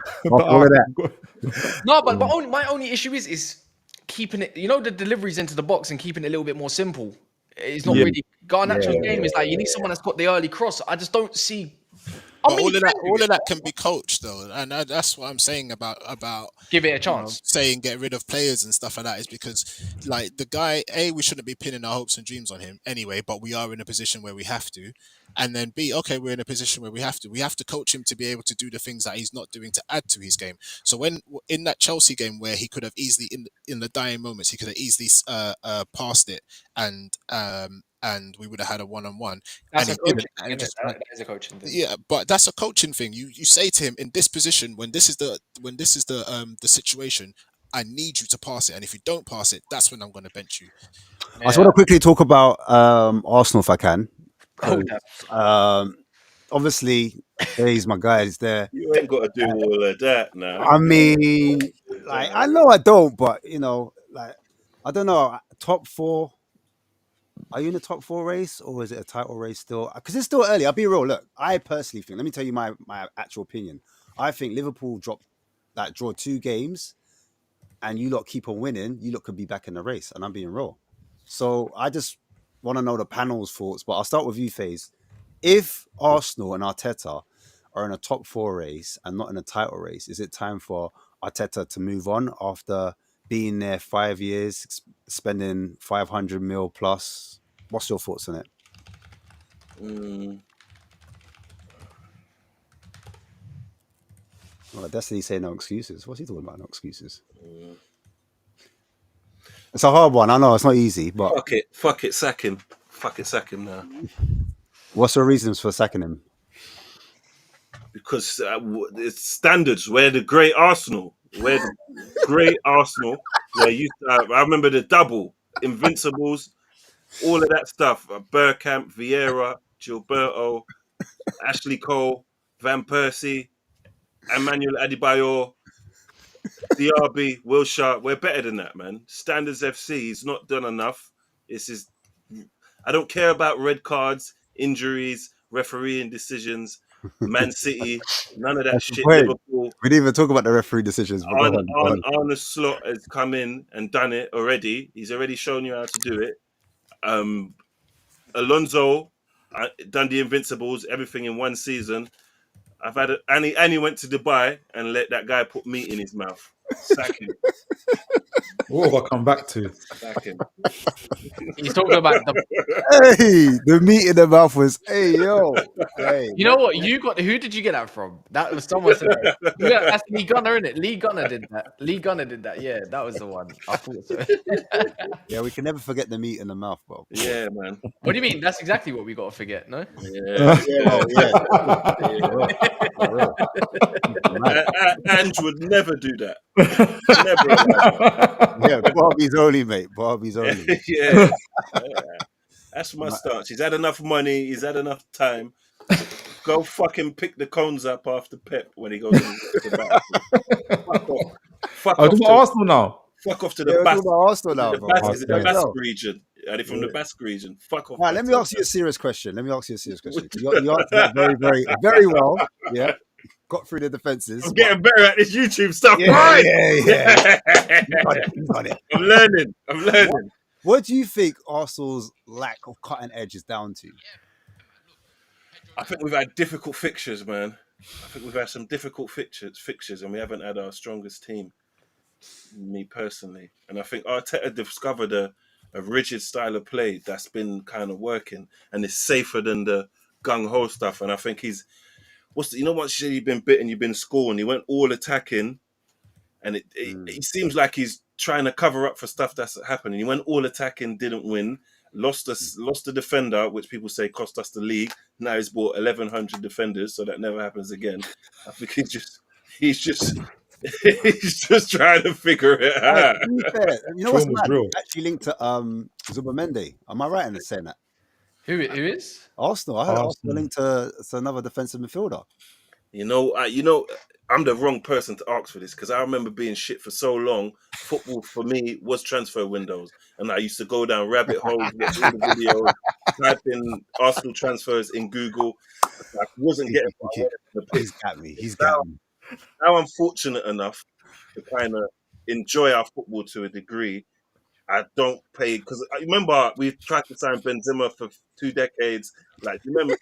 No, but my only issue is keeping it. The deliveries into the box and keeping it a little bit more simple. It's not really Garnacho's game. Is like you need someone that's got the early cross. I just don't see. All of that can be coached though, and that's what I'm saying about give it a chance. Saying get rid of players and stuff like that is because like the guy, we shouldn't be pinning our hopes and dreams on him anyway, but we are in a position where we have to, and then B, we're in a position where we have to coach him to be able to do the things that he's not doing to add to his game. So when in that Chelsea game where he could have easily in the dying moments he could have easily passed it and we would have had a one-on-one. That's a coaching thing. Yeah, but that's a coaching thing. You say to him in this position when this is the situation, I need you to pass it, and if you don't pass it, that's when I'm going to bench you. I just want to quickly talk about Arsenal if I can. Obviously, he's my guy. He's there. You ain't got to do all of that now. I mean, I know I don't, but I don't know. Top 4. Are you in the top 4 race or is it a title race still? Because it's still early. I'll be real. Look, I personally think, let me tell you my actual opinion. I think Liverpool draw 2 games and you lot keep on winning, you lot could be back in the race, and I'm being real. So I just want to know the panel's thoughts, but I'll start with you, FaZe. If Arsenal and Arteta are in a top 4 race and not in a title race, is it time for Arteta to move on after being there 5 years, spending 500 mil plus? What's your thoughts on it? Well, Destiny say no excuses. What's he talking about? No excuses. It's a hard one. I know it's not easy, but fuck it, sack him. Fuck it, sack him now. What's the reasons for sacking him? Because it's standards. We're the great Arsenal. Where I remember the double Invincibles, all of that stuff. Bergkamp, Vieira, Gilberto, Ashley Cole, Van Persie, Emmanuel Adebayor, Diaby, Wilshere. We're better than that, man. Standards FC is not done enough. I don't care about red cards, injuries, refereeing decisions. Man City, none of that shit. Wait. Liverpool. We didn't even talk about the referee decisions. Arne Slot has come in and done it already. He's already shown you how to do it. Alonso done the Invincibles, everything in one season. I've had Annie went to Dubai and let that guy put meat in his mouth. Sack him. What have I come back to? Sack him. He's talking about the meat in the mouth was, hey. You know what? Who did you get that from? That was someone said that. Yeah, that's Lee Gunner, isn't it? Lee Gunner did that. Yeah, that was the one. I thought so. Yeah, we can never forget the meat in the mouth, bro. Yeah, man. What do you mean? That's exactly what we got to forget, no? Yeah. Ange would never do that. Never. Yeah, Barbie's only, mate. Barbie's only. Yeah. That's my stance. He's had enough money. He's had enough time. Go fucking pick the cones up after Pep when he goes to the back. Fuck off. To Arsenal now. Fuck off to the Basque. The Basque region. Are they from the Basque region? Fuck off. Right, let me ask you a serious question. You answered that very, very, very well. Yeah. Got through the defenses. I'm getting better at this YouTube stuff. Yeah. You got it. I'm learning. What do you think Arsenal's lack of cutting edge is down to? I think we've had difficult fixtures, man. I think we've had some difficult fixtures, and we haven't had our strongest team. Me personally, and I think Arteta discovered a rigid style of play that's been kind of working, and it's safer than the gung ho stuff. And I think once you said you've been bitten, you've been scoring. He went all attacking, and it seems like he's trying to cover up for stuff that's happening. He went all attacking, didn't win, lost the defender, which people say cost us the league. Now he's bought 1,100 defenders, so that never happens again. I think he's just trying to figure it out. You know what's mad? Actually linked to Zubimendi. Am I right in saying that? Who is? Arsenal. I heard Arsenal linked to another defensive midfielder. You know, I'm the wrong person to ask for this because I remember being shit for so long. Football for me was transfer windows, and I used to go down rabbit holes, watch all the videos, type in Arsenal transfers in Google. I wasn't getting. He's got me. Now I'm fortunate enough to kind of enjoy our football to a degree. I don't pay because I remember we tried to sign Benzema for 2 decades. Like, remember,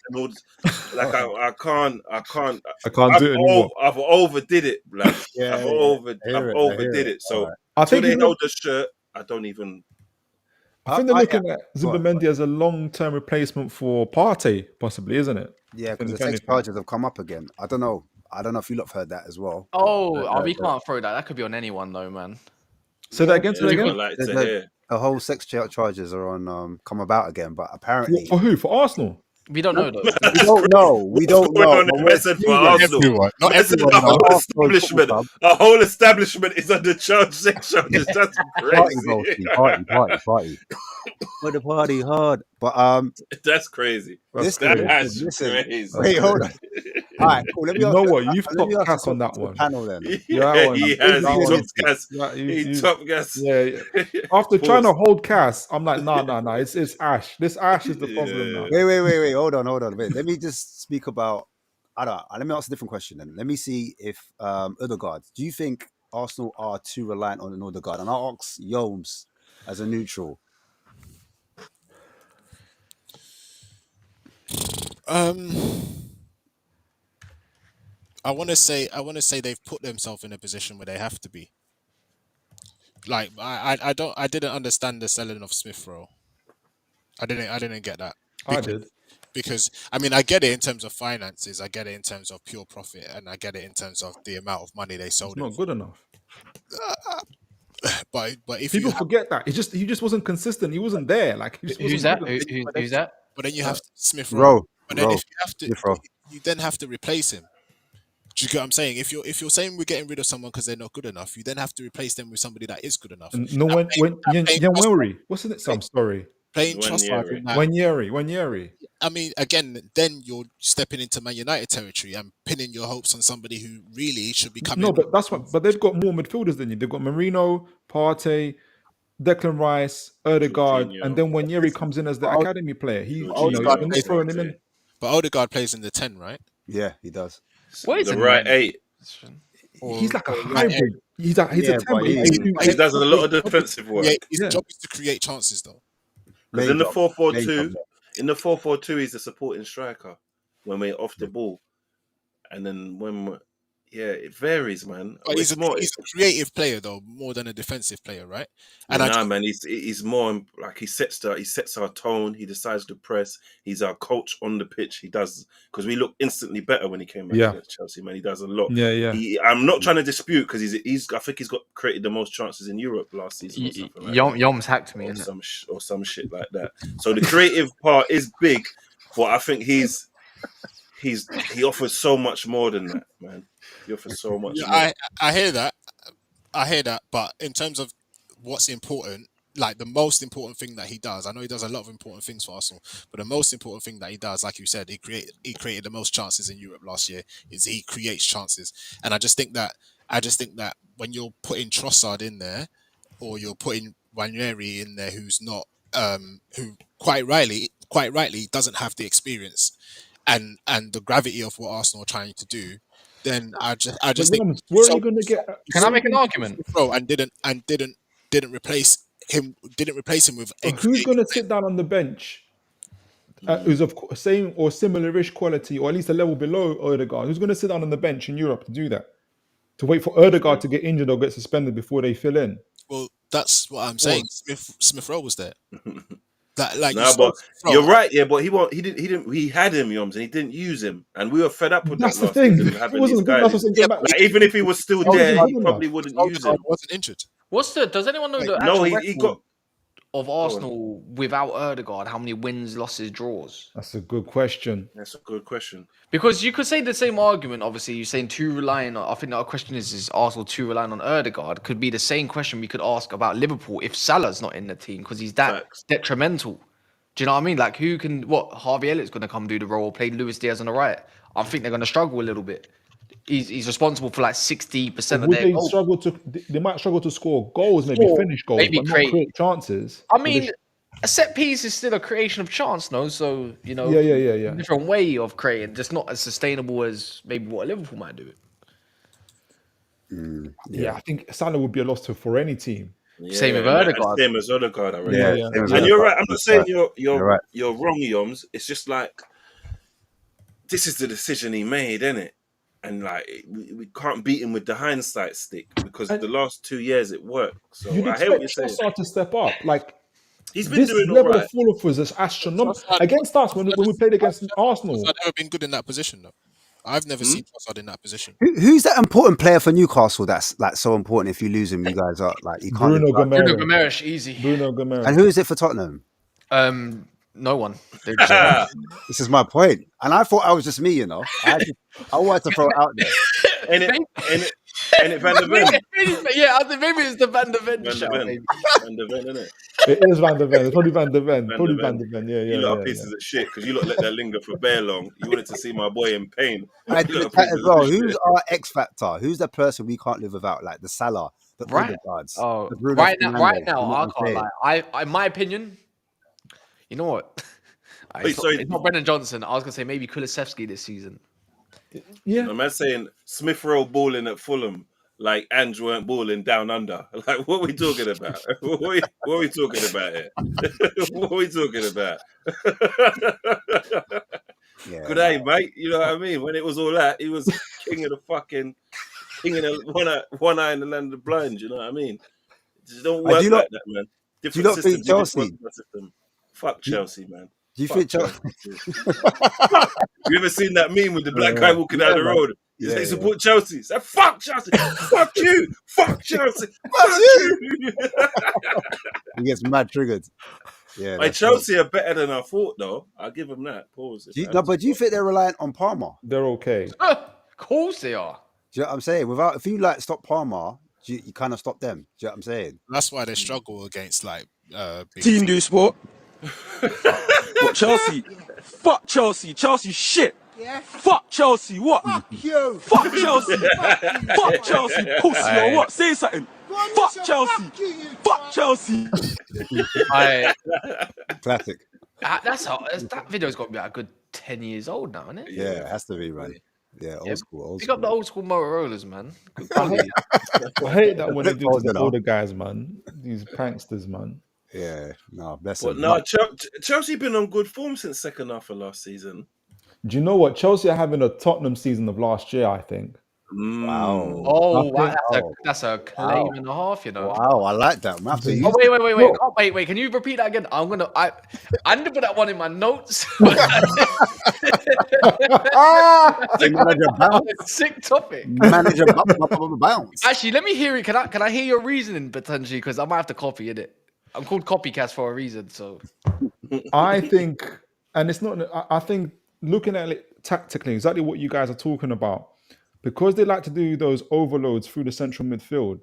like I can't do it anymore. I've overdid it. Like, I've overdid it. So I think they hold the shirt. I don't even. I think they're looking at Zubimendi as a long-term replacement for Partey, possibly, isn't it? Yeah, because the sex charges have come up again. I don't know if you lot have heard that as well. We can't throw that. That could be on anyone, though, man. So that again. The whole sex charges are on come about again, but apparently for who? For Arsenal? We don't know though. We don't know. Not everyone. A whole establishment is under sex charges. That's crazy. Party. For the party hard, but that's crazy. Listen. Crazy. Wait, hold on. All right, cool. You know what? You've topped Cass on that one. Panel then. Yeah, he has. He topped Cass. Yeah. After trying to hold Cass, I'm like, nah. It's Ash. This Ash is the problem now. Wait. Hold on. Wait. Let me just speak about. Let me ask a different question then. Let me see if Odegaard. Do you think Arsenal are too reliant on an Odegaard? And I'll ask Yomes as a neutral. I want to say they've put themselves in a position where they have to be. Like I didn't understand the selling of Smith Rowe. I didn't get that. I did. Because I mean I get it in terms of finances, I get it in terms of pure profit, and I get it in terms of the amount of money they sold. It's not good enough. But if people forget that he just wasn't consistent. He wasn't there. Like who's that? Who's that? But then you have Smith Rowe. But then if you have to, Smith-Rowe. you then have to replace him. Do you get what I'm saying? If you're saying we're getting rid of someone because they're not good enough, you then have to replace them with somebody that is good enough. No, when what's it? I'm sorry. Playing trustworthy. Wanyeri. I mean, again, then you're stepping into Man United territory and pinning your hopes on somebody who really should be coming. No, but that's what. But they've got more midfielders than you. They've got Marino, Partey, Declan Rice, Odegaard, and then Wanyeri comes in as the academy player. He's throwing him in. But Odegaard plays in the 10, right? Yeah, he does. What is the it? right 8. He's like a hybrid. He's a Yeah, 10, but but He does a lot of defensive work. His job is to create chances, though. Because in the Main 4-4-2, job. in the 4-4-2, he's a supporting striker when we're off the ball, and then it varies, man. But he's a creative player, though, more than a defensive player, right? And man, he's more like he sets our tone. He decides to press. He's our coach on the pitch. He does, because we look instantly better when he came back against Chelsea. Man, he does a lot. I'm not trying to dispute, because I think he's got created the most chances in Europe last season. Or something like Yom's hacked me, or some shit like that. So the creative part is big, but I think he offers so much more than that, man. He offers so much more. I hear that. But in terms of what's important, like the most important thing that he does, I know he does a lot of important things for Arsenal, but the most important thing that he does, like you said, he created the most chances in Europe last year, is he creates chances. And I just think that when you're putting Trossard in there, or you're putting Ranieri in there, who's not who quite rightly doesn't have the experience and the gravity of what Arsenal are trying to do, then I just think where are you going to get? Can I make an argument? And didn't replace him with. Who's going to sit down on the bench? Who's of same or similar-ish quality, or at least a level below Odegaard? Who's going to sit down on the bench in Europe to do that? To wait for Odegaard to get injured or get suspended before they fill in? Well, that's what I'm saying. Smith Rowe was there. You're right, but he had him, Yoms, and he didn't use him, and we were fed up with that's that. The thing. Having these guys. Even if he was still there, he probably wouldn't use him. Wasn't injured. Does anyone know the actual record of Arsenal without Odegaard? How many wins, losses, draws? That's a good question. Because you could say the same argument. Obviously, you're saying too reliant on. I think our question is Arsenal too reliant on Odegaard? Could be the same question we could ask about Liverpool if Salah's not in the team, because he's that detrimental. Do you know what I mean? Like, Harvey Elliott's going to come do the role, play Luis Diaz on the right. I think they're going to struggle a little bit. He's responsible for like 60% of their goals. They might struggle to score goals, maybe finish goals, maybe but not create chances. I mean, a set piece is still a creation of chance, no? So, Yeah. different way of creating, just not as sustainable as maybe what Liverpool might do it. Yeah, I think Salah would be a loss for any team. Yeah, same with Odegaard. Same as Odegaard, I reckon. Yeah. And you're right. I'm not saying you're wrong, Yoms. It's just like, this is the decision he made, isn't it? And like, we can't beat him with the hindsight stick, because the last 2 years it worked. So you'd I hear what you're expect saying. Trossard to step up. Like, he's been doing all level right. of fall-off was astronomical against us when we played against Arsenal. Trossard never been good in that position, though. I've never seen Trossard in that position. Who's that important player for Newcastle that's like so important? If you lose him, you guys are like, you can't. Bruno Guimaraes, easy. Bruno Guimaraes. And who is it for Tottenham? No one. This is my point. And I thought I was just me, I wanted to throw it out there. And it Van der Ven. Yeah, I think maybe it's the Van der Ven show. Van der Ven, isn't it? It is Van der Ven. It's probably Van der Ven. Yeah. You lot are pieces of shit, because you lot let that linger for bare long. You wanted to see my boy in pain. I did that as well. Who's our X factor? Who's the person we can't live without? Like the Salah, the Odegaards, the Bruno right now, Fernandes, I can't lie. In my opinion, you know what? It's not Brendan Johnson. I was gonna say maybe Kulusevski this season. Yeah, I'm saying Smith Rowe balling at Fulham like Ange weren't balling down under. Like, what are we talking about? What are we talking about here? What are we talking about? Good day, mate. You know what I mean? When it was all that, he was king of one eye in the land of the blind. You know what I mean? Just don't work like that, man. Different do you not think Chelsea? Fuck Chelsea, man. Do you think Chelsea? You ever seen that meme with the black guy walking down the road? He said, support Chelsea. He said, fuck Chelsea. Fuck you. Fuck Chelsea. Fuck you. He gets mad triggered. Yeah. Like, Chelsea are better than I thought, though. I'll give them that. Pause. But do you think they're reliant on Palmer? They're okay. Of course they are. Do you know what I'm saying? If you stop Palmer, you kind of stop them. Do you know what I'm saying? That's why they struggle against Team do sport. What, Chelsea? Fuck Chelsea. Chelsea shit. Yeah. Fuck Chelsea. What? Fuck you. Fuck Chelsea. Fuck Chelsea. Pussy or what? Say something. Fuck Chelsea. Fuck Chelsea. Classic. That video's got me a good 10 years old now, isn't it? Yeah, it has to be, man. Yeah, old school. Pick up the old school Motorola's, man. Good I quality. hate that when they Flip do to phones, the you know. older guys, man. These pranksters, man. Yeah, no, bless But him. no, Chelsea been on good form since second half of last season. Do you know what? Chelsea are having a Tottenham season of last year, I think. Wow. Oh, I think- that's a claim and a half, you know. Wow, I like that. I'm after you. Oh, wait. Oh, wait. Can you repeat that again? I didn't put that one in my notes. Manager bounce. Sick topic. Manager bounce. Actually, let me hear it. Can I hear your reasoning potentially? Because I might have to copy it. I'm called copycats for a reason. So I think, and it's not. I think looking at it tactically, exactly what you guys are talking about, because they like to do those overloads through the central midfield.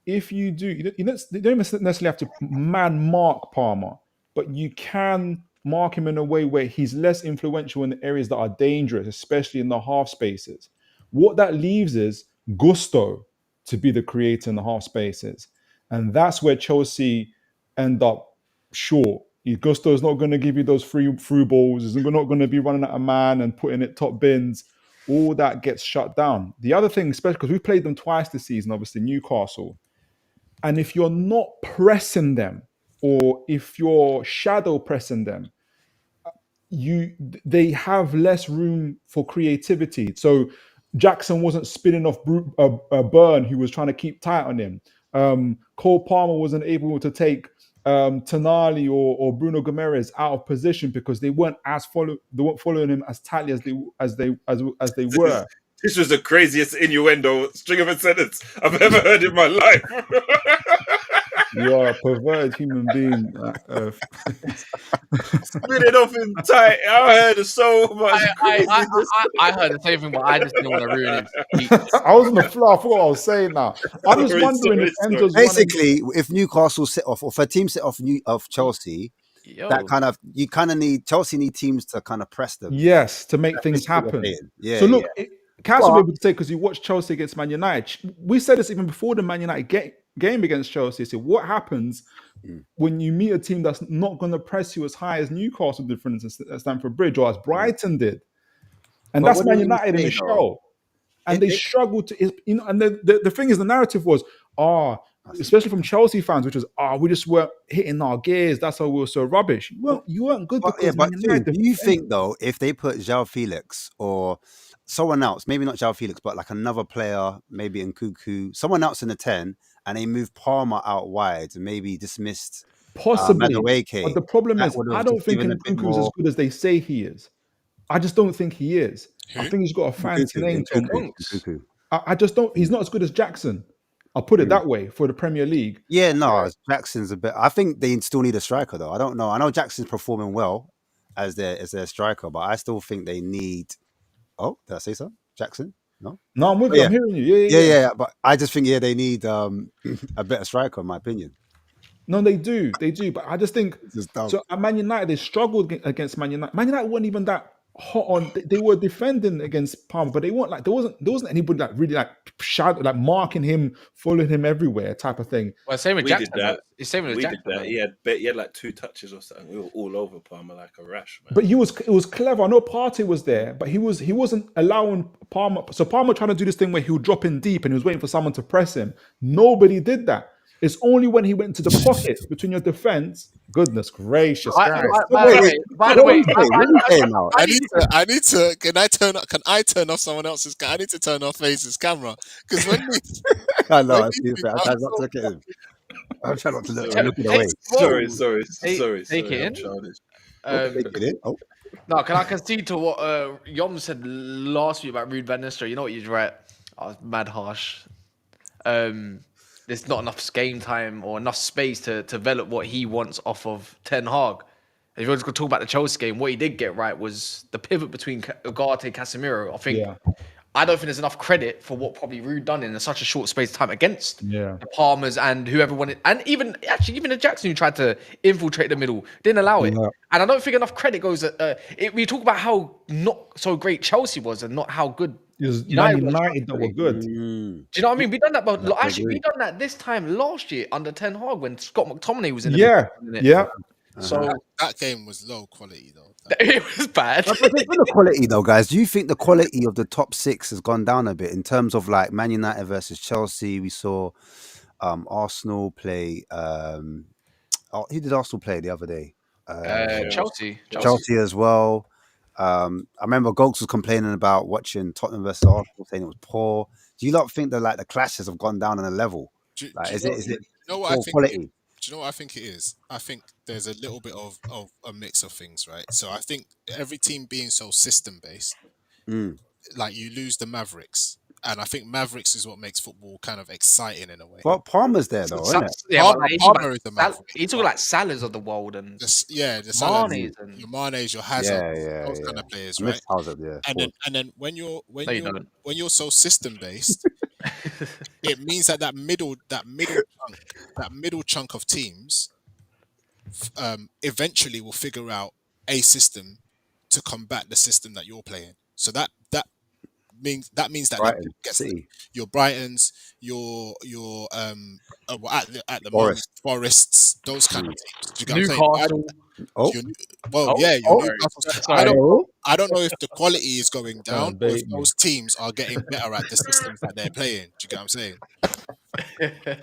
If you do, you don't necessarily have to man mark Palmer, but you can mark him in a way where he's less influential in the areas that are dangerous, especially in the half spaces. What that leaves is Gusto to be the creator in the half spaces. And that's where Chelsea end up short. Gusto is not going to give you those free balls. He's not going to be running at a man and putting it top bins. All that gets shut down. The other thing, especially because we played them twice this season, obviously Newcastle, and if you're not pressing them, or if you're shadow pressing them, they have less room for creativity. So Jackson wasn't spinning off Burn, who was trying to keep tight on him. Cole Palmer wasn't able to take Tonali or Bruno Gomes out of position because they weren't following him as tightly as they were. This was the craziest innuendo string of a sentence I've ever heard in my life. You are a perverted human being. Spit it off in tight. I heard so much. I heard the same thing, but I just didn't want to ruin it. I was on the floor. I forgot what I was saying now. I'm just wondering if Enzo's basically, if Newcastle set off, or if a team set off Chelsea, that kind of Chelsea need teams to kind of press them. Yes, to make things happen. Yeah. So look, Cass will be able to say, because you watched Chelsea against Man United. We said this even before the Man United game against Chelsea. So what happens when you meet a team that's not going to press you as high as Newcastle did, for instance, at Stamford Bridge, or as Brighton did? And that's Man United in the show. And they struggled to, and the thing is, the narrative was, especially from Chelsea fans, which was, we just weren't hitting our gears. That's why we were so rubbish. Well, you weren't good because but do you think, though, if they put João Felix or someone else, maybe not João Felix, but like another player, maybe in Cuckoo, someone else in the 10, and they moved Palmer out wide and maybe dismissed possibly. Madueke, but the problem is, I don't think Nkunku's as good as they say he is. I just don't think he is. I think he's got a fancy name. I just don't. He's not as good as Jackson. I'll put it that way for the Premier League. Yeah, no, Jackson's a bit. I think they still need a striker, though. I don't know. I know Jackson's performing well as their striker, but I still think they need. Oh, did I say so? Jackson? No, I'm with you. I'm hearing you. Yeah. But I just think they need a better striker, in my opinion. No, they do. But I just think so. At Man United, they struggled against Man United. Man United weren't even that hot on. They were defending against Palmer, but they weren't like there wasn't anybody like really like shout like marking him, following him everywhere type of thing. Well, same with Jackson. It's same with Jackson. Did that. He had like 2 touches or something. We were all over Palmer like a rash, man. But it was clever. I know Partey was there, but he wasn't allowing Palmer. So Palmer trying to do this thing where he would drop in deep and he was waiting for someone to press him. Nobody did that. It's only when he went to the pocket between your defense. Goodness gracious, guys! By the way, I need to. Can I turn off someone else's? I need to turn off Faze's camera because when we. I know. I'm trying not to look it away. Sorry. Take it in. No, can I concede to what Yom said last week about Ruud van Nistelrooy? You know what, he's right. I was mad harsh. There's not enough game time or enough space to develop what he wants off of Ten Hag. If you're just going to talk about the Chelsea game, what he did get right was the pivot between Ugarte and Casemiro. I think I don't think there's enough credit for what probably Ruud done in such a short space of time against the Palmers and whoever wanted, and even the Jackson who tried to infiltrate the middle didn't allow it. And I don't think enough credit goes. We talk about how not so great Chelsea was and not how good. United that were good. Do you know what I mean? We done that, but we done that this time last year under Ten Hag when Scott McTominay was in. Yeah. So that game was low quality though. it was bad. But the quality though, guys, do you think the quality of the top 6 has gone down a bit in terms of like Man United versus Chelsea? We saw Arsenal play. Who did Arsenal play the other day? Chelsea. Chelsea as well. I remember Gokes was complaining about watching Tottenham versus Arsenal, saying it was poor. Do you not think that like the clashes have gone down on a level? Is it poor quality? Do you know what I think it is? I think there's a little bit of a mix of things, right? So I think every team being so system based, like you lose the Mavericks. And I think Mavericks is what makes football kind of exciting in a way. But Palmer's there though, isn't it? Yeah, Palmer is the Maverick. He's talking like Salahs of the world and the Salahs, and your Manes, your Hazard, those kind of players, right? Hazard, and then when you're so system based, it means that middle chunk of teams eventually will figure out a system to combat the system that you're playing. So that means that Brighton, your Brightons, your at the moment Forests, those kind of teams. Do you get what I'm saying? Newcastle. I don't know if the quality is going down or if those teams are getting better at the systems that they're playing. Do you get what I'm saying?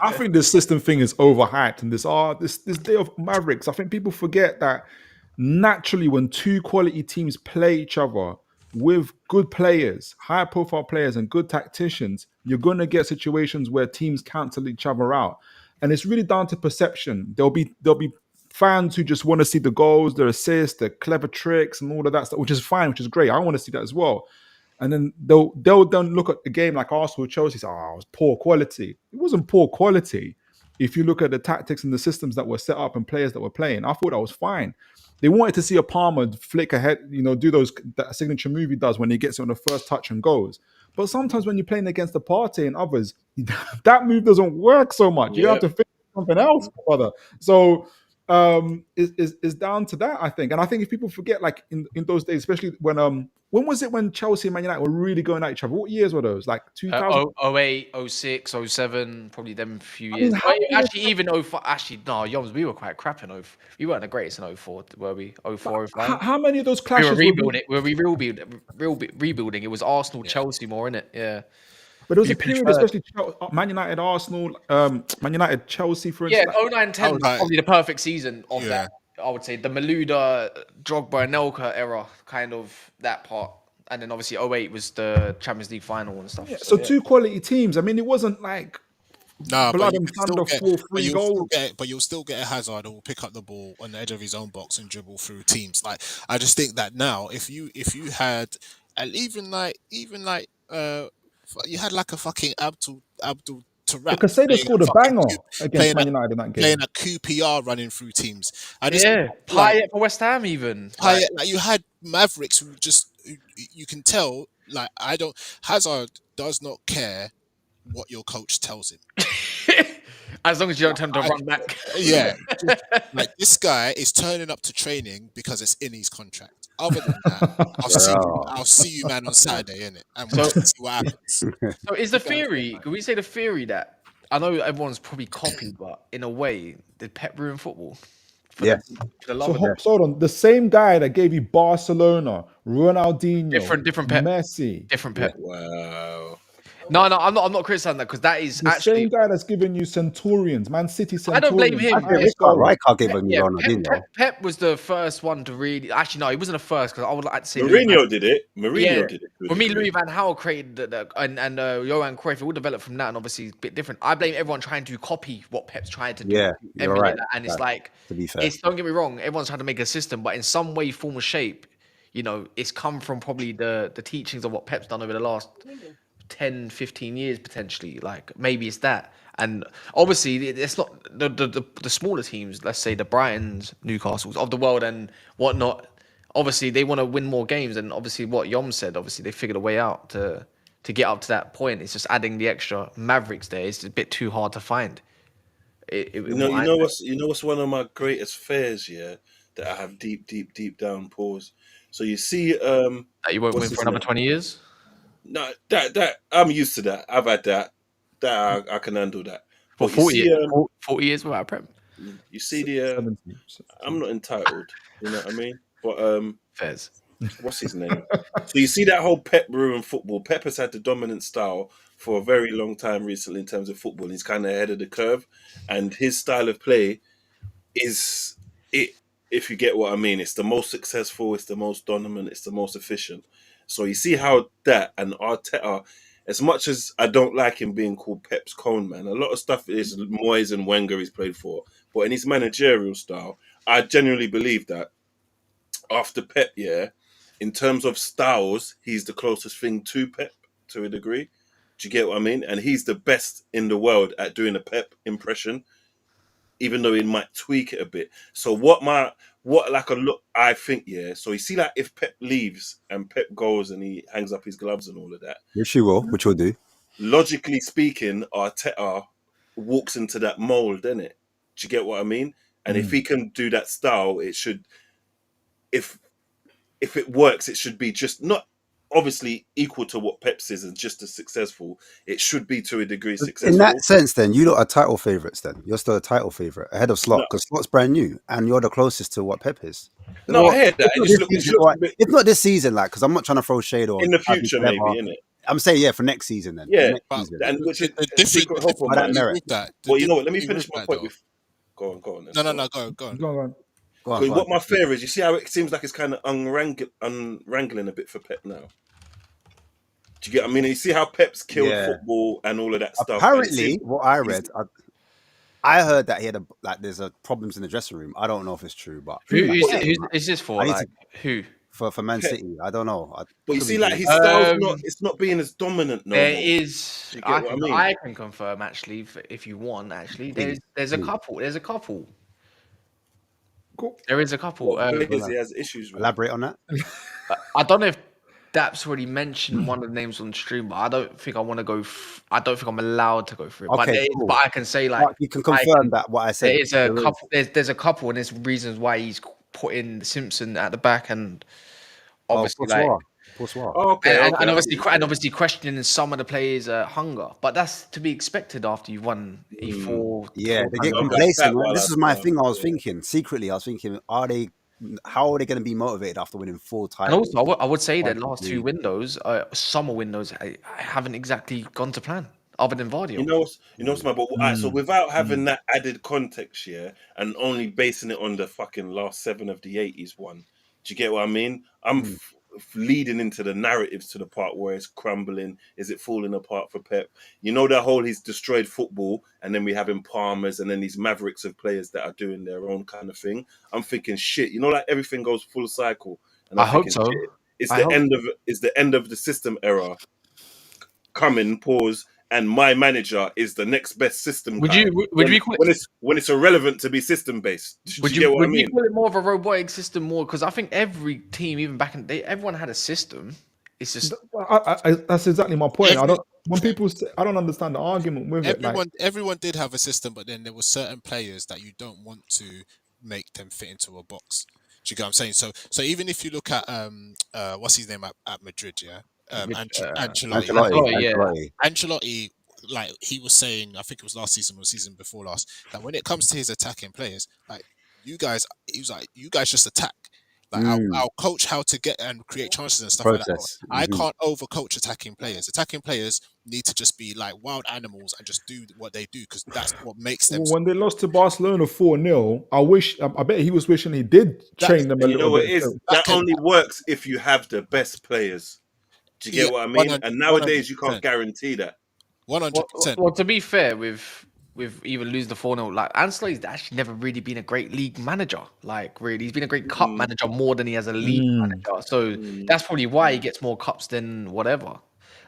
I think the system thing is overhyped, and this day of Mavericks. I think people forget that naturally when two quality teams play each other with good players, high profile players and good tacticians, you're going to get situations where teams cancel each other out. And it's really down to perception. There'll be fans who just want to see the goals, the assists, the clever tricks and all of that stuff, which is fine, which is great. I want to see that as well. And then they'll then look at a game like Arsenal, Chelsea, say, it was poor quality. It wasn't poor quality. If you look at the tactics and the systems that were set up and players that were playing, I thought that was fine. They wanted to see a Palmer flick ahead, do that signature move he does when he gets it on the first touch and goes. But sometimes when you're playing against the Partey and others, that move doesn't work so much. You have to figure something else, brother. So it's down to that, I think. And I think if people forget, like in those days, especially when was it when Chelsea and Man United were really going at each other? What years were those? Like 2000? 08, 06, 07, probably them few years. Actually, even 04. Actually, no, Yoms, we were quite crap in 04. We weren't the greatest in 04, were we? 04, 05. How many of those clashes? We were rebuilding. It was Arsenal, Chelsea more, innit? Yeah. But there was a period, especially Man United, Arsenal, Man United, Chelsea, for instance. Yeah, 09-10 was probably the perfect season of that. I would say the Malouda, Drogba, and Nelka era, kind of that part. And then obviously 08 was the Champions League final and stuff. Yeah, so two quality teams. I mean, it wasn't like blood and thunder 4-3 goals. But you'll still get a Hazard who will pick up the ball on the edge of his own box and dribble through teams. Like, I just think that now, if you had, and even like you had like a fucking Abdul Tarab. Casado scored a banger against Man United in that game. Playing a QPR running through teams. Payet for West Ham even. Payet, like you had Mavericks who you can tell, like Hazard does not care what your coach tells him. As long as you don't tell him to run back. Yeah. Like this guy is turning up to training because it's in his contract. Other than that, I'll see you, man, on Saturday, innit? And we'll see what happens. So is the theory, can we say the theory that, I know everyone's probably copied, but in a way, did Pep ruin football? Hold on. The same guy that gave you Barcelona, Ronaldinho, different Pep. Messi. Different Pep. Wow. No, I'm not criticizing that because that is the actually same guy that's given you Centurions, Man City Centurions. I don't blame him. Rijkaard gave him Ronaldinho. Pep was the first one to really. Actually, no, he wasn't the first because I would like to say Mourinho did it. Mourinho did it. For me, Louis van Gaal created and Johan Cruyff. It all developed from that, and obviously it's a bit different. I blame everyone trying to copy what Pep's trying to do. Yeah, you're right. And it's like, to be fair, don't get me wrong. Everyone's trying to make a system, but in some way, form, or shape, it's come from probably the teachings of what Pep's done over the last 10, 15 years potentially. Like maybe it's that. And obviously it's not the smaller teams, let's say the Brightons, Newcastles of the world and whatnot. Obviously they want to win more games, and obviously what Yom said, obviously they figured a way out to get up to that point. It's just adding the extra Mavericks there. It's a bit too hard to find. You know what's one of my greatest fears, that I have deep down pause. So you see that you won't win for another 20 years? No, that I'm used to that. I've had that. That I can handle that. For 40 years without Prem. You see the 70. I'm not entitled, you know what I mean? But Fez. what's his name? So you see that whole Pep ruin football. Pep has had the dominant style for a very long time recently in terms of football. He's kind of ahead of the curve, and his style of play is it. If you get what I mean, it's the most successful, it's the most dominant, it's the most efficient. So you see how that and Arteta, as much as I don't like him being called Pep's cone man, a lot of stuff is Moyes and Wenger he's played for. But in his managerial style, I genuinely believe that after Pep, in terms of styles, he's the closest thing to Pep to a degree. Do you get what I mean? And he's the best in the world at doing a Pep impression, even though he might tweak it a bit. So I think, so you see like if Pep leaves and Pep goes and he hangs up his gloves and all of that. Which will do. Logically speaking, Arteta walks into that mold, innit? Do you get what I mean? And if he can do that style, it should, if it works, it should be just not obviously equal to what Pep's is and just as successful. It should be to a degree successful. In that sense, then you lot are title favourites. Then you're still a title favourite ahead of Slot because Slot's brand new and you're the closest to what Pep is. No, I hear that. It's not this season, like, because I'm not trying to throw shade or in the future, maybe, innit? I'm saying for next season then. Yeah, season. And which is the different that. Well, you know what? Let me finish my point with. Go on. No, go on. Because what my fear is, you see how it seems like it's kind of unwrangling a bit for Pep now. Do you get what I mean? You see how Pep's killed football and all of that stuff. Apparently, what I read, I heard that he had there's problems in the dressing room. I don't know if it's true, but who is this for? Who? For Man City, I don't know. But you see, like his style's it's not being as dominant. There is. I can confirm actually, if you want. Actually, there's a couple. Cool. There is a couple. He has issues with. Elaborate on that. I don't know if Daps already mentioned one of the names on stream, but I don't think I want to go. I don't think I'm allowed to go through it. Okay, but I can say like you can confirm that what I said. There is a couple. There's a couple, and there's reasons why he's put in Simpson at the back, and obviously and obviously questioning some of the players' hunger, but that's to be expected after you've won E4. Yeah, they get complacent. This is my thing. I was thinking secretly. How are they going to be motivated after winning 4 titles? And also, I would say that last 2 windows, summer windows, I haven't exactly gone to plan, other than Vardy. You know what's my but so without having that added context, and only basing it on the fucking last 7 of the 80s one, do you get what I mean? I'm leading into the narratives to the part where it's crumbling. Is it falling apart for Pep? You know that whole he's destroyed football, and then we have him Palmers, and then these mavericks of players that are doing their own kind of thing. I'm thinking shit. You know, like everything goes full cycle. And I hope so. It's the end of the system era coming. Pause. And my manager is the next best system. Would you call it when it's irrelevant to be system based? Would you call it more of a robotic system more? Because I think every team, even back in the day, everyone had a system. It's just that's exactly my point. I don't understand the argument with it. Everyone did have a system, but then there were certain players that you don't want to make them fit into a box. Do you get what I'm saying? So even if you look at what's his name at Madrid, Ancelotti. Ancelotti, like he was saying, I think it was last season or season before last, that when it comes to his attacking players, like you guys just attack. Like I'll coach how to get and create chances and stuff like that. I can't overcoach attacking players. Attacking players need to just be like wild animals and just do what they do because that's what makes them. When they lost to Barcelona 4-0, I bet he was wishing he did train them a little bit. That only works if you have the best players. Do you get what I mean? And nowadays you can't guarantee that. 100%. Well, to be fair, with even losing the 4-0, like Ancelotti's actually never really been a great league manager. Like really, he's been a great cup manager more than he has a league manager. So that's probably why he gets more cups than whatever.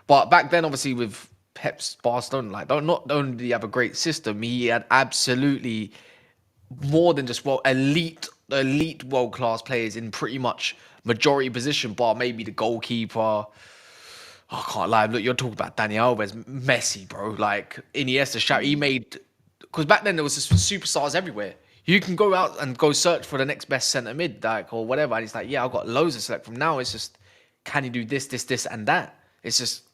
But back then, obviously with Pep's Barcelona, like not only did he have a great system, he had absolutely more than just elite world class players in pretty much majority position, bar maybe the goalkeeper. I can't lie. Look, you're talking about Dani Alves, Messi, bro. Like Iniesta, he made, because back then there was just superstars everywhere. You can go out and go search for the next best centre mid, like or whatever, and it's like, yeah, I've got loads to select from. Now it's just, can you do this, and that? It's just,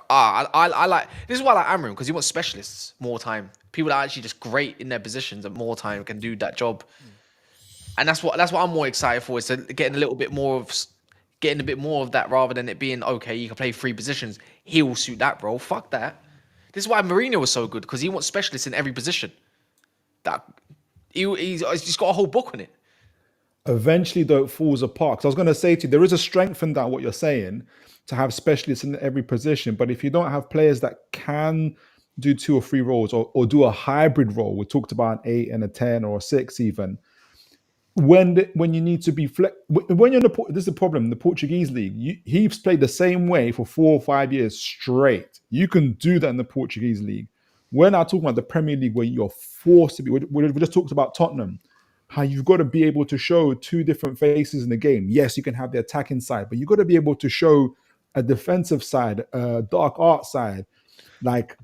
I like. This is why I like Amorim, because he wants specialists more time. People that are actually just great in their positions at more time can do that job. And that's what I'm more excited for, is to getting a bit more of that, rather than it being, okay, you can play 3 positions. He will suit that role. Fuck that. This is why Mourinho was so good, because he wants specialists in every position. That he's got a whole book on it. Eventually, though, it falls apart. Because I was going to say to you, there is a strength in that, what you're saying, to have specialists in every position. But if you don't have players that can do 2 or 3 roles, or do a hybrid role, we talked about an 8 and a 10 or a 6 even, when you need to be when you're this is the problem in the Portuguese league. He's played the same way for 4 or 5 years straight. You can do that in the Portuguese league. We're not talking about the Premier League, where you're forced to be. We just talked about Tottenham, how you've got to be able to show 2 different faces in the game. Yes, you can have the attacking side, but you've got to be able to show a defensive side, a dark art side. Like,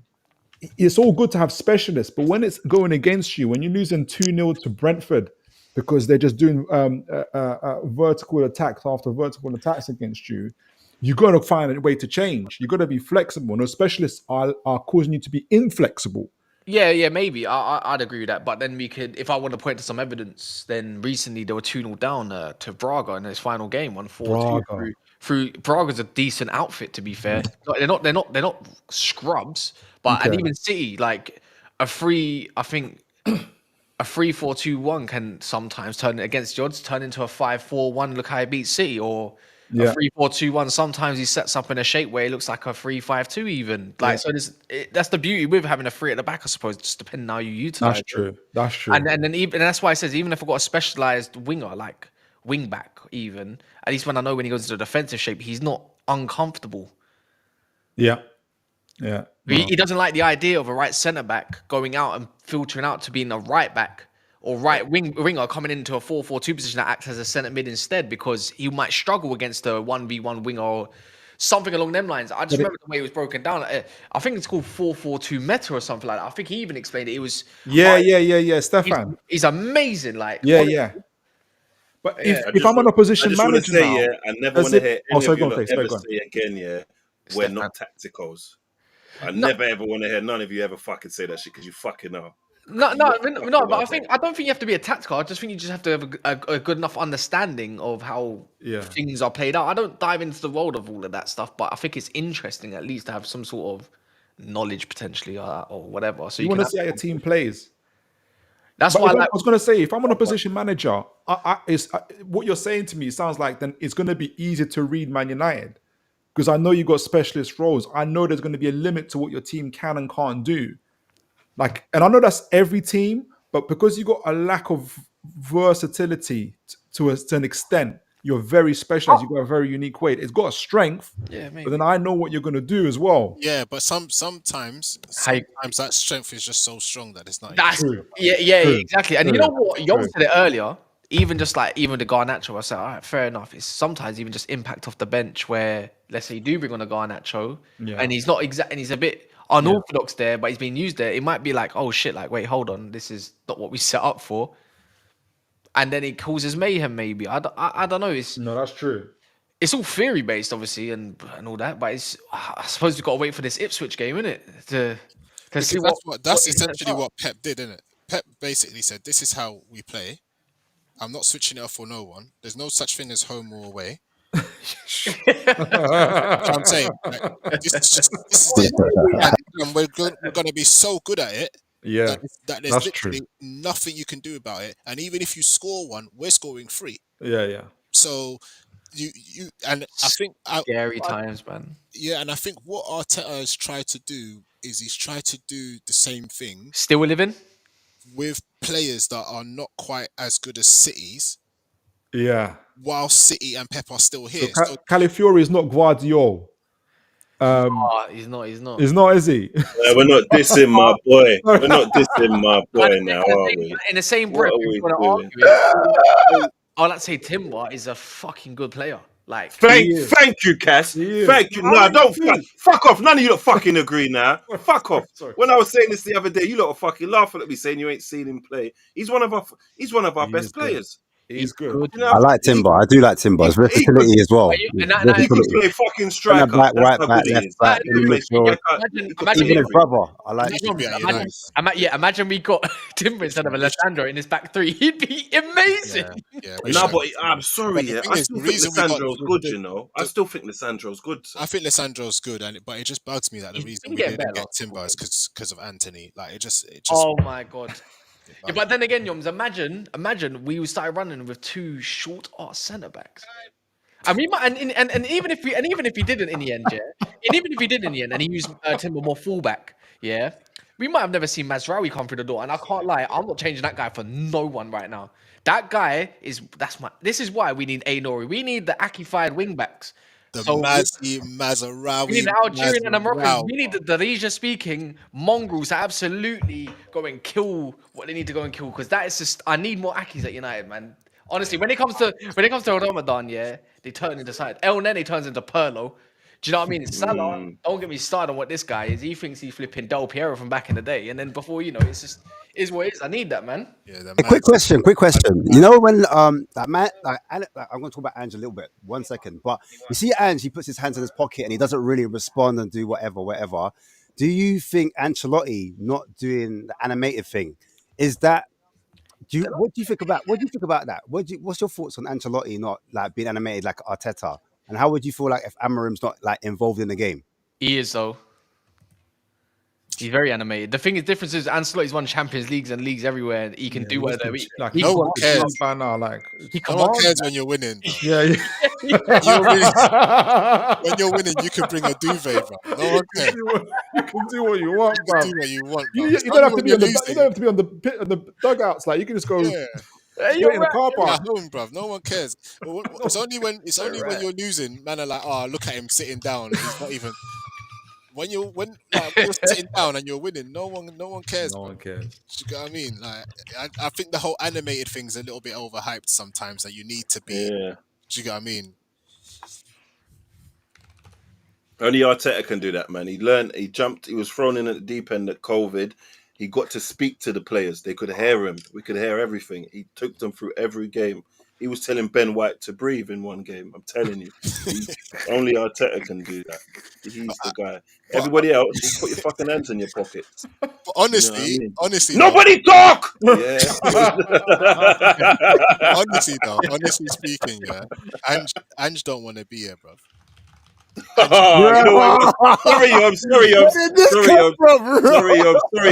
it's all good to have specialists, but when it's going against you, when you're losing 2-0 to Brentford because they're just doing vertical attacks after vertical attacks against you, you got to find a way to change. You got to be flexible. No, specialists are causing you to be inflexible. Yeah, maybe. I'd agree with that. But then we could, if I want to point to some evidence, then recently they were 2-0 down to Braga in his final game, 1-4 through Braga's a decent outfit, to be fair. They're not scrubs, but and even City, like a 3-4-2-1 can sometimes turn against the odds, turn into a 5-4-1. Look how he beat City, or a 3-4-2-1. Sometimes he sets up in a shape where it looks like a 3-5-2 even. Like, so that's the beauty with having a 3 at the back, I suppose, just depending how you utilize it. That's true. And then even that's why it says, even if I've got a specialized winger, like wing back, even, at least when I know when he goes into a defensive shape, he's not uncomfortable. Yeah. He doesn't like the idea of a right centre back going out and filtering out to being a right back or right winger coming into a 4-4-2 position that acts as a centre mid instead, because he might struggle against a 1v1 winger or something along them lines. I just remember the way it was broken down. I think it's called 4-4-2 meta or something like that. I think he even explained it. It was Stefan. He's amazing. Like, yeah. But if I'm on a position manager now, I never want to hear any of you ever say again, we're not tacticals. I never ever want to hear none of you ever fucking say that shit, because you fucking are. No, but I don't think you have to be a tactical. I just think you just have to have a good enough understanding of how things are played out. I don't dive into the world of all of that stuff, but I think it's interesting at least to have some sort of knowledge potentially or whatever. So you want to see how your team plays. That's why I was going to say, if I'm on a position manager, what you're saying to me sounds like then it's going to be easier to read Man United, because I know you've got specialist roles. I know there's going to be a limit to what your team can and can't do. Like, and I know that's every team, but because you've got a lack of versatility to an extent, you're very specialized. You've got a very unique way. It's got a strength, but then I know what you're going to do as well. Yeah, but sometimes that strength is just so strong that it's not. True. Exactly. And you know what? Young said it earlier. Even the Garnacho, I said, all right, fair enough. It's sometimes even just impact off the bench, where let's say you do bring on a Garnacho, and he's not exact, and he's a bit unorthodox there, but he's being used there. It might be like, oh shit, like, wait, hold on, this is not what we set up for, and then it causes mayhem. Maybe I don't know. No, that's true. It's all theory based, obviously, and all that. But I suppose we've got to wait for this Ipswich game, innit? To see that's essentially what Pep did, innit? Pep basically said, "This is how we play. I'm not switching it up for no one. There's no such thing as home or away." I'm saying, like, this is it. And we're going to be so good at it that there's literally nothing you can do about it. And even if you score one, we're scoring 3. Yeah. So you and I think scary times, man. Yeah, and I think what Arteta has tried to do is he's tried to do the same thing. Still living with players that are not quite as good as City's. Yeah. While City and Pep are still here. So Calafiori is not Guardiola. He's not. He's not, is he? We're not dissing my boy. We're not dissing my boy now, are we? In the same breath, let's say Timber is a fucking good player. Like, thank you, Cass. Thank you. No, don't fuck off. None of you lot fucking agree now. Fuck off. When I was saying this the other day, you lot are fucking laughing at me saying you ain't seen him play. He's one of our best players. He's good. I like Timber. I do like Timber. His versatility as well. He could play fucking striker. Back, That's right how back, good he left is. back, in the midfield. Even his brother. I like Imagine we got Timber instead of Alessandro in his back three. He'd be amazing. No, but I'm sorry. But I still think Lissandro's good. You know, I still think Lissandro's good. I think Lissandro's good, but it just bugs me that the reason we didn't get Timber is because of Anthony. Like it just. Oh my god. Yeah, but then again, Yoms, imagine we started running with two short ass centre backs. And we might, and even if he didn't in the end, yeah, and even if he did in the end, and he used Timber more fullback, yeah, we might have never seen Mazraoui come through the door. And I can't lie, I'm not changing that guy for no one right now. That guy this is why we need Ainori. We need the Akified wing backs. Mazraoui. We need the Algerian and the Moroccans. We need the Darija-speaking mongrels to absolutely go and kill what they need to go and kill. Because that is just, I need more Akis at United, man. Honestly, when it comes to Ramadan, yeah, they turn into side. El Nene turns into Perlo. Do you know what I mean? Salah, don't get me started on what this guy is. He thinks he's flipping Del Piero from back in the day, and then before you know, it's just is what it is. I need that, man. Yeah, quick question. You know when that man, I'm going to talk about Ange a little bit. 1 second, but you see Ange, he puts his hands in his pocket and he doesn't really respond and do whatever. Do you think Ancelotti not doing the animated thing is that? What do you think about that? What's your thoughts on Ancelotti not like being animated like Arteta? And how would you feel like if Amorim's not like involved in the game? He is though. He's very animated. The difference is Ancelotti's won Champions Leagues and leagues everywhere. He can do whatever. No one cares. No one cares when you're winning. Yeah. When you're winning, you can bring a duvet, bro. No one cares. You can do what you want, bro. Do what you want, bro. You don't have to be on the dugouts. Like you can just go. Yeah. You're in the car park. At home, bruv. No one cares. It's only when you're losing, man are like, oh, look at him sitting down. He's not even. When you're sitting down and you're winning, no one cares. No one cares. Do you get what I mean? Like, I think the whole animated thing's a little bit overhyped sometimes. That you need to be. Yeah. Do you get what I mean? Only Arteta can do that, man. He jumped, he was thrown in at the deep end at COVID. He got to speak to the players. They could hear him. We could hear everything. He took them through every game. He was telling Ben White to breathe in one game. I'm telling you. Only Arteta can do that. He's the guy. Everybody else, just put your fucking hands in your pockets. But honestly, you know what I mean? honestly, nobody talk! Yeah. honestly speaking, yeah, Ange don't want to be here, bro. You know what? Sorry,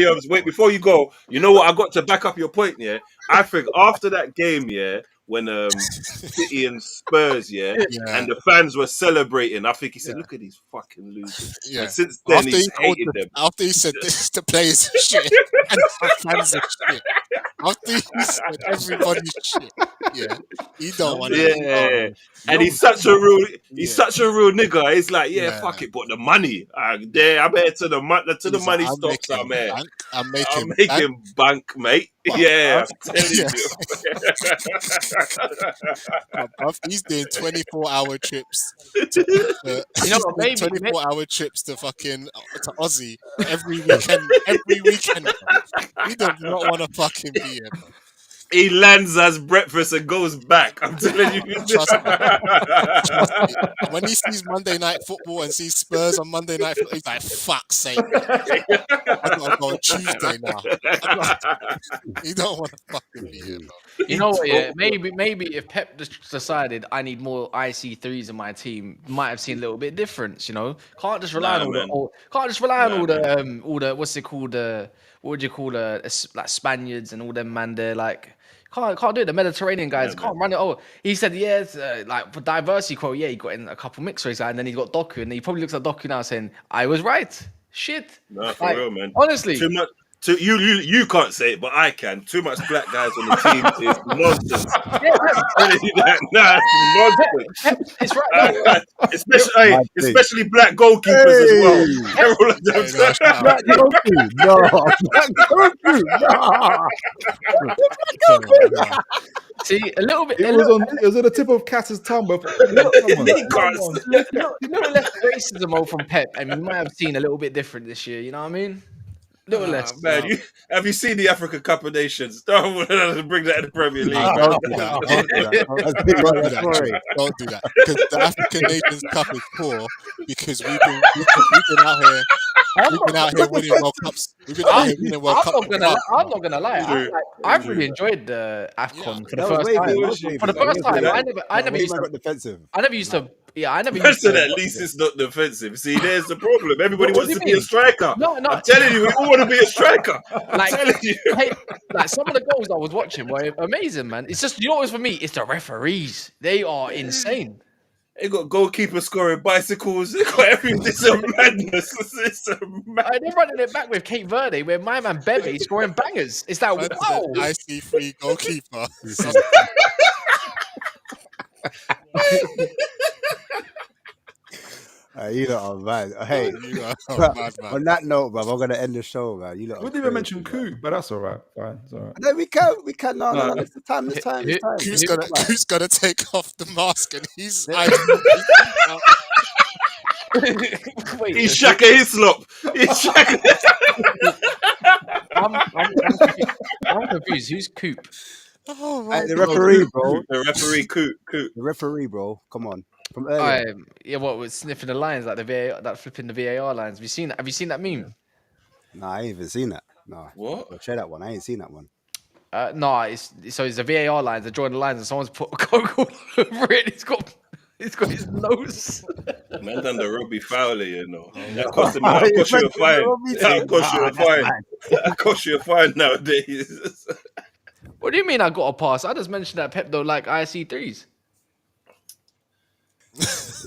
Yums. Wait, before you go, you know what? I got to back up your point, yeah? I think after that game, yeah, when City and Spurs, and the fans were celebrating, I think he said, look at these fucking losers. Yeah. And since then, he's hated them. After he said this, the players are shit and the fans are shit. After he said everybody's shit, yeah, he don't want to. Yeah, and he's such a real nigga. He's like, fuck it, but the money, I'm here to the money stops. I'm here. I'm making bank, mate. Yeah, I'm telling you. He's doing 24-hour trips. Maybe 24-hour trips to fucking to Aussie every weekend. He does not want to fucking be here, bro. He lands as breakfast and goes back. I'm telling you. Trust me. When he sees Monday Night Football and sees Spurs on Monday Night Football, he's like, fuck's sake. I gotta go on Tuesday now. He don't want to fucking be here, bro. You know what, yeah? Maybe if Pep decided I need more IC3s in my team, might have seen a little bit difference, you know? Can't just rely on all the what's it called, what would you call like Spaniards and all them man there, like can't do it. The Mediterranean guys can't run it. Oh, he said like for diversity quote, he got in a couple mixed race guys, and then he got Doku, and he probably looks at Doku now saying, I was right. Shit. No, for real, man. Honestly. Too much. You can't say it, but I can. Too much black guys on the team is nonsense. Nonsense. It's right. Especially black goalkeepers as well. Black goalkeeper. No. See, a little bit. It was on the tip of Cass's tongue, but a little less racism from Pep. I mean, you might have seen a little bit different this year. You know what I mean? Little less. Man, have you seen the African Cup of Nations? Don't bring that in the Premier League. Don't do that. Don't do that. Because the African Nations Cup is poor because we've been out here. We've been out here winning World Cups. We've been out here winning World Cups. I'm not gonna lie. I really enjoyed the AFCON for the first time. For the first time, I never used to. defensive. I never used to. Yeah, I never. Listen, at least it's not defensive. See, there's the problem. Everybody wants to be a striker. No. I'm telling you, we all want to be a striker. I'm telling you. Like some of the goals I was watching were amazing, man. It's just, you know what's for me? It's the referees. They are insane. They got goalkeepers scoring bicycles. They got everything. It's a madness. It's a madness. They're running it back with Cape Verde, where my man Bebe is scoring bangers. It's like, wow. IC3 goalkeeper. You lot are mad. Hey, on that note, bruv, I'm gonna end the show, man. You lot. We didn't even mention Coop, but that's all right. Fine, it's all right. No, we can. No. It's the time. Coop's gonna take off the mask and he's. Wait, he's Shaka Hislop. He's Shaka. I'm confused. Who's Coop? Oh, the referee, bro. The referee, Coop. The referee, bro. Come on. From earlier. What was sniffing the lines, like the VAR, that flipping the VAR lines? Have you seen that meme? No, I ain't even seen that. No. What? I'll share that one. I ain't seen that one. No, it's the VAR lines. They're drawing the lines, and someone's put a Coke all over it. He's got his nose. Man done the Robbie Fowler, you know. That cost him. That cost you a fine. That cost you a fine. That cost you a fine nowadays. What do you mean I got a pass? I just mentioned that Pep don't like IC3s.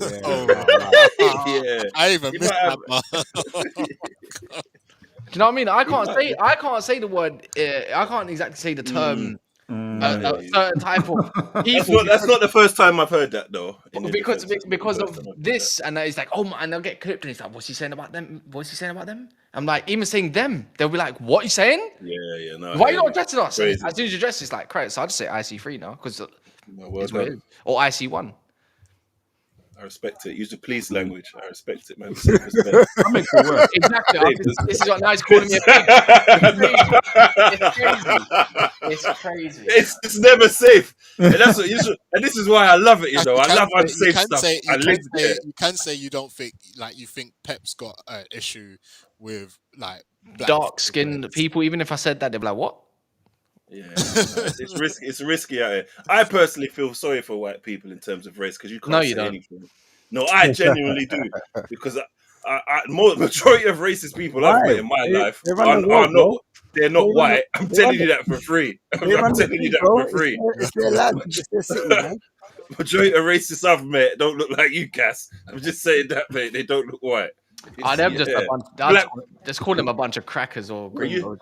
Yeah. I even missed that. Do you know what I mean? I can't say the word. I can't exactly say the term. A certain type of people. That's not the first time I've heard that though. Because of this, and it's like, oh man, and they'll get clipped, and it's like, what's he saying about them? What's he saying about them? I'm like, even saying them, they'll be like, what are you saying? Yeah. No, why are you not addressing us? Crazy. As soon as you address, it's like, correct. So I just say IC3 now because it's done. weird. Or IC1. I respect it. Use the police language. I respect it, man. That makes it worse. Exactly. This is what now he's calling me a pig. It's crazy. It's never safe. And that's what and this is why I love it, you know. I love unsafe stuff. You can say you don't think, like, you think Pep's got an issue with, like, dark-skinned people. Even if I said that, they'd be like, what? Yeah, it's risky. It's risky out here. I personally feel sorry for white people in terms of race because you can't say anything. No, I genuinely do because majority of racist people I've met in my life they're not white. I'm telling you that for free. I'm telling you that for free. It's their land. It's their city, man. Majority of racists I've met don't look like you, Cass. I'm just saying that, mate. They don't look white. Just call them a bunch of crackers or gringos.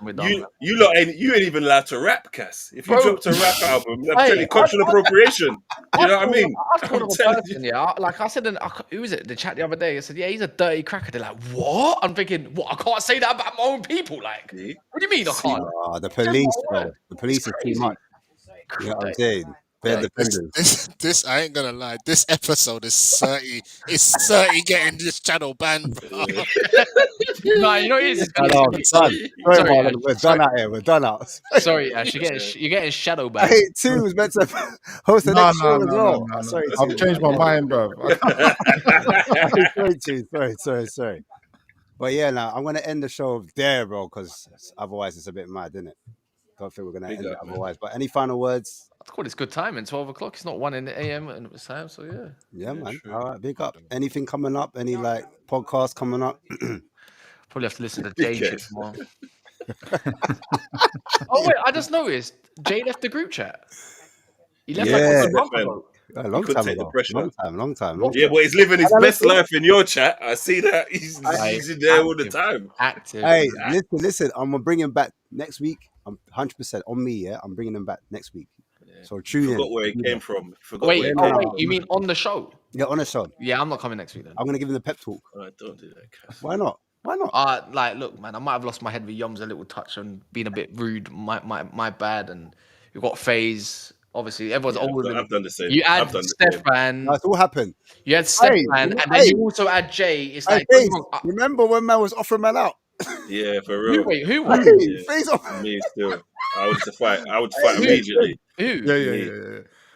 You ain't even allowed to rap, Cass. If you dropped a rap album, I'm telling you, cultural appropriation. You know what I mean? I've called him a person, yeah. Like I said, who was it? The chat the other day. I said, yeah, he's a dirty cracker. They're like, what? I'm thinking, what? I can't say that about my own people. Like, what do you mean I can't? The police, bro. The police are too much. You know what I'm saying? This I ain't gonna lie. This episode is 30 getting this channel banned, bro. No, you know it is. We're done out here. We're done out. Sorry, Ash, you're getting shadow banned. Hey, Two was meant to host the next show as well. Sorry, I've changed my mind, bro. Sorry. But yeah, now I'm gonna end the show there, bro, because otherwise it's a bit mad, isn't it? Don't think we're gonna end it otherwise. But any final words? I thought it's good time. 12 o'clock. It's not 1 a.m. and it's time. So yeah. Yeah, man. True. All right, big up. Anything coming up? Any like podcasts coming up? Probably have to listen to Jay shit tomorrow. Oh wait, I just noticed Jay left the group chat. He left like a month ago. Long time ago. Long time. Yeah, but he's living his best life in your chat. I see that. He's in there all the time. Active. Hey, listen. I'm gonna bring him back next week. I'm 100% on me. Yeah, I'm bringing him back next week. Yeah. So tune in. Forgot where he came from. Wait, you mean on the show? Yeah, on the show. Yeah, I'm not coming next week then. I'm gonna give him the pep talk. All right, don't do that, Cass. Why not? Like, look, man, I might have lost my head with Yums a little touch and being a bit rude. My bad. And you've got FaZe. Obviously, everyone's older. I've done the same. You add Stefan. That's all happened. You had Stefan, and then you also add Jay. It's like, remember when man was offering man out? Yeah, for real. Who? Yeah. Face off. Me still. I would fight. I would fight immediately. Who?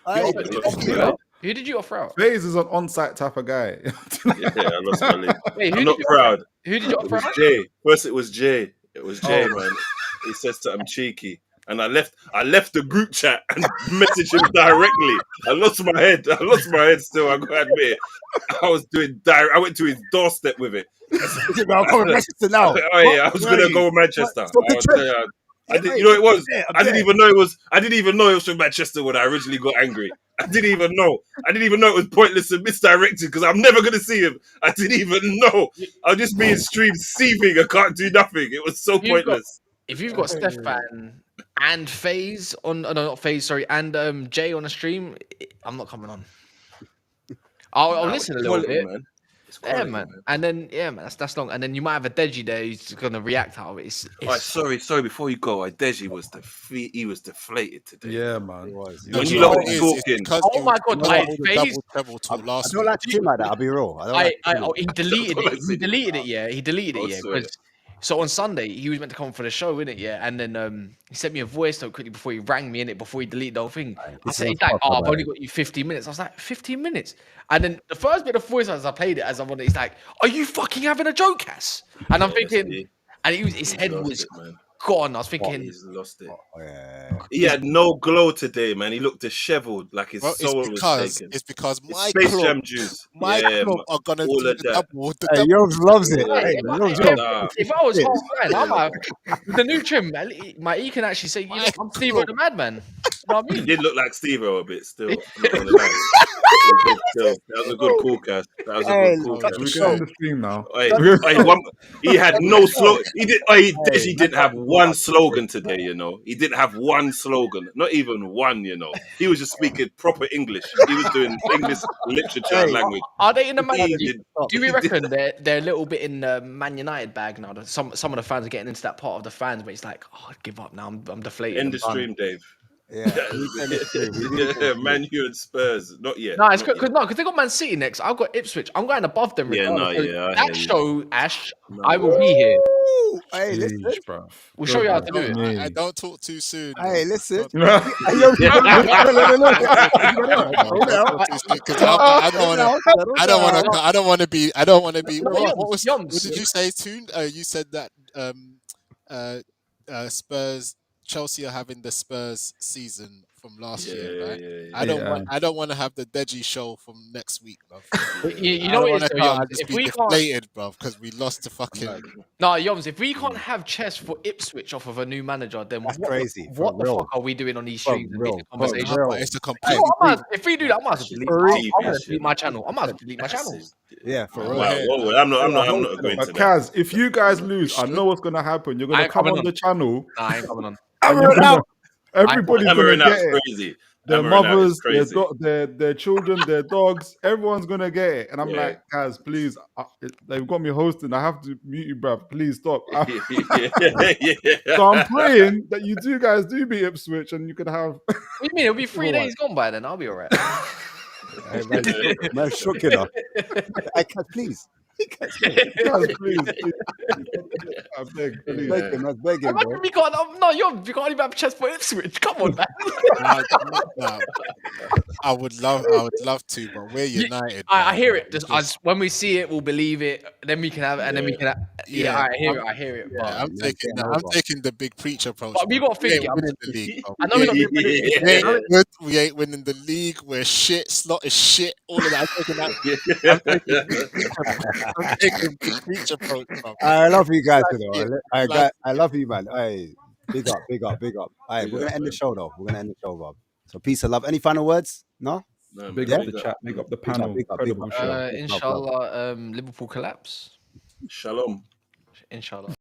Yeah. Who did you offer out? FaZe is an on-site type of guy. Yeah, I lost my league. Wait, I'm not proud. Who did you It offer was out? Jay. First, it was Jay. Man. He says that I'm cheeky, and I left the group chat and messaged him directly. I lost my head. Still, I gotta admit it. I was doing I went to his doorstep with it. I'm coming to Manchester now. Oh yeah, I was gonna go Manchester. I didn't, you know it was. I didn't even know it was from Manchester when I originally got angry. I didn't even know it was pointless and misdirected because I'm never gonna see him. I didn't even know. I was just being streamed seething. I can't do nothing. It was so pointless. If you've got Stefan and FaZe on, no, not FaZe, sorry, and Jay on a stream, I'm not coming on. I'll listen a little bit. Man. Yeah, man. And then, man, that's long. And then you might have a Deji there who's going to react out of it. Sorry, before you go, Deji was deflated today. Yeah, man. When you lot were talking. Oh my God, FaZe. I don't like to do like that, I'll be real. He deleted it. He deleted it, yeah. So on Sunday, he was meant to come for the show, innit? Yeah. And then he sent me a voice note quickly before he rang me, innit? Before he deleted the whole thing. I said, I've only got you 15 minutes. I was like, 15 minutes? And then the first bit of voice as I played it, as I'm on it, he's like, are you fucking having a joke, Cass? And I'm thinking, and his head was gone. I was thinking, he's lost it. Yeah. He had no glow today, man. He looked dishevelled, like his soul was taken. It's because my Space club, Jam juice. club are gonna do the double. Hey, Yogs loves it. If I was half man, with the new trim, he can actually say, I'm Steve-O the Madman. You know what I mean? He did look like Steve-O a bit still. That was a good call, Cass. We get on the stream now. He had no slogan. He didn't have one slogan today, you know. He didn't have one slogan. Not even one, you know. He was just speaking proper English. He was doing English literature and language. Are they in the Man United? Do we reckon they're a little bit in the Man United bag now? Some of the fans are getting into that part of the fans, but it's like, I'd give up now. I'm deflated. End the stream, Dave. Yeah, Man U and Spurs, not yet. No, it's because they got Man City next. I've got Ipswich. I'm going above them. That show, Ash, I will be here. Hey, listen, bro. We'll show you how to do it. I don't talk too soon. Hey, listen. I don't want to be. What did you say, Toon? You said that Spurs. Chelsea are having the Spurs season from last year, right? Yeah. I don't want to have the Deji show from next week, bro. You know what it is, Yoms? If we deflated, bro, because we lost to fucking. No, Yoms, if we can't have chess for Ipswich off of a new manager, then that's crazy. What the fuck are we doing on these streams? It's a complete. If we do that, I might as well delete my channel. Yeah, for real. Wow. I'm not agreeing to that. Kaz, if you guys lose, I know what's gonna happen. You're gonna come on the channel. Nah, I ain't coming on. Everybody's gonna get it. Crazy. Their mothers, their children, their dogs, everyone's gonna get it. And I'm like, guys, please, they've got me hosting. I have to mute you, bruv. Please stop. So I'm praying that you guys do beat Ipswich and you can have. What do you mean? It'll be 3 days gone by then. I'll be all right. Man, shook it up. I can't, please. Please. I beg, please. I beg him, bro. You can't even have a chance for Ipswich. Come on, man. I would love to, but we're united. I hear it. When we see it, we'll believe it. Then we can have it, and then we can. I hear it. Yeah, I'm taking the big preach approach. But we got to think. Winning the league. I know we're not. We ain't winning the league. We're shit. Slot is shit. All of that. I'm taking big preach approach. I love you guys, though. I love you, man. Hey, big up. All right, we're gonna end the show, though. Rob. So peace and love. Any final words? No. Big up the chat. Big up the panel. Big up. Inshallah, Liverpool collapse. Shalom. Inshallah.